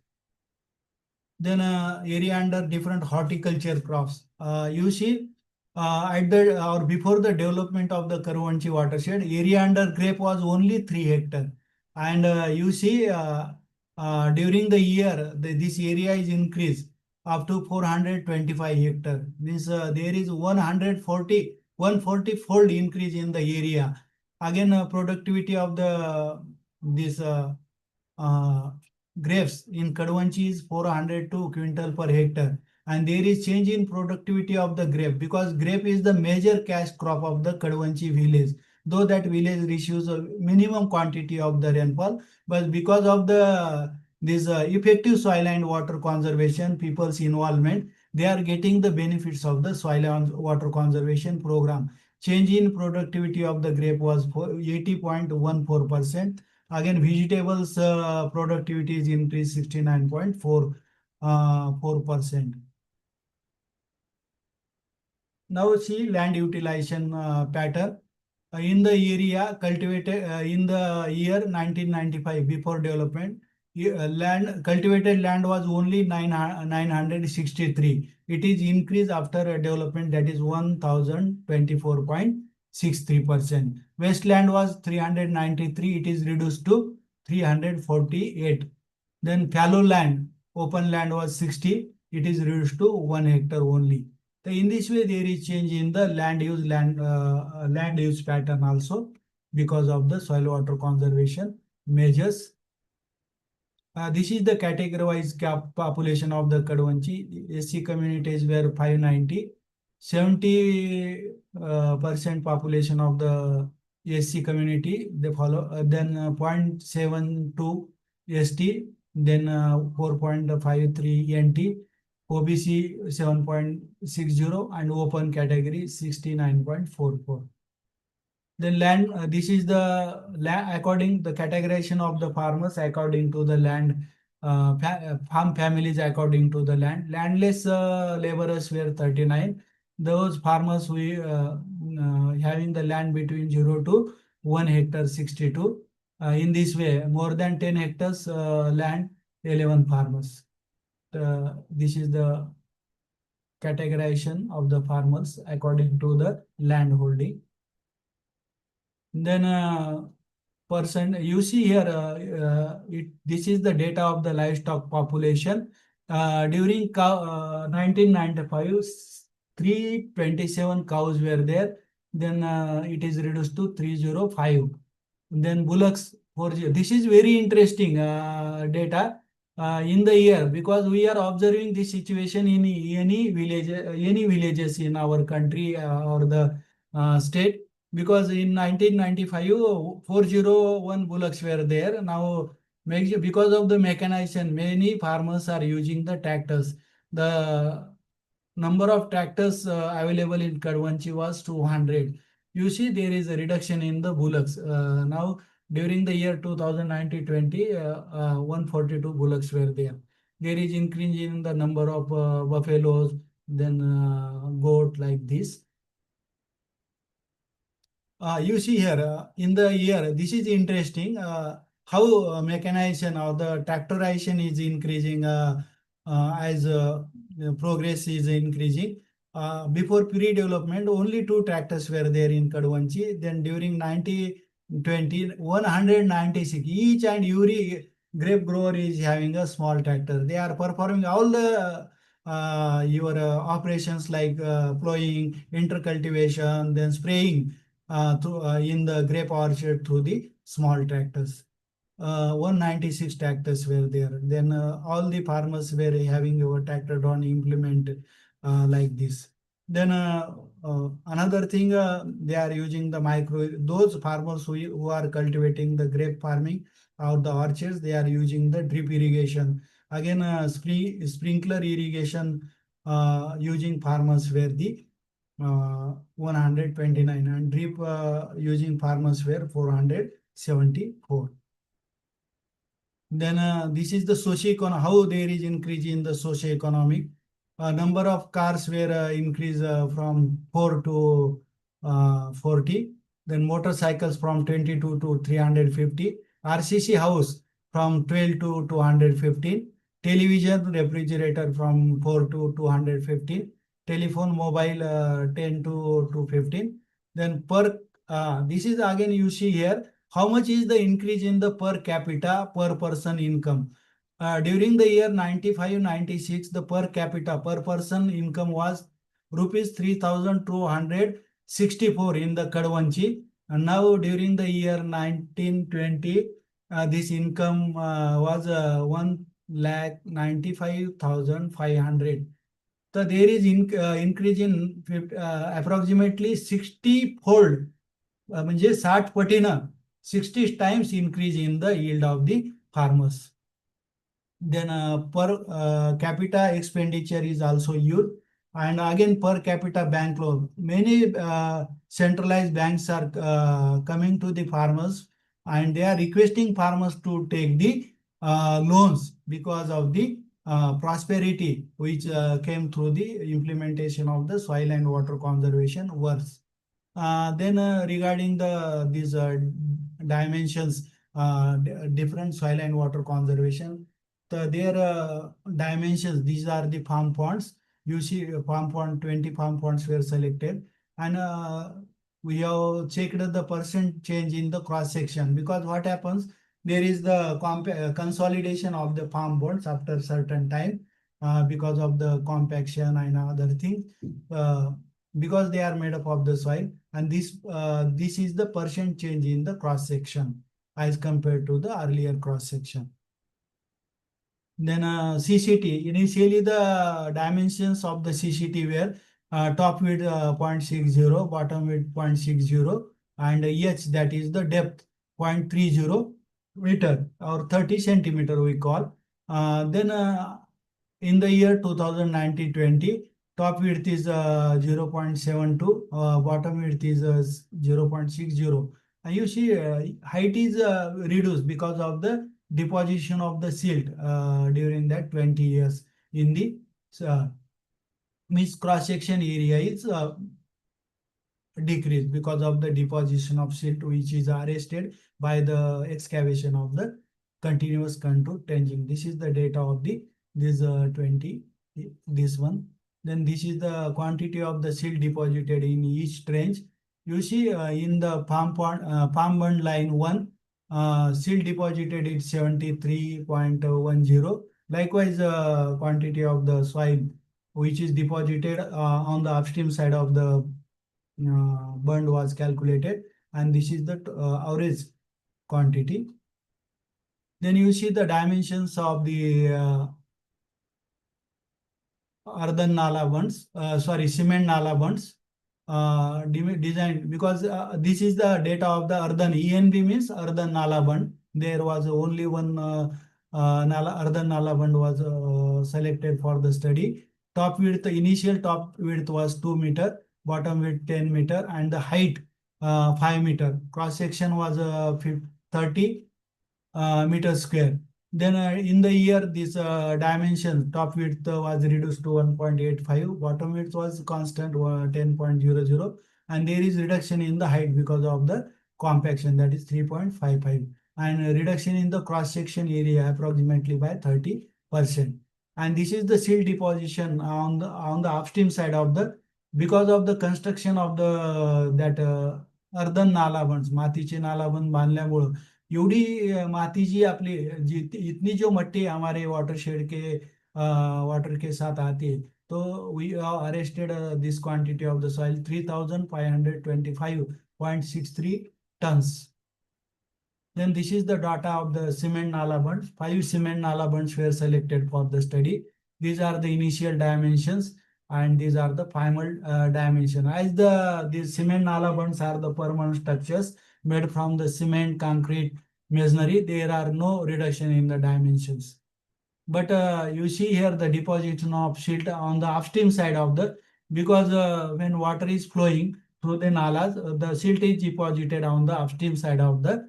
Then area under different horticulture crops. You see at the or before the development of the Karuvanchi watershed, area under grape was only 3 hectare, and you see during the year this area is increased up to 425 hectare. Means there is 140 fold increase in the area. Again, productivity of the this grapes in Kadwanchi is 402 quintal per hectare, and there is change in productivity of the grape because grape is the major cash crop of the Kadwanchi village. Though that village receives a minimum quantity of the rainfall, but because of the this effective soil and water conservation, people's involvement, they are getting the benefits of the soil and water conservation program. Change in productivity of the grape was 80.14%. Again, vegetables productivity is increased 69.4%. Now see land utilization pattern. In the area cultivated in the year 1995 before development, cultivated land was only 963. It is increased after a development, that is 1024.63%. Wasteland was 393. It is reduced to 348. Then fallow land, open land was 60. It is reduced to 1 hectare only. So in this way, there is change in the land use pattern also because of the soil water conservation measures. This is the categorized population of the Kadwanchi. SC communities were 590. 70% population of the SC community, they follow. Then 0.72 ST, then 4.53 NT, OBC 7.60, and open category 69.44. The land, this is the land according the categorization of the farmers according to the land, farm families according to the land. Landless laborers were 39. Those farmers having the land between 0 to 1 hectare 62. In this way, more than 10 hectares land, 11 farmers. This is the categorization of the farmers according to the land holding. Then percent, you see here, this is the data of the livestock population. During 1995, 327 cows were there. Then it is reduced to 305. Then bullocks, 40. This is very interesting data in the year, because we are observing this situation in any villages in our country or the state. Because in 1995, 401 bullocks were there. Now, because of the mechanization, many farmers are using the tractors. The number of tractors available in Kadwanchi was 200. You see, there is a reduction in the bullocks. Now, during the year 2019-20, 142 bullocks were there. There is increase in the number of buffaloes, then goat, like this. You see here in the year, this is interesting how mechanization or the tractorization is increasing as progress is increasing. Before pre-development, only 2 tractors were there in Kadwanchi. Then during 1920, 196, each and every grape grower is having a small tractor. They are performing all the your operations like plowing, intercultivation, then spraying in the grape orchard through the small tractors. 196 tractors were there. Then all the farmers were having a tractor drawn implement like this. Then another thing, they are using the those farmers who are cultivating the grape farming or the orchards, they are using the drip irrigation. Again, sprinkler irrigation using farmers were the 129, and drip using farmers were 474. Then this is the socio-economic, how there is increase in the socio-economic. Number of cars were increased from 4 to 40. Then motorcycles from 22 to 350. RCC house from 12 to 215. Television, refrigerator from 4 to 215. Telephone, mobile 10 to 215. Then this is again, you see here, how much is the increase in the per capita per person income. During the year 95-96, the per capita per person income was rupees 3,264 in the Kadwanchi. And now during the year 1920, this income was 1,95,500. So there is increase in approximately 60-fold, म्हणजे 60 पटीनं 60 times increase in the yield of the farmers. Then per capita expenditure is also used, and again per capita bank loan. Many centralized banks are coming to the farmers, and they are requesting farmers to take the loans because of the prosperity which came through the implementation of the soil and water conservation works. Then regarding these dimensions, different soil and water conservation. Their dimensions, these are the farm ponds. You see farm pond, 20 farm ponds were selected, and we have checked the percent change in the cross section, because what happens, there is the consolidation of the farm bonds after certain time, because of the compaction and other things, because they are made up of the soil, and this is the percent change in the cross section as compared to the earlier cross section. Then CCT, initially the dimensions of the CCT were top width 0.60, bottom width 0.60, and H, that is the depth, 0.30 meter or 30 centimeter we call. Then in the year 2019-20, top width is 0.72, bottom width is 0.60. And you see height is reduced because of the deposition of the silt during that 20 years in the means cross section area is decreased because of the deposition of silt, which is arrested by the excavation of the continuous contour trenching. This is the data of the this 20, this one. Then this is the quantity of the silt deposited in each trench. You see in the palm bund line 1, silt deposited is 73.10. Likewise, quantity of the soil which is deposited on the upstream side of the bund was calculated, and this is the average quantity. Then you see the dimensions of the earthen nala bunds, cement nala bunds designed, because this is the data of the earthen. ENB means earthen nala bund. There was only one earthen nala bund was selected for the study. Top width, the initial top width was 2 meter, bottom width 10 meter, and the height 5 meter. Cross section was 30 meters square. Then in the year, this dimension, top width was reduced to 1.85, bottom width was constant 10.00, and there is reduction in the height because of the compaction, that is 3.55, and reduction in the cross section area approximately by 30%. And this is the silt deposition on the upstream side of the, because of the construction of the that earthen nala bunds, मातीचे नाला बंद बांधल्यामुळे एवढी माती जी आपली इतनी जो मट्टी हमारे वाटर के साथ आती है, तो we arrested this quantity of the soil 3525.63 tons. Then this is the data of the cement nala bunds. 5 cement nala bunds were selected for the study. These are the initial dimensions, and these are the final dimension. As these cement nala bunds are the permanent structures made from the cement, concrete, masonry, there are no reduction in the dimensions. But you see here the deposition of silt on the upstream side of the, because when water is flowing through the nalas, the silt is deposited on the upstream side of the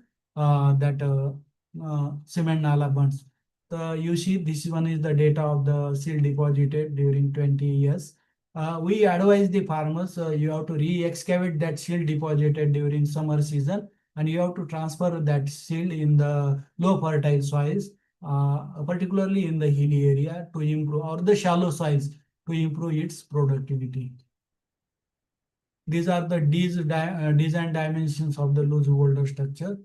cement nala bunds. You see this one is the data of the silt deposited during 20 years. We advise the farmers, you have to re-excavate that silt deposited during summer season, and you have to transfer that silt in the low fertile soils, particularly in the hilly area, to improve, or the shallow soils, to improve its productivity. These are the design dimensions of the loose boulder structure.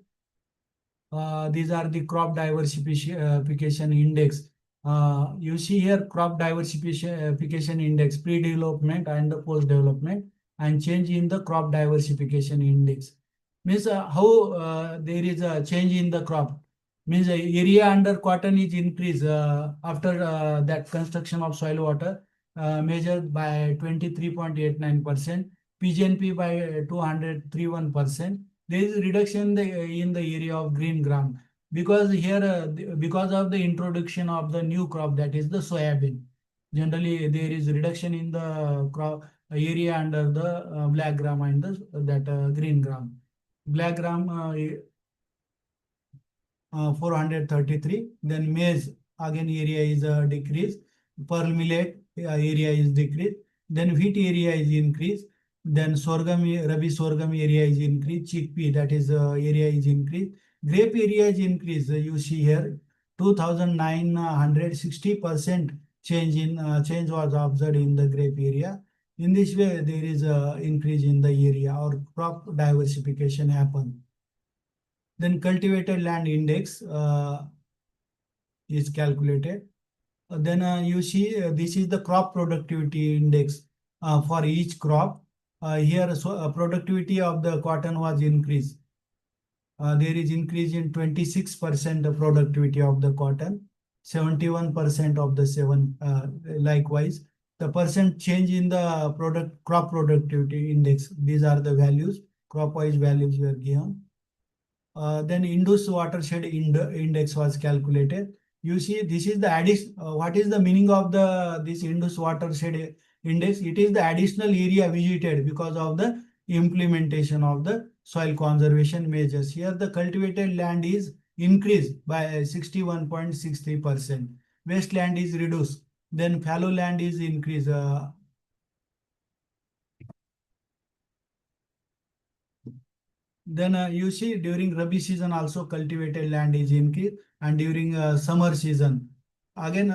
These are the crop diversification index. You see here crop diversification index, pre-development and the post-development, and change in the crop diversification index. Means how there is a change in the crop. Means area under cotton is increased after that construction of soil water, measured by 23.89%, PGNP by 231%. There is reduction in the area of green gram, because here because of the introduction of the new crop, that is the soybean. Generally there is reduction in the crop area under the black gram and that green gram. Black gram 433. Then maize again area is decreased. Pearl millet area is decreased. Then wheat area is increased. Then sorghum, rabi sorghum area is increased. Chickpea, that is area is increased. Grape area is increased. You see here 2,960% change was observed in the grape area. In this way, there is a increase in the area or crop diversification happen. Then cultivated land index is calculated. Then you see this is the crop productivity index for each crop. Here, productivity of the cotton was increased. There is increase in 26% of productivity of the cotton, 71% of the seven. Likewise, the percent change in the crop productivity index. These are the values, crop-wise values were given. Then induced watershed index was calculated. You see, this is the addition. What is the meaning of this induced watershed index? It is the additional area visited because of the implementation of the soil conservation measures. Here, the cultivated land is increased by 61.63%. Wasteland is reduced. Then fallow land is increased. Then you see during Rabi season also cultivated land is increased, and during summer season. Again,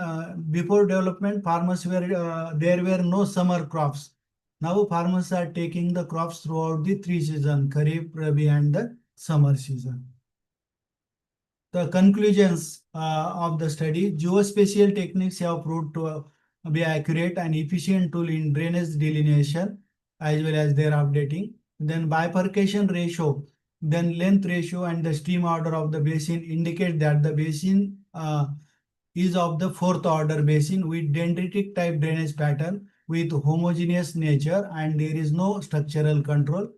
before development, farmers were there were no summer crops. Now farmers are taking the crops throughout the three seasons, Kharif, Rabi, and the summer season. The conclusions of the study: geospatial techniques have proved to be accurate and efficient tool in drainage delineation as well as their updating. Then bifurcation ratio, then length ratio, and the stream order of the basin indicate that the basin is of the fourth order basin with dendritic type drainage pattern with homogeneous nature, and there is no structural control.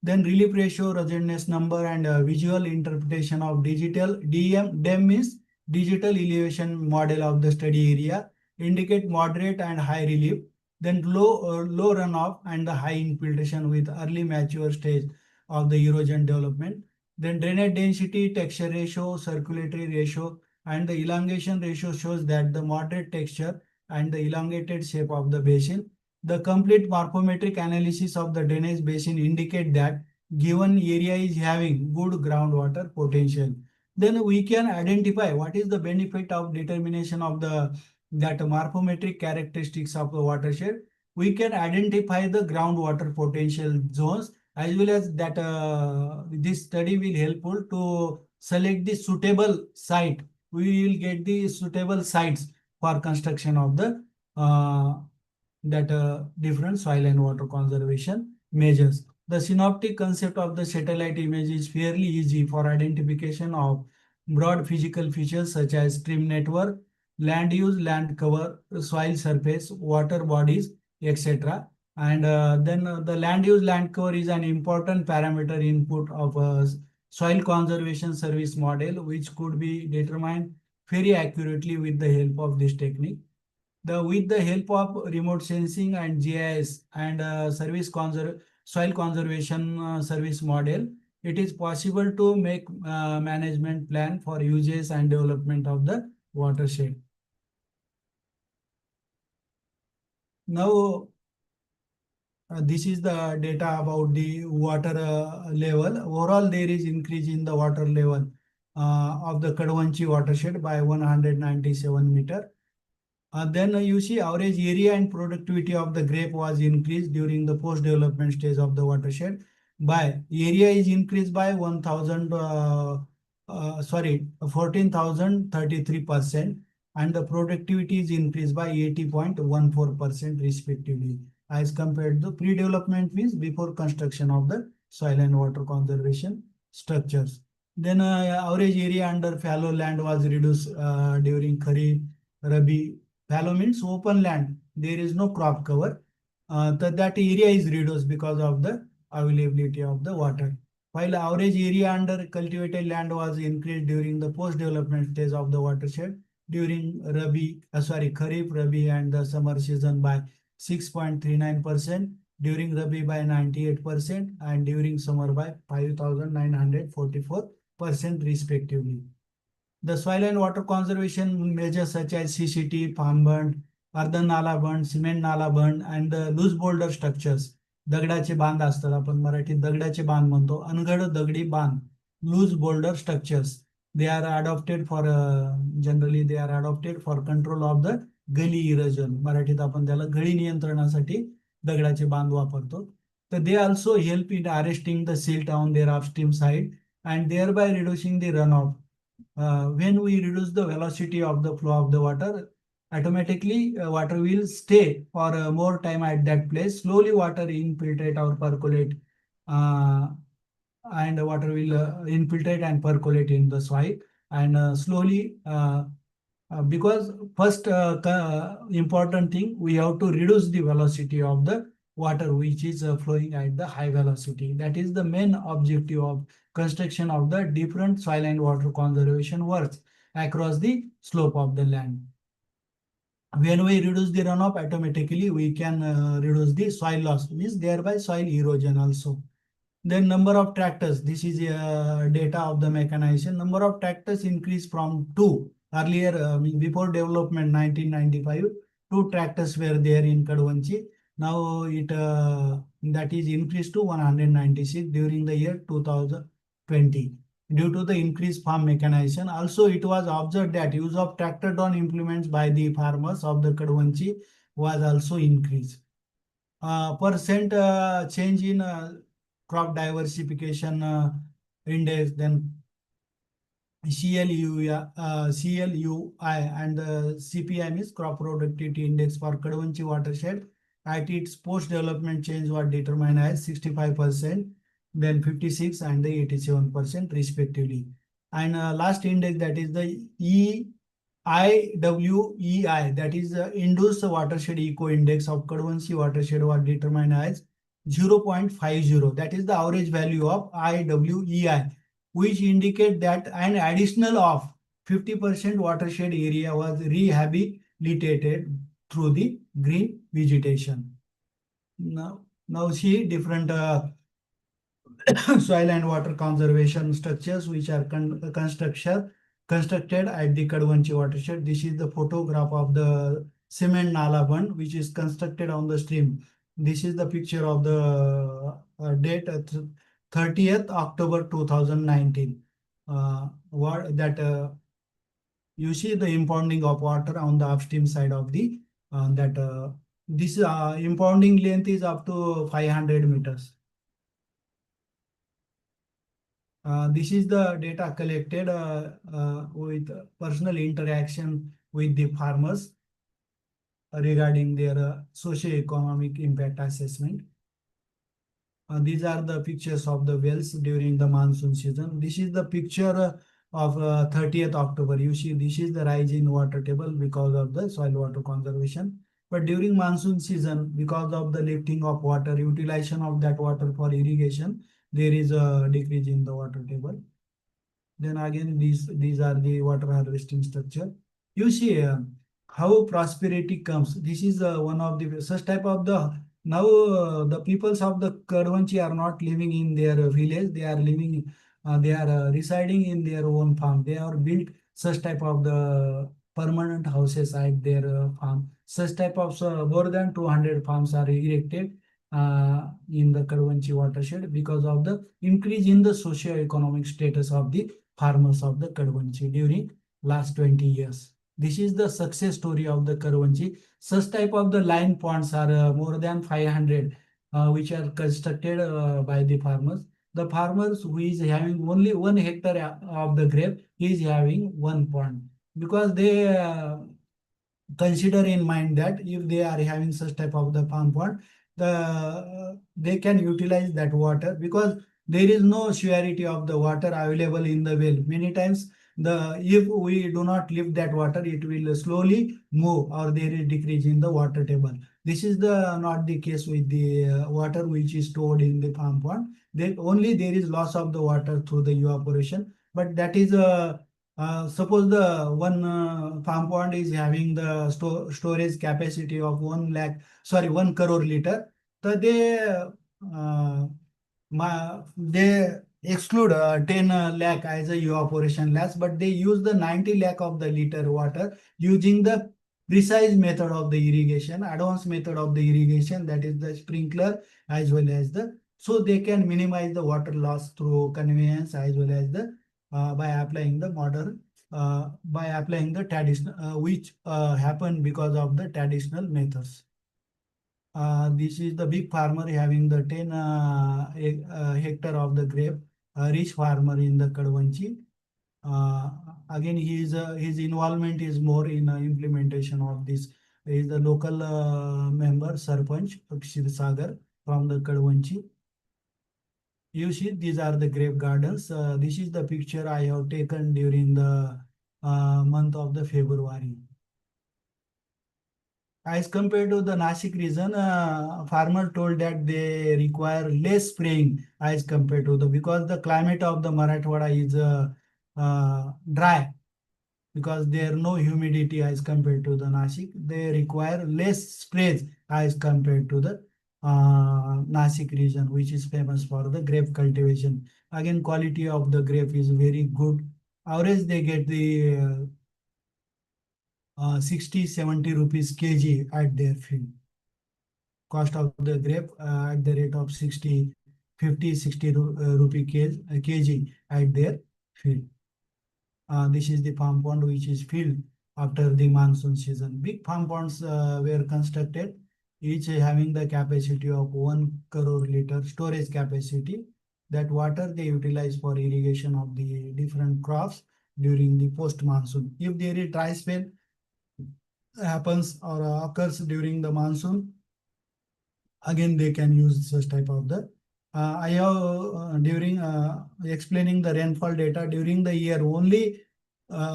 Then relief ratio, ruggedness number, and visual interpretation of digital DEM means digital elevation model of the study area indicate moderate and high relief. Then low runoff and the high infiltration with early mature stage of the erosion development. Then drainage density, texture ratio, circulatory ratio, and the elongation ratio shows that the moderate texture and the elongated shape of the basin. The complete morphometric analysis of the drainage basin indicate that given area is having good groundwater potential. Then we can identify what is the benefit of determination of that morphometric characteristics of the watershed. We can identify the groundwater potential zones as well as that this study will helpful to select the suitable site. We will get the suitable sites for construction of the different soil and water conservation measures. The synoptic concept of the satellite image is fairly easy for identification of broad physical features such as stream network, land use, land cover, soil surface, water bodies, etc. And then the land use, land cover is an important parameter input of a soil conservation service model, which could be determined very accurately with the help of this technique. With the help of remote sensing and GIS and soil conservation service model, it is possible to make management plan for uses and development of the watershed. Now, this is the data about the water level. Overall, there is increase in the water level of the Kadwanchi watershed by 197 meter. Then you see average area and productivity of the grape was increased during the post-development stage of the watershed by area is increased by 14,033%, and the productivity is increased by 80.14% respectively as compared to pre-development means before construction of the soil and water conservation structures. Then average area under fallow land was reduced during Kharif, Rabi. Fallow means open land. There is no crop cover. That area is reduced because of the availability of the water. While average area under cultivated land was increased during the post-development stage of the watershed during Kharif, Rabi, and the summer season by 6.39%, during Rabi by 98%, and during summer by 5,944% respectively. The soil and water conservation measures such as CCT, farm bund, earthen nala bund, cement nala bund, and the loose boulder structures. दगडाचे बांध असतात, आपण मराठीत दगडाचे बांध म्हणतो, अनगढ दगडी बांध. loose boulder structures. They are adopted for generally they are adopted for control of the गली erosion. मराठीत आपण त्याला गळी नियंत्रणासाठी दगडाचे बांध वापरतो. तर they also help in arresting the silt on their upstream side and thereby reducing the runoff. When we reduce the velocity of the flow of the water, automatically water will stay for more time at that place. Slowly water infiltrate or percolate, and water will infiltrate and percolate in the soil, and slowly because first important thing, we have to reduce the velocity of the water which is flowing at the high velocity. That is the main objective of construction of the different soil and water conservation works across the slope of the land. When we reduce the runoff, automatically we can reduce the soil loss, means thereby soil erosion also. Then number of tractors, this is data of the mechanization. Number of tractors increased from 2. Earlier, before development 1995, 2 tractors were there in Kadwanchi. Now it that is increased to 196 during the year 2020 due to the increased farm mechanization. Also, it was observed that use of tractor-drawn implements by the farmers of the Kadwanchi was also increased. Percent change in crop diversification index, then CLUI and CPI means crop productivity index for Kadwanchi watershed at its post-development change was determined as 65%, then 56 and the 87% respectively. And last index, that is the IWEI, that is the induced watershed eco index of Kadwanchi watershed was determined as 0.50. That is the average value of IWEI, which indicate that an additional of 50% watershed area was rehabilitated through the green vegetation. Now see different soil and water conservation structures which are constructed at the Kadwanchi watershed. This is the photograph of the cement nala bund which is constructed on the stream. This is the picture of the date 30th October 2019. What that you see the impounding of water on the upstream side of the this impounding length is up to 500 meters. This is the data collected with personal interaction with the farmers regarding their socio-economic impact assessment. These are the pictures of the wells during the monsoon season. This is the picture of 30th October. You see, this is the rise in water table because of the soil water conservation. But during monsoon season, because of the lifting of water, utilization of that water for irrigation, there is a decrease in the water table. Then again, these are the water harvesting structure. You see how prosperity comes. This is one of the such type of the now the peoples of the Kadwanchi are not living in their village. They are living, they are residing in their own farm. They are built such type of the permanent houses at their farm. Such type of more than 200 farms are erected in the Kadwanchi watershed because of the increase in the socio-economic status of the farmers of the Kadwanchi during last 20 years. This is the success story of the Kadwanchi. Such type of the line ponds are more than 500 which are constructed by the farmers. The farmers who is having only 1 hectare of the grape is having 1 pond because they consider in mind that if they are having such type of the farm pond, they can utilize that water because there is no surety of the water available in the well. Many times if we do not lift that water, it will slowly move or there is decrease in the water table. This is not the case with the water which is stored in the farm pond. Only there is loss of the water through the evaporation, but that is suppose the one farm pond is having the storage capacity of 1 crore liter. So they exclude 10 lakh as a evaporation loss, but they use the 90 lakh of the liter water using the precise method of the irrigation, advanced method of the irrigation, that is the sprinkler as well as the so they can minimize the water loss through conveyance as well as the by applying the modern by applying the traditional which happen because of the traditional methods. This is the big farmer having the 10 hectare of the grape, a rich farmer in the Kadwanchi. Again, his involvement is more in implementation of this. He is the local member, Sarpanch, Akshir Sagar from the Kadwanchi. You see, these are the grape gardens. This is the picture I have taken during the month of the February. As compared to the Nashik region, farmer told that they require less spraying as compared to the because the climate of the Marathwada is dry because there no humidity as compared to the Nashik. They require less sprays as compared to the Nashik region, which is famous for the grape cultivation. Again, quality of the grape is very good. Average they get the 60-70 rupees kg at their field. Cost of the grape at the rate of 60, 50, 60 rupee kg at their field. This is the farm pond which is filled after the monsoon season. Big farm ponds were constructed, each having the capacity of 1 crore liter storage capacity. That water they utilize for irrigation of the different crops during the post monsoon. If there is dry spell happens or occurs during the monsoon, again they can use such type of the I have during explaining the rainfall data during the year only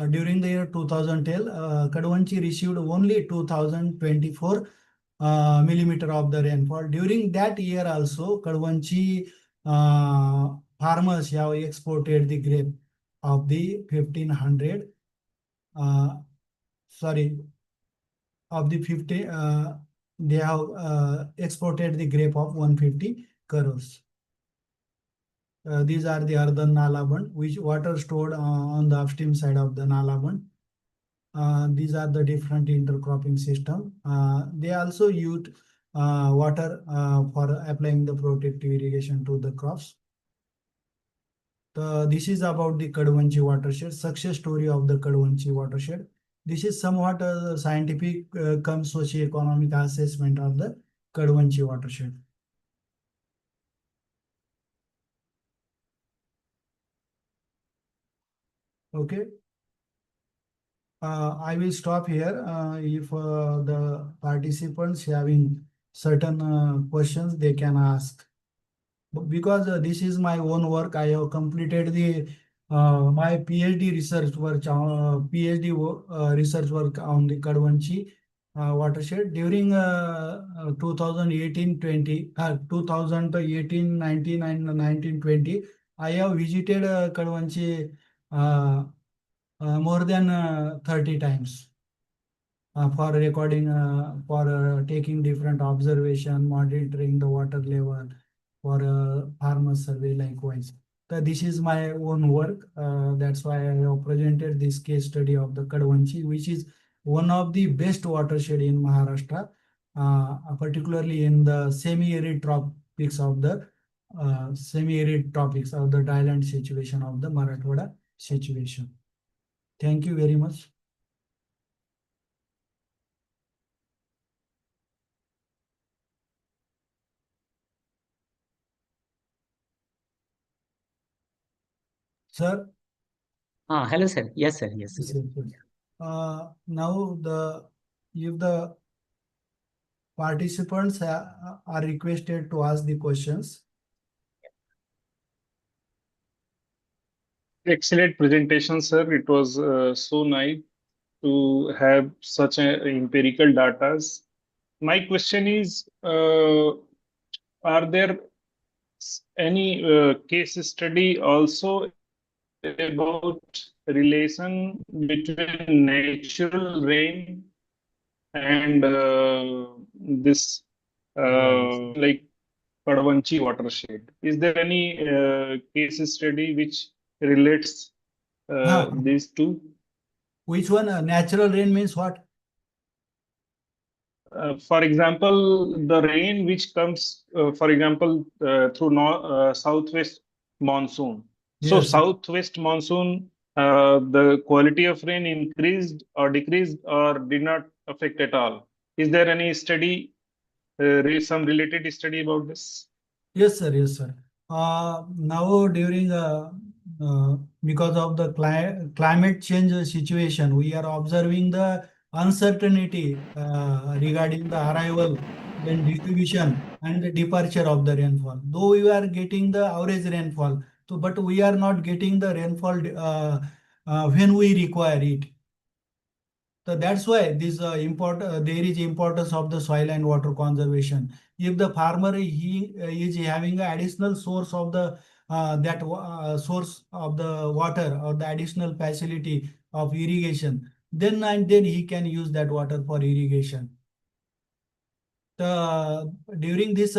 during the year 2010 Kadwanchi received only 2024 millimeter of the rainfall. During that year also Kadwanchi farmers have exported the grape of the 1500 sorry of the 50 they have exported the grape of 150 crores. These are the earthen Nalaband, which water stored on the upstream side of the Nalaband. These are the different intercropping system. They also use water for applying the protective irrigation to the crops. This is about the Kadwanchi watershed, success story of the Kadwanchi watershed. This is somewhat a scientific cum socio-economic assessment of the Kadwanchi watershed. Okay. I will stop here. If the participants having certain questions, they can ask. Because this is my own work, I have completed the my PhD research work, research work on the Kadwanchi watershed during 2018-20, 2018-19 and 1920. I have visited Kadwanchi more than 30 times for recording, for taking different observation, monitoring the water level, for farmer survey likewise. So this is my own work. That's why I have presented this case study of the Kadwanchi, which is one of the best watershed in Maharashtra, particularly in the semi-arid tropics of the semi-arid tropics of the dryland situation of the Marathwada situation. Thank you very much. Sir? Hello, sir. Yes, sir. Yes, Yes, sir. sir. Now if the participants are requested to ask the questions. Excellent presentation, sir. It was so nice to have such a empirical data. My question is, are there any case study also about relation between natural rain and this like Kadwanchi watershed? Is there any case study which relates these two? Which one? Natural rain means what? for example, the rain which comes, for example, through southwest monsoon. So Yes. southwest monsoon, the quality of rain increased or decreased or did not affect at all. Is there any study, some related study about this? Yes, sir. Yes, sir. Now during uh, because of the climate change situation, we are observing the uncertainty regarding the arrival, then distribution and the departure of the rainfall. Though we are getting the average rainfall, so but we are not getting the rainfall when we require it. So that's why this there is importance of the soil and water conservation. If the farmer he is having an additional source of the source of the water or the additional facility of irrigation, then and then he can use that water for irrigation. During this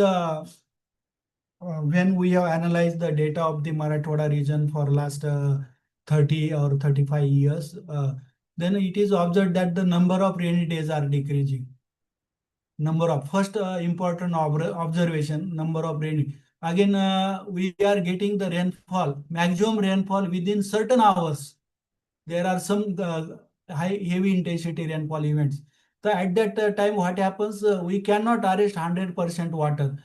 when we have analyzed the data of the Marathwada region for last 30 or 35 years, then it is observed that the number of rainy days are decreasing. Number of first important observation, number of rainy. Again, we are getting the rainfall, maximum rainfall within certain hours. There are some heavy intensity rainfall events. So at that time, what happens? We cannot arrest 100% water.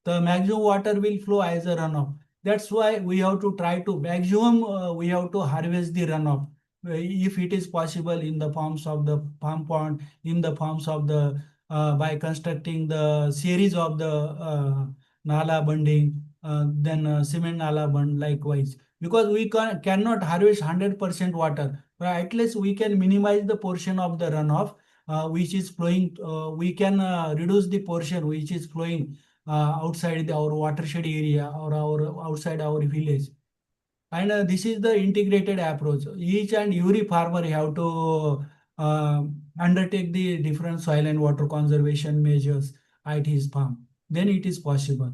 The maximum water will flow as a runoff. That's why we have to try to maximum. We have to harvest the runoff if it is possible in the forms of the farm pond, in the forms of the by constructing the series of the nala bunding, then cement nala bund likewise, because we cannot harvest 100% water, but at least we can minimize the portion of the runoff which is flowing. We can reduce the portion which is flowing outside our watershed area or our outside our village. And this is the integrated approach. Each and every farmer have to undertake the different soil and water conservation measures at his farm. Then it is possible.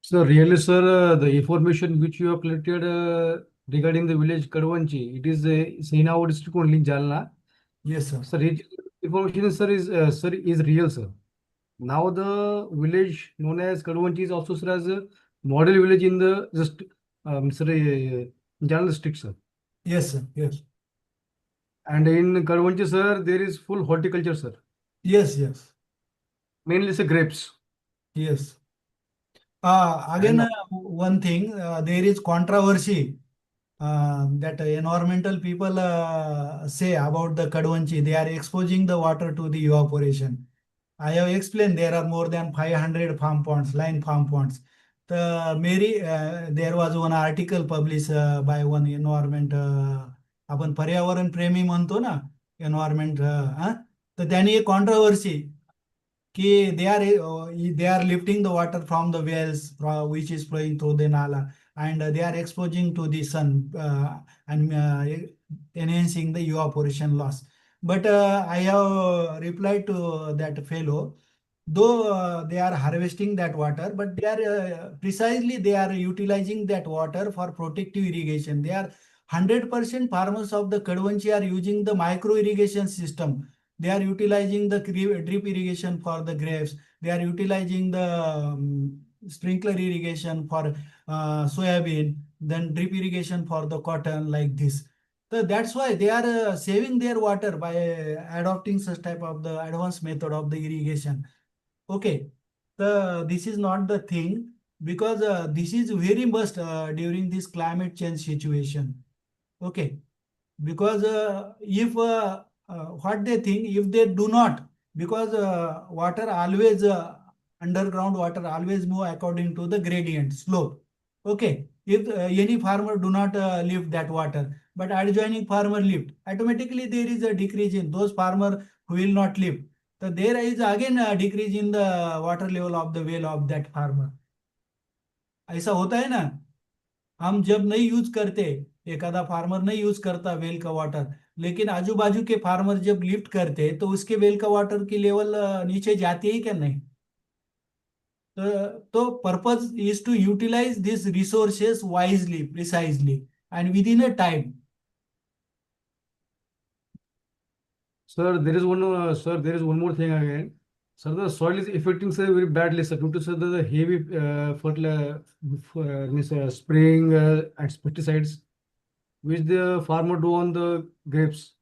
So really, sir, the information which you have collected regarding the village Kadwanchi, it is Sainawa district only Jalna. Yes, sir. Sir, information, sir, is real, sir. Now the village known as Kadwanchi is also, sir, as a model village in the just sir, Jalna district, sir. Yes, sir. Yes. And in Kadwanchi, sir, there is full horticulture, sir. Yes, yes. Mainly, sir, grapes. Yes. Again, one thing, there is controversy that environmental people say about the Kadwanchi. They are exposing the water to the evaporation. I have explained there are more than 500 farm ponds, line farm ponds. There was one article published by one environment, आपण पर्यावरण प्रेमी म्हणतो ना, environment, तर त्यांनी एक controversy they are lifting the water from the wells which is flowing through the nala, and they are exposing to the sun and enhancing the evaporation loss. But I have replied to that fellow, though they are harvesting that water, but they are precisely they are utilizing that water for protective irrigation. They are 100% farmers of the Kadwanchi are using the micro irrigation system. They are utilizing the drip irrigation for the grapes. They are utilizing the sprinkler irrigation for soybean, then drip irrigation for the cotton, like this. So that's why they are saving their water by adopting such type of the advanced method of the irrigation. Okay, this is not the thing, because this is very must during this climate change situation. Okay, because if what they think, if they do not, because water always underground water always move according to the gradient slope. Okay, if any farmer do not lift that water, but adjoining farmer lift, automatically there is a decrease in those farmer who will not lift. So there is again a decrease in the water level of the well of that farmer. ऐसा होता है ना, हम जब नहीं use करते, एखादा farmer नहीं यूज करता वेल का वाटर, लेकिन आजू बाजू के फार्मर जब लिफ्ट करते तो उसके वेल का वाटर की लेवल नीचे जाती है क्या नहीं? तो purpose is to utilize this resources wisely, precisely, and within a time. Sir, there is one more thing again. Sir, the soil is affecting sir very badly, sir, due to sir the heavy fertilizer, spraying and pesticides, which the farmer do on the grapes.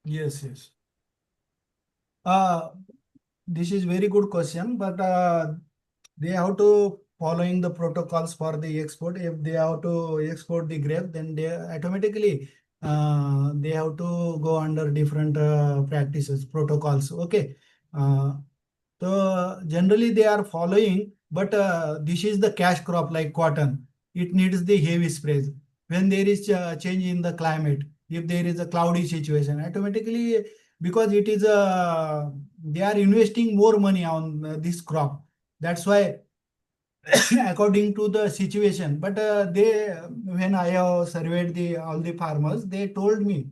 Yes, yes. This is very good question, but they have to following the protocols for the export. If they have to export the grape, then they automatically they have to go under different practices, protocols. Okay. So generally they are following, but this is the cash crop like cotton. It needs the heavy sprays. When there is change in the climate, if there is a cloudy situation, automatically because it is they are investing more money on this crop. That's why according to the situation. But they when I have surveyed the all the farmers, they told me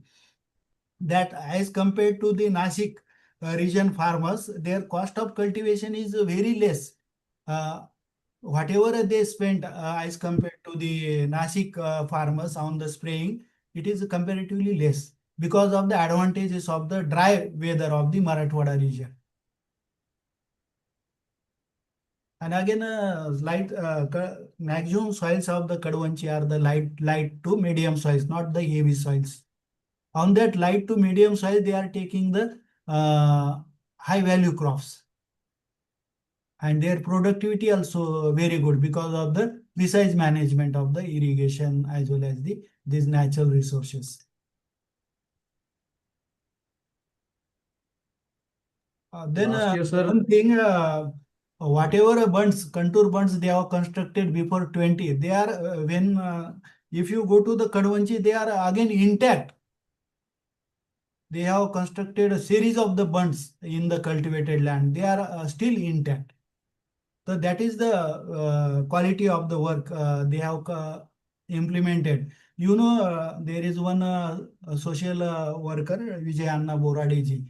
that as compared to the Nashik region farmers, their cost of cultivation is very less. Whatever they spend as compared to the Nashik farmers on the spraying, it is comparatively less because of the advantages of the dry weather of the Marathwada region. And again, maximum soils of the Kadwanchi are the light to medium soils, not the heavy soils. On that light to medium soil, they are taking the high value crops. And their productivity also very good because of the precise management of the irrigation as well as these natural resources. Then one thing, whatever bunds, contour bunds they have constructed before 20, they are if you go to the Kadwanchi, they are again intact. They have constructed a series of the bunds in the cultivated land. They are still intact. So that is the quality of the work they have implemented. You know, there is one social worker, Vijay Anna Boradeji.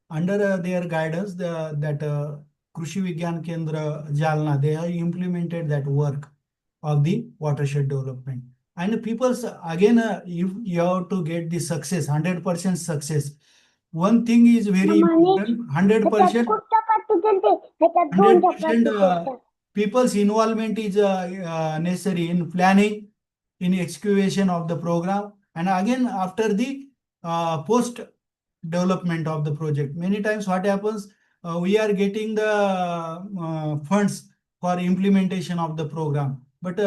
Under their guidance, that Krushi Vigyan Kendra Jalna, they have implemented that work of the watershed development. And people, again, if you have to get the success, 100% success, one thing is very important, 100%, 100% people's involvement is necessary in planning, in excavation of the program, and again after the post development of the project. Many times what happens, we are getting the funds for implementation of the program. But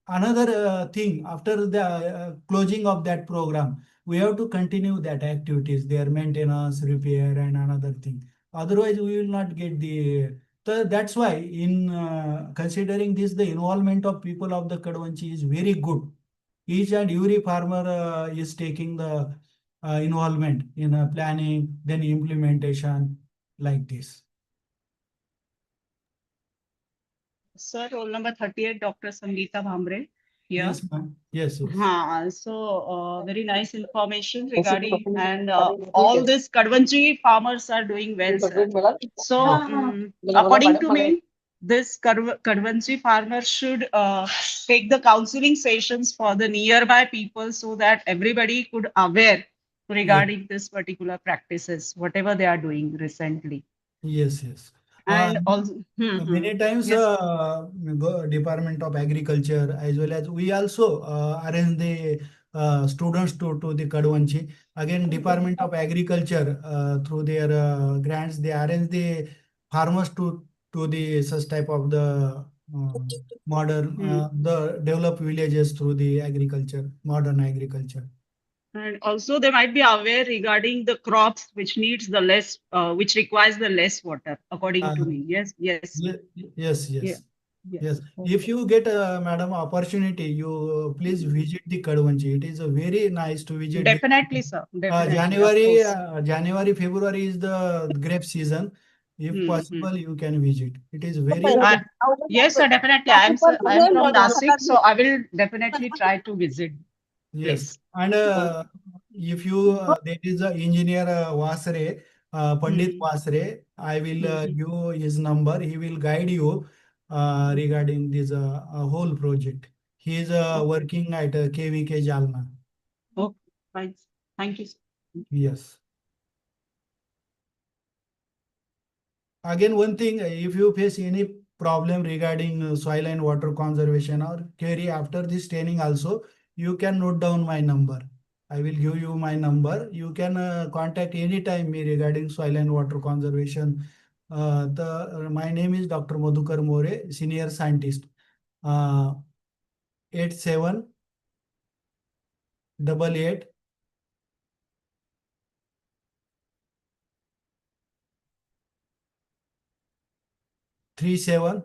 another thing, after the closing of that program, we have to continue that activities, their maintenance, repair, and another thing. Otherwise, we will not get the. So that's why, in considering this, the involvement of people of the Kadwanchi is very good. Each and every farmer is taking the involvement in planning, then implementation, like this. Sir, roll number 38, Dr. Sangeeta Bhambre. Yeah. Yes, ma'am. Yes, yes. So very nice information regarding, and all these Kadwanchi farmers are doing well, sir. So according to me, this Kadwanchi farmer should take the counseling sessions for the nearby people so that everybody could aware regarding this particular practices, whatever they are doing recently. Yes, yes. And also, many times yes. Department of Agriculture, as well as we also arrange the students to the Kadwanchi. Again, Department of Agriculture through their grants, they arrange the farmers to the such type of the modern the developed villages through the agriculture, modern agriculture. And also they might be aware regarding the crops which needs the less, which requires the less water, according to me. Yes, yes. Yes, yes. Yeah. Yes. If you get madam opportunity, you please visit the Kadwanchi. It is a very nice to visit. Definitely, sir. Definitely. January, February is the grape season. If possible, you can visit. It is very. Yes, sir. Definitely. I'm from Nasik, so I will definitely try to visit. Yes, and if you there is a engineer Vasre, Pandit Vasre, I will give you his number. He will guide you regarding this whole project. He is working at KVK Jalna. Okay, fine. Thank you, sir. Yes. Again, one thing, if you face any problem regarding soil and water conservation or query after this training also, you can note down my number. I will give you my number. You can contact anytime me regarding soil and water conservation. My name is Dr. Madhukar More, senior scientist. 8788 37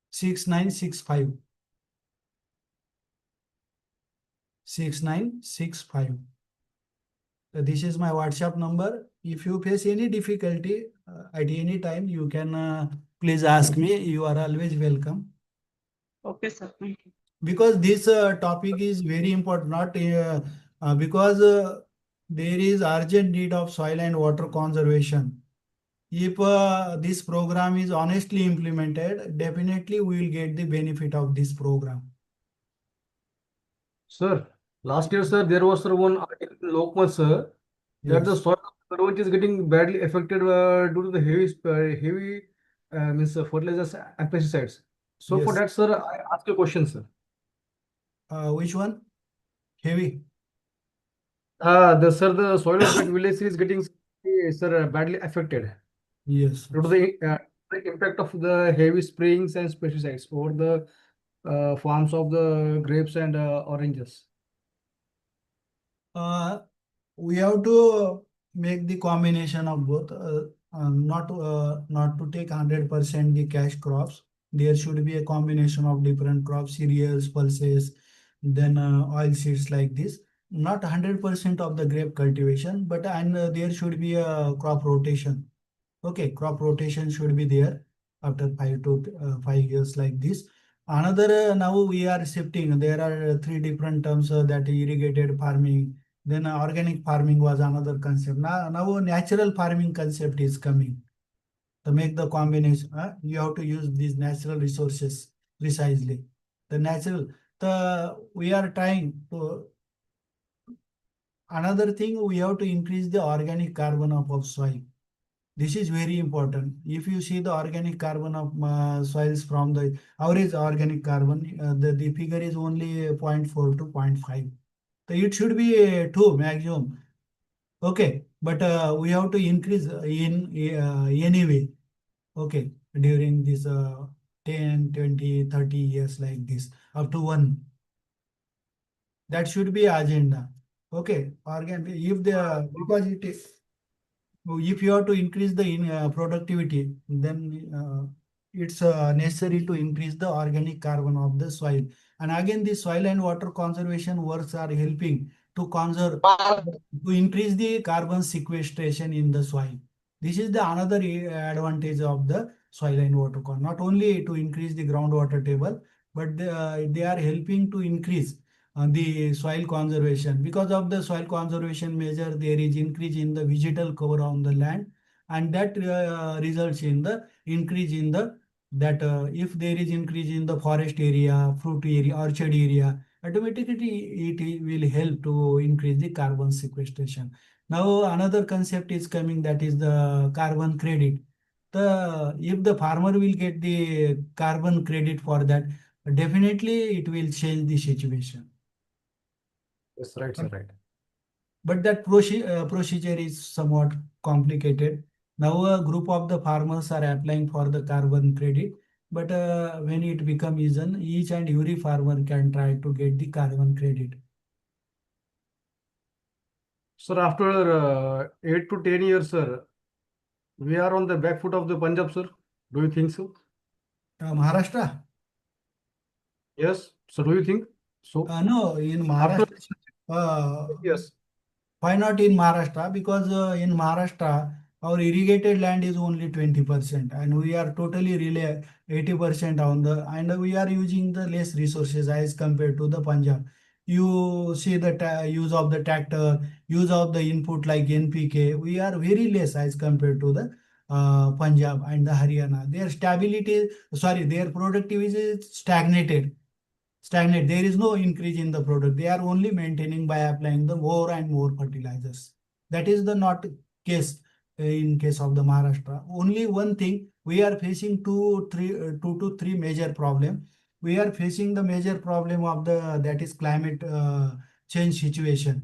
6965 6965. This is my WhatsApp number. If you face any difficulty at any time, you can please ask me. You are always welcome. Okay, sir. Thank you. Because this topic is very important, not because there is urgent need of soil and water conservation. If this program is honestly implemented, definitely we will get the benefit of this program. Sir, last year, sir, there was one article in Lokmat, sir, that the Yes. soil which is getting badly affected due to the heavy means fertilizers and pesticides. So for Yes. that, sir, I ask a question, sir. Which one? Heavy. The soil of that village is getting, sir, badly affected Yes. due to the impact of the heavy sprayings and pesticides over the farms of the grapes and oranges. We have to make the combination of both, not to take 100% the cash crops. There should be a combination of different crops, cereals, pulses, then oil seeds like this. Not 100% of the grape cultivation, but there should be a crop rotation. Okay, crop rotation should be there after 5 years like this. Another, now we are shifting. There are three different terms that irrigated farming. Then organic farming was another concept. Now natural farming concept is coming. To make the combination, you have to use these natural resources precisely. The natural, we are trying to. Another thing, we have to increase the organic carbon of soil. This is very important. If you see the organic carbon of soils from the average organic carbon, the figure is only 0.4 to 0.5. So it should be 2 maximum. Okay, but we have to increase in anyway. Okay, during this 10, 20, 30 years like this, up to 1. That should be agenda. Okay, if because it is. If you have to increase the productivity, then it's necessary to increase the organic carbon of the soil. And again, the soil and water conservation works are helping to conserve, to increase the carbon sequestration in the soil. This is the another advantage of the soil and water not only to increase the groundwater table, but they are helping to increase the soil conservation. Because of the soil conservation measure, there is increase in the vegetal cover on the land, and that results in the increase in the that if there is increase in the forest area, fruit area, orchard area, automatically it will help to increase the carbon sequestration. Now another concept is coming, that is the carbon credit. If the farmer will get the carbon credit for that, definitely it will change the situation. Yes, right, sir, right. But that procedure is somewhat complicated. Now a group of the farmers are applying for the carbon credit, but when it becomes each and every farmer can try to get the carbon credit. Sir, after 8 to 10 years, sir, we are on the back foot of the Punjab, sir. Do you think so? Maharashtra? Yes. So do you think so? No, in After Maharashtra. yes. Why not in Maharashtra? Because in Maharashtra, our irrigated land is only 20%, and we are totally rely 80% on the, and we are using the less resources as compared to the Punjab. You see the use of the tractor, use of the input like NPK, we are very less as compared to the Punjab and the Haryana. Their stability, sorry, their productivity is stagnate. There is no increase in the product. They are only maintaining by applying the more and more fertilizers. That is the not case in case of the Maharashtra. Only one thing, we are facing two to three major problem. We are facing the major problem of that is climate change situation,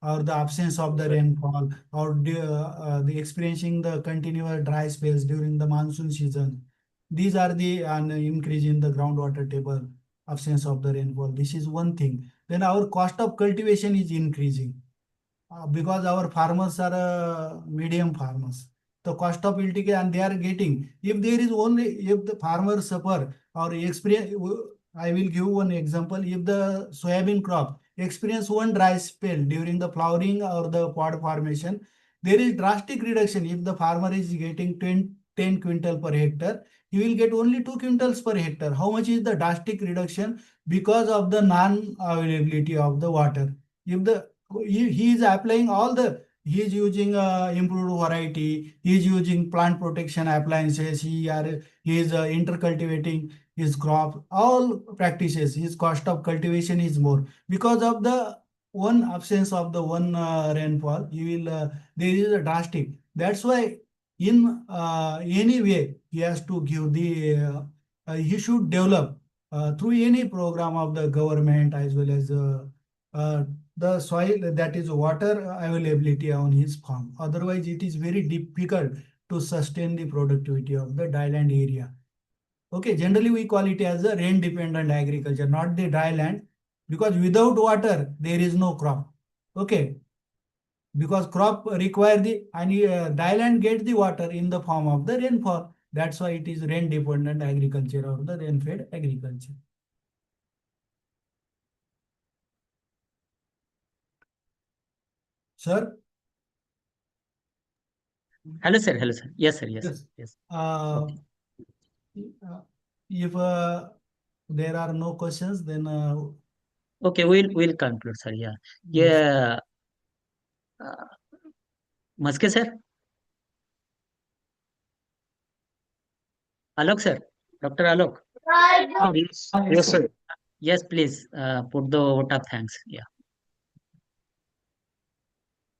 or the absence of the rainfall, or the experiencing the continuous dry spells during the monsoon season. These are the increase in the groundwater table, absence of the rainfall. This is one thing. Then our cost of cultivation is increasing because our farmers are medium farmers. The cost of LTK and they are getting. If there is only, if the farmers suffer or experience, I will give one example. If the soybean crop experience one dry spell during the flowering or the pod formation, there is drastic reduction. If the farmer is getting 10 quintal per hectare, he will get only 2 quintals per hectare. How much is the drastic reduction? Because of the non-availability of the water. If the he is applying all the, he is using improved variety, he is using plant protection appliances, he is intercultivating his crop, all practices, his cost of cultivation is more because of the one absence of the one rainfall. He will there is a drastic, that's why in any way he has to give the he should develop through any program of the government as well as uh, the soil, that is water availability on his farm. Otherwise, it is very difficult to sustain the productivity of the dryland area. Okay, generally we call it as a rain dependent agriculture, not the dry land, because without water there is no crop. Okay, because crop require the, and dryland get the water in the form of the rainfall. That's why it is rain dependent agriculture or the rain fed agriculture. Sir? Hello, sir. Hello, sir. Yes, sir. Yes. Yes. Yes. Okay. If there are no questions, then Okay, we'll conclude, sir. Yeah. yes. Yeah. Maske, sir. Alok, sir. Dr. Alok. Yes, yes, sir. Yes, please put the vote of thanks. Yeah.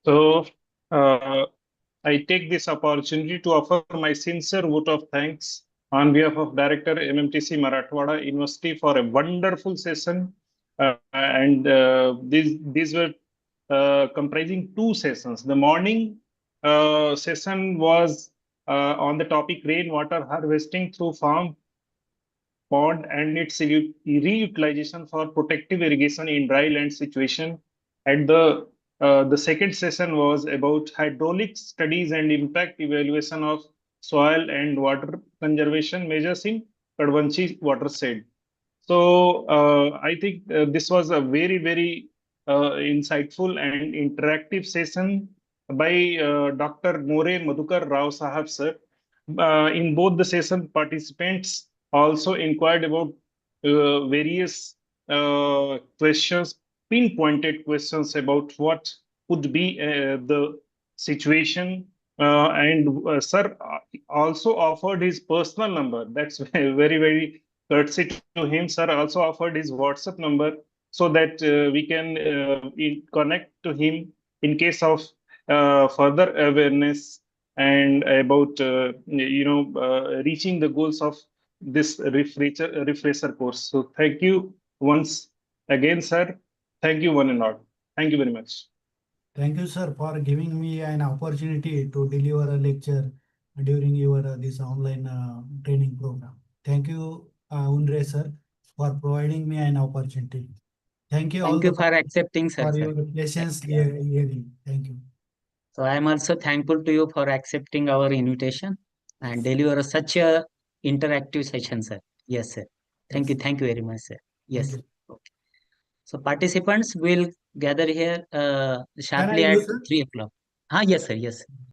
So, I take this opportunity to offer my sincere vote of thanks on behalf of Director MMTC Marathwada University for a wonderful session. And these were comprising two sessions. The morning session was on the topic rainwater harvesting through farm pond and its reutilization for protective irrigation in dry land situation. And the second session was about hydraulic studies and impact evaluation of soil and water conservation measures in Kadwanchi watershed. So I think this was a very insightful and interactive session by Dr. More Madhukar Rao Sahab sir. In both the session, participants also inquired about various questions, pinpointed questions about what would be the situation. And sir also offered his personal number. That's very courtesy to him. Sir also offered his WhatsApp number so that we can connect to him in case of further awareness and about reaching the goals of this refresher course. So thank you once again, sir. Thank you one and all. Thank you very much. Thank you, sir, for giving me an opportunity to deliver a lecture during your this online training program. Thank you, Undre sir, for providing me an opportunity. Thank you all Thank you for accepting, sir. for Sir. your patience hearing. Thank you. So I am also thankful to you for accepting our invitation and deliver such a interactive session, sir. Yes, sir. Thank you. Thank you very much, sir. Yes. Okay. So participants will gather here Can I sharply at use, sir? 3 o'clock. Ah, yes, sir. Yes.